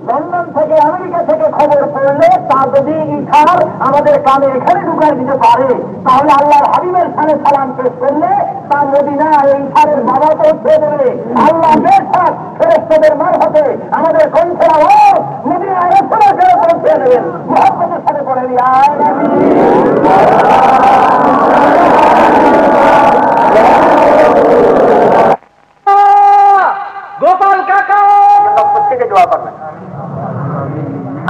লন্ডন থেকে, আমেরিকা থেকে খবর পড়লে তা যদি ইশার আমাদের কানে এখানে ঢুকাই দিতে পারে, তাহলে আল্লাহর হাবিবের সামনে সালাম পেশ করলে তা মদিনা এই ইশারের বাবা পৌঁছে দেবে। আল্লাহ বেশক ফেরেশতাদের মারফতে আমাদের কণ্ঠের আওয়াজ মদিনা রাসূলের কাছে পৌঁছে দেবেন। মহব্বতের সাথে পড়েন ইয়া নবী। গোপাল কাকা থেকে দোয়া করবেন।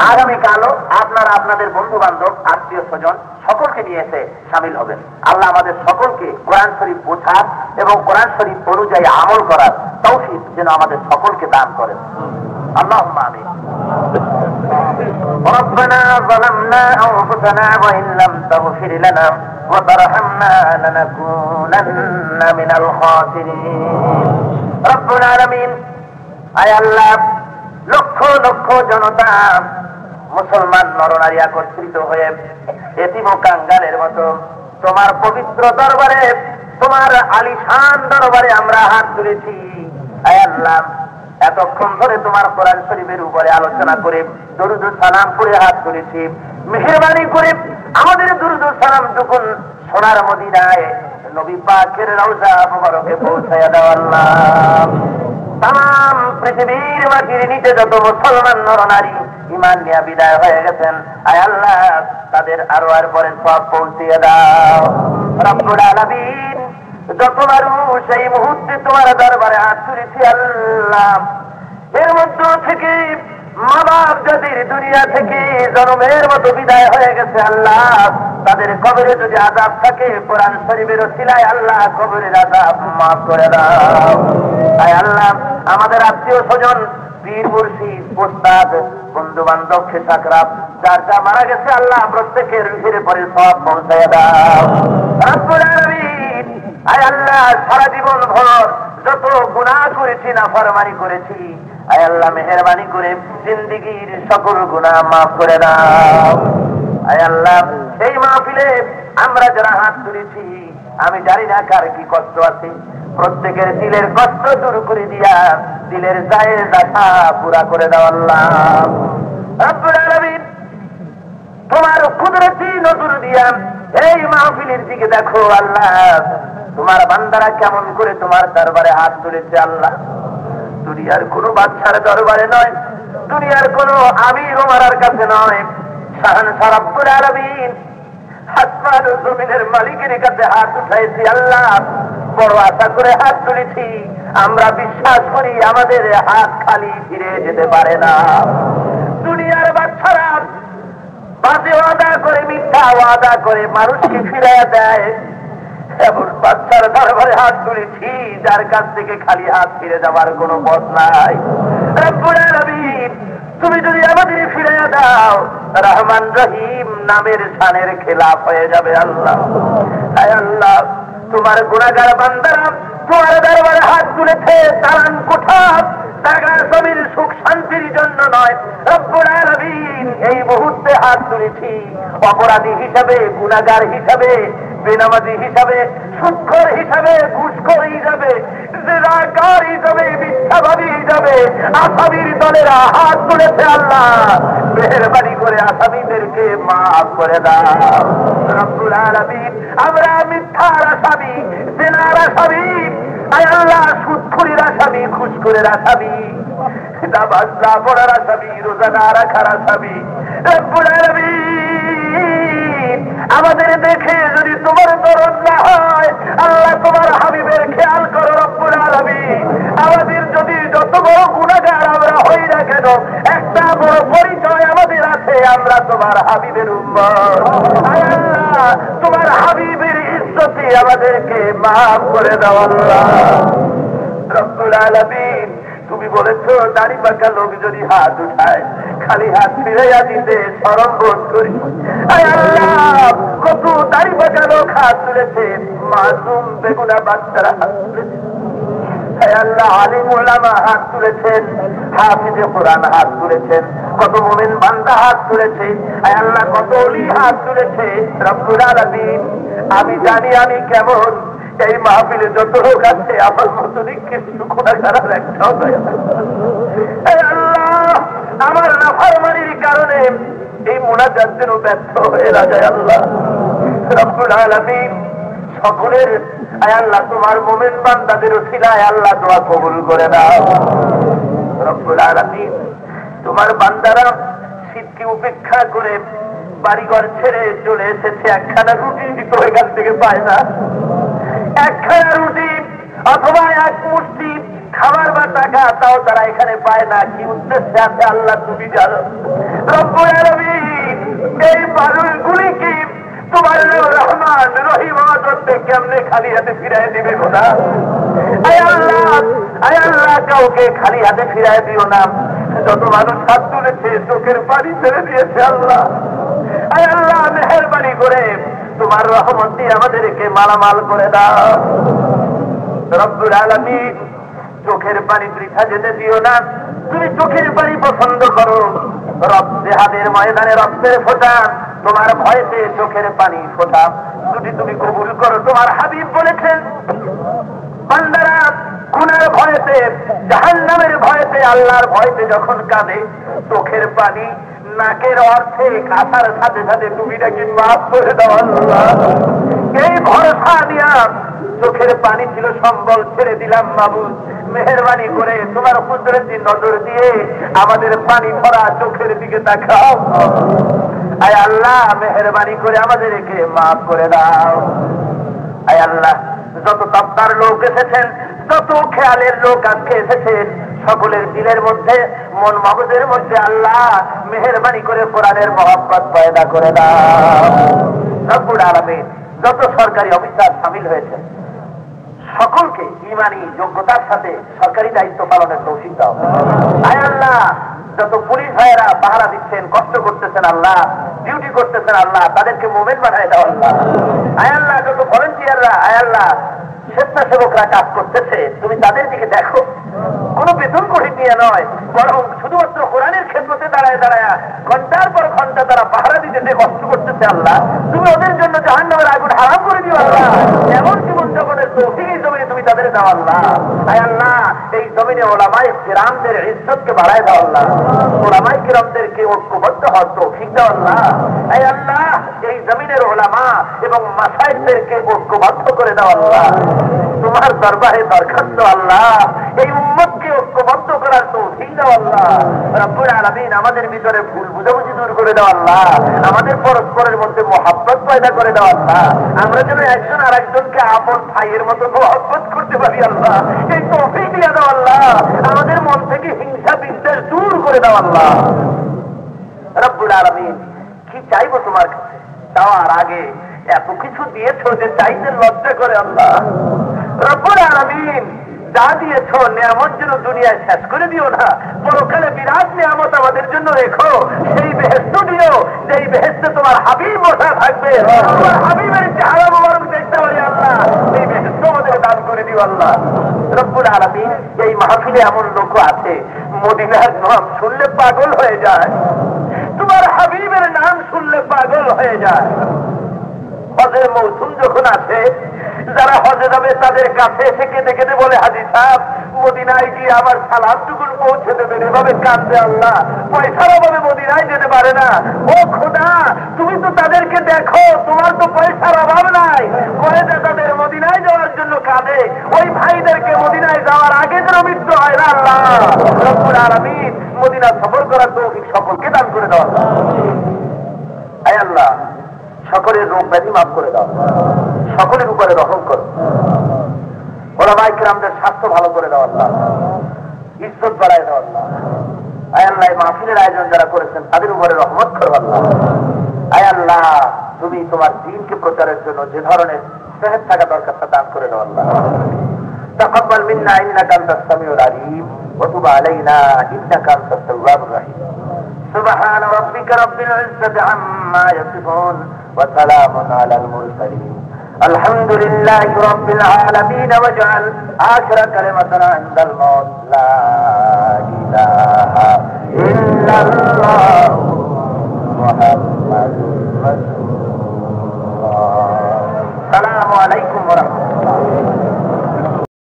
আগামীকালও আপনারা আপনাদের বন্ধু বান্ধব, আত্মীয় স্বজন সকলকে নিয়ে এসে সামিল হবেন। আল্লাহ আমাদের সকলকে কোরআন শরীফ বোঝার এবং কোরআন শরীফ অনুযায়ী আমল করার তৌফিক যেন আমাদের সকলকে দান করেন। আল্লাহুম্মা আমিন। ربنا ظلمنا أنفسنا وإن لم تغفر لنا وترحمنا لنكونن من الخاسرين رب العالمين। আয় আল্লাহ, লক্ষ লক্ষ জনতা মুসলমান নরনারী একত্রিত হয়ে এতিম ও কাঙ্গালের মতো তোমার পবিত্র দরবারে, তোমার আলিশান দরবারে আমরা হাত তুলেছি। আয় আল্লাহ, এতক্ষণ ধরে তোমার কোরআন শরীফের উপরে আলোচনা করে দরুদ ও সালাম করে হাত তুলেছি। মেহেরবানি করে আমাদের দরুদ ও সালাম যখন সোনার মদিনায় নবী পাকের রওজা মুবারকে পৌঁছায়া দাও আল্লাহ। তাম পৃথিবীর মাটির নিচে যত মুসলমান নরনারী ঈমান নিয়ে বিদায় হয়ে গেছেন, আয় আল্লাহ তাদের আরো আর পরে সব পৌঁছিয়ে দাও রব্বুল আলামিন। যতবার সেই মুহূর্তে তোমার দরবারে হাত তুলেছি আল্লাহ, এর মধ্য থেকে মা বাপ যাদের দুনিয়া থেকে জন্মের মতো বিদায় হয়ে গেছে আল্লাহ, তাদের কবরে যদি আযাব থাকে কোরআন শরীফের ওসিলায় আল্লাহ কবরের আযাব মাফ করে দাও। আয় আল্লাহ আমাদের আত্মীয় স্বজন পীর মুর্শিদ উস্তাদ বন্ধু বান্ধব খেসাকরাব যার যা মারা গেছে আল্লাহ প্রত্যেকের রুহের পরে সব পৌঁছায় দাও রব্বুল আলামিন। আয় আল্লাহ সারা জীবন ভর যত গুনাহ করেছি নাফরমানি করেছি, আয় আল্লাহ মেহেরবানি করে জিন্দেগীর সকল গুনাহ মাফ করে দাও। আয় আল্লাহ এই মাহফিলে আমরা যারা হাত তুলেছি আমি জানি না কার কি কষ্ট আছে, প্রত্যেকের দিলের কষ্ট দূর করে দিয়া দিলের জায়েজ আশা পুরা করে দাও আল্লাহ রব্বুল আলামিন। তোমার কুদরতি নজর দিয়া এই মাহফিলের দিকে দেখো আল্লাহ, তোমার বান্দারা কেমন করে তোমার দরবারে হাত তুলেছে আল্লাহ। দুনিয়ার কোনো বাচ্চার দরবারে নয়, দুনিয়ার কোনো আমির ওমরার কাছে নয়, শাহানশাহ রব্বুল আলামিন আসমান ও জমিনের মালিকের কাছে হাত উঠাইছি আল্লাহ। বড় আশা করে হাত তুলেছি, আমরা বিশ্বাস করি আমাদের হাত খালি ফিরে যেতে পারে না। দুনিয়ার বাচ্চারা বাজে ওয়াদা করে মিথ্যা ওয়াদা করে মানুষকে ফিরিয়ে দেয়, এমন বাচ্চার দরবারে হাত তুলেছি যার কাছ থেকে খালি হাত ফিরে যাবার কোনো পথ নাই। রব্বুল আলামিন তুমি যদি আমাদের ফিরিয়ে দাও, রহমান রহিম নামের শানের খেলাফ হয়ে যাবে আল্লাহ। আয় আল্লাহ তোমার গুনাহগার বান্দারা তোমার দরবারে হাত তুলেছে দালান কোঠা জায়গা জমির সুখ শান্তির জন্য নয় রব্বুল আলামিন। এই মুহূর্তে হাত তুলেছি অপরাধী হিসাবে, গুনাহগার হিসাবে, বেনামাজি হিসাবে, সুদখোর হিসাবে, ঘুষখোর হিসাবে, জিনাকার হিসাবে, মিথ্যাবাদী হিসাবে আসামির দলেরা হাত তুলেছে আল্লাহ। মেহেরবানি করে আসামিদেরকে মাফ করে দাও রব্বুল আলামিন। আমরা মিথ্যার আসামি, জিনার আসামি, আয় আল্লাহ সুদখোরের আসামি, ঘুষখোরের আসামি, নামাজ না পড়ার আসামি, রোজা না রাখার আসামি রব্বুল আলামিন। আমাদের দেখে যদি তোমার দরদ না হয় আল্লাহ তোমার হাবিবের খেয়াল করো রব্বুল আলামিন। আমাদের যদি যত বড় গুনাহগার আমরা হই না কেন একটা বড় পরিচয় আমাদের আছে, আমরা তোমার হাবিবের উম্মত। আয় আল্লাহ তোমার হাবিবের ইজ্জতে আমাদেরকে মাফ করে দাও আল্লাহ রব্বুল আলামিন। তুমি বলেছো দাড়ি পাকা লোক যদি হাত উঠায় খালি হাত ফিরাইয়া দিতে শরম বোধ করি। আয় আল্লাহ কত দাড়ি পাকা লোক হাত তুলেছে, মাসুম বেগুনা বাচ্চারা হাত তুলেছে, আয় আল্লাহ আলিম ওলামা হাত তুলেছেন, হাফিজে কোরআন হাত তুলেছেন, কত মুমিন বান্দা হাত তুলেছে, আয় আল্লাহ কত ওলি হাত তুলেছে রব্বুল আলামিন। আমি জানি আমি কেমন, এই মাহফিলে যত লোক আছে আমার মতো নিকৃষ্ট গুনাহগার একটাও নাই। আল্লাহ আমার নাফরমানির কারণে এই মুনাজাত যেন ব্যর্থ হয়ে না যায় আল্লাহ রব্বুল আলামিন। সকলের আয় আল্লাহ তোমার মুমিন বান্দাদের উসিলায় আল্লাহ দোয়া কবুল করে দাও রব্বুল আলামিন। তোমার বান্দারা শীতকে উপেক্ষা করে বাড়িঘর ছেড়ে চলে এসেছে, একখানা রুটি দিত এখান থেকে পায় না, একখানা রুটি অথবা এক মুষ্টি খাবার বা টাকা তাও তারা এখানে পায় না। কি উদ্দেশ্যে আছে আল্লাহ তুমি জানো রব্বুল আলামিন। এই মানুষগুলিকে তোমার রহমান রহিম আদতে কেমনে খালি হাতে ফিরাই দিবে না। আয় আল্লাহ, আয় আল্লাহ কাউকে খালি হাতে ফিরাই দিও না। যত মানুষ হাত তুলেছে চোখের পানি ছেড়ে দিয়েছে আল্লাহ। আয় আল্লাহ মেহেরবানি করে তোমার রহমত দিয়ে আমাদেরকে মালামাল করে দাও রব্বুল আলামিন। চোখের পানি বৃথা যেতে দিও না, তুমি চোখের পানি পছন্দ করো। রব জিহাদের ময়দানে রক্তের ফোঁটা, তোমার ভয়তে চোখের পানি ফোঁটা যদি তুমি কবুল করো। তোমার হাবিব বলেছেন বান্দারা গুনার ভয়ে ভয়েতে, জাহান্নামের ভয়েতে, আল্লাহর ভয়েতে যখন কাঁদে, চোখের পানি নাকের অর্থে আসার সাথে সাথে টুপিটাকে মাফ করে দাও আল্লাহ। এই ভরসা নিয়া চোখের পানি ছিল সম্বল, ছেড়ে দিলাম মাবুদ, মেহেরবানি করে তোমার কুদরতি নজর দিয়ে আমাদের পানি ভরা চোখের দিকে তাকাও। আয় আল্লাহ, মেহেরবানি করে আমাদেরকে মাফ করে দাও। আয় আল্লাহ, যত তপ্তার লোক এসেছেন, যত খেয়ালের লোক আজকে এসেছেন, সকলের দিলের মধ্যে, মন মগজের মধ্যে আল্লাহ মেহেরবানি করে কোরআনের মহব্বত পয়দা করে দাও। রব্বুল আলামিন যত সরকারি অফিসার সামিল হয়েছে সকলকে ঈমানি যোগ্যতার সাথে সরকারি দায়িত্ব পালনের তৌফিক দাও। আয় আল্লাহ, যত পুলিশ ভাইয়েরা পাহারা দিচ্ছেন, কষ্ট করতেছেন আল্লাহ, ডিউটি করতেছেন আল্লাহ, তাদেরকে মুমিন বানায় দাও আল্লাহ। আয় আল্লাহ, যত ভলেন্টিয়াররা, আয় আল্লাহ স্বেচ্ছাসেবকরা কাজ করতেছে, তুমি তাদের দিকে দেখো, কোনো বেতন করে নিয়ে নয়, বরং শুধুমাত্র কোরআনের ক্ষেত্রে দাঁড়ায় দাঁড়ায় ঘন্টার পর ঘন্টা তারা পাহারা দিতে কষ্ট করতেছে আল্লাহ, তুমি ওদের জন্য জাহান্নামের আগুন হারাম করে দিও আল্লাহ। এমন জীবন জগতের তৌফিক এই জমিনে তুমি তাদের দাও আল্লাহ। আয় আল্লাহ, এই জমিনে ওলামায়ে কিরামদের ইজ্জতকে বাড়ায় দাও আল্লাহ, ওলামায়ে কিরামদেরকে ঐক্যবদ্ধ হওয়ার তৌফিক দাও আল্লাহ। আয় আল্লাহ, এই জমিনের ওলামা এবং মাশায়েখদেরকে ঐক্যবদ্ধ করে দাও আল্লাহ। তোমার দরবারে দরখাস্ত আল্লাহ, এই উম্মতকে ঐক্যবদ্ধ করার তৌফিক দাও আল্লাহ। রব্বুল আলামিন আমাদের ভিতরে ভুল বুঝাবুঝি দূর করে দাও আল্লাহ, আমাদের পরস্পরের মধ্যে মহব্বত পয়দা করে দাও আল্লাহ, আমরা যেন একজন আর একজনকে আপন ভাইয়ের মতো মহব্বত করতে পারি আল্লাহ, এই তৌফিক দিয়ে দাও আল্লাহ। আমাদের মন থেকে হিংসা বিদ্বেষ দূর করে দাও আল্লাহ। রব্বুল আলামিন কি চাইবো তোমার কাছে, চাওয়ার আগে এত কিছু দিয়েছো যে চাইতে লজ্জা করে আল্লাহ। রব্বুল আলামিন যা দিয়েছো নিয়ামত যেন দুনিয়ায় শেষ করে দিও না, পরকালে বিরাট নিয়ামত আমাদের জন্য রেখো। সেই বেহেশত দিও যেই বেহেশতে তোমার হাবিব বসা থাকবে, তোমার হাবিবের চেহারা মোবারক দেখতে পারি আল্লাহ, সেই বেহেশত আমাদের দান করে দিও আল্লাহ। রব্বুল আলামিন এই মাহফিলে এমন লোক আছে মদিনার নাম শুনলে পাগল হয়ে যায়, তোমার হাবিবের নাম শুনলে পাগল হয়ে যায়। হজের মৌসুম যখন আছে, যারা হজে যাবে তাদের কাছে এসে কেঁদে কেঁদে বলে, হাজী সাহেব মদিনায় গিয়ে আমার সালামটুকুন পৌঁছে দেবেন, এভাবে কাঁদবে আল্লাহ, পয়সার অভাবে মদিনায় যেতে পারে না। ও খোদা, তুমি তো তাদেরকে দেখো, তোমার তো পয়সার অভাব নাই, কয়েদা তাদের মদিনায় যাওয়ার জন্য কাঁদে, ওই ভাইদেরকে মদিনায় যাওয়ার আগে যেন মৃত্যু হয় না আল্লাহ। রব্বুল আলামিন মদিনা সফর করার তৌফিক সকলকে দান করে দেওয়া। আয় আল্লাহ, সকলের রোগ ব্যাধি মাফ করে দাও, সকলের উপরে রহম করো, ওলামায়ে কিরামদের স্বাস্থ্য ভালো করে দাও আল্লাহ, ইজ্জত বাড়ায় দাও আল্লাহ। আয় আল্লাহ, মাহফিলের আয়োজন যারা করেছেন তাদের উপরে রহমত করো আল্লাহ। আয় আল্লাহ, তুমি তোমার দ্বীনকে প্রচারের জন্য যে ধরনের সেহত থাকা দরকার তা দান করে দাও আল্লাহ। তাকাব্বাল মিন্না ইন্নাকা আনতাস সামিউল আলিম ওয়া তুব আলাইনা ইন্নাকা আনতাত তাওয়াবুর রহিম। সুবহান রাব্বিকা রাব্বিল ইজ্জাতি আম্মা ইয়াসিফুন ওয়া সালামুন আলাল মুরসালিন الحمد لله رب العالمين واجعل آخر كلمتنا عند الموت لا إله إلا الله محمد رسول الله. السلام عليكم ورحمة الله.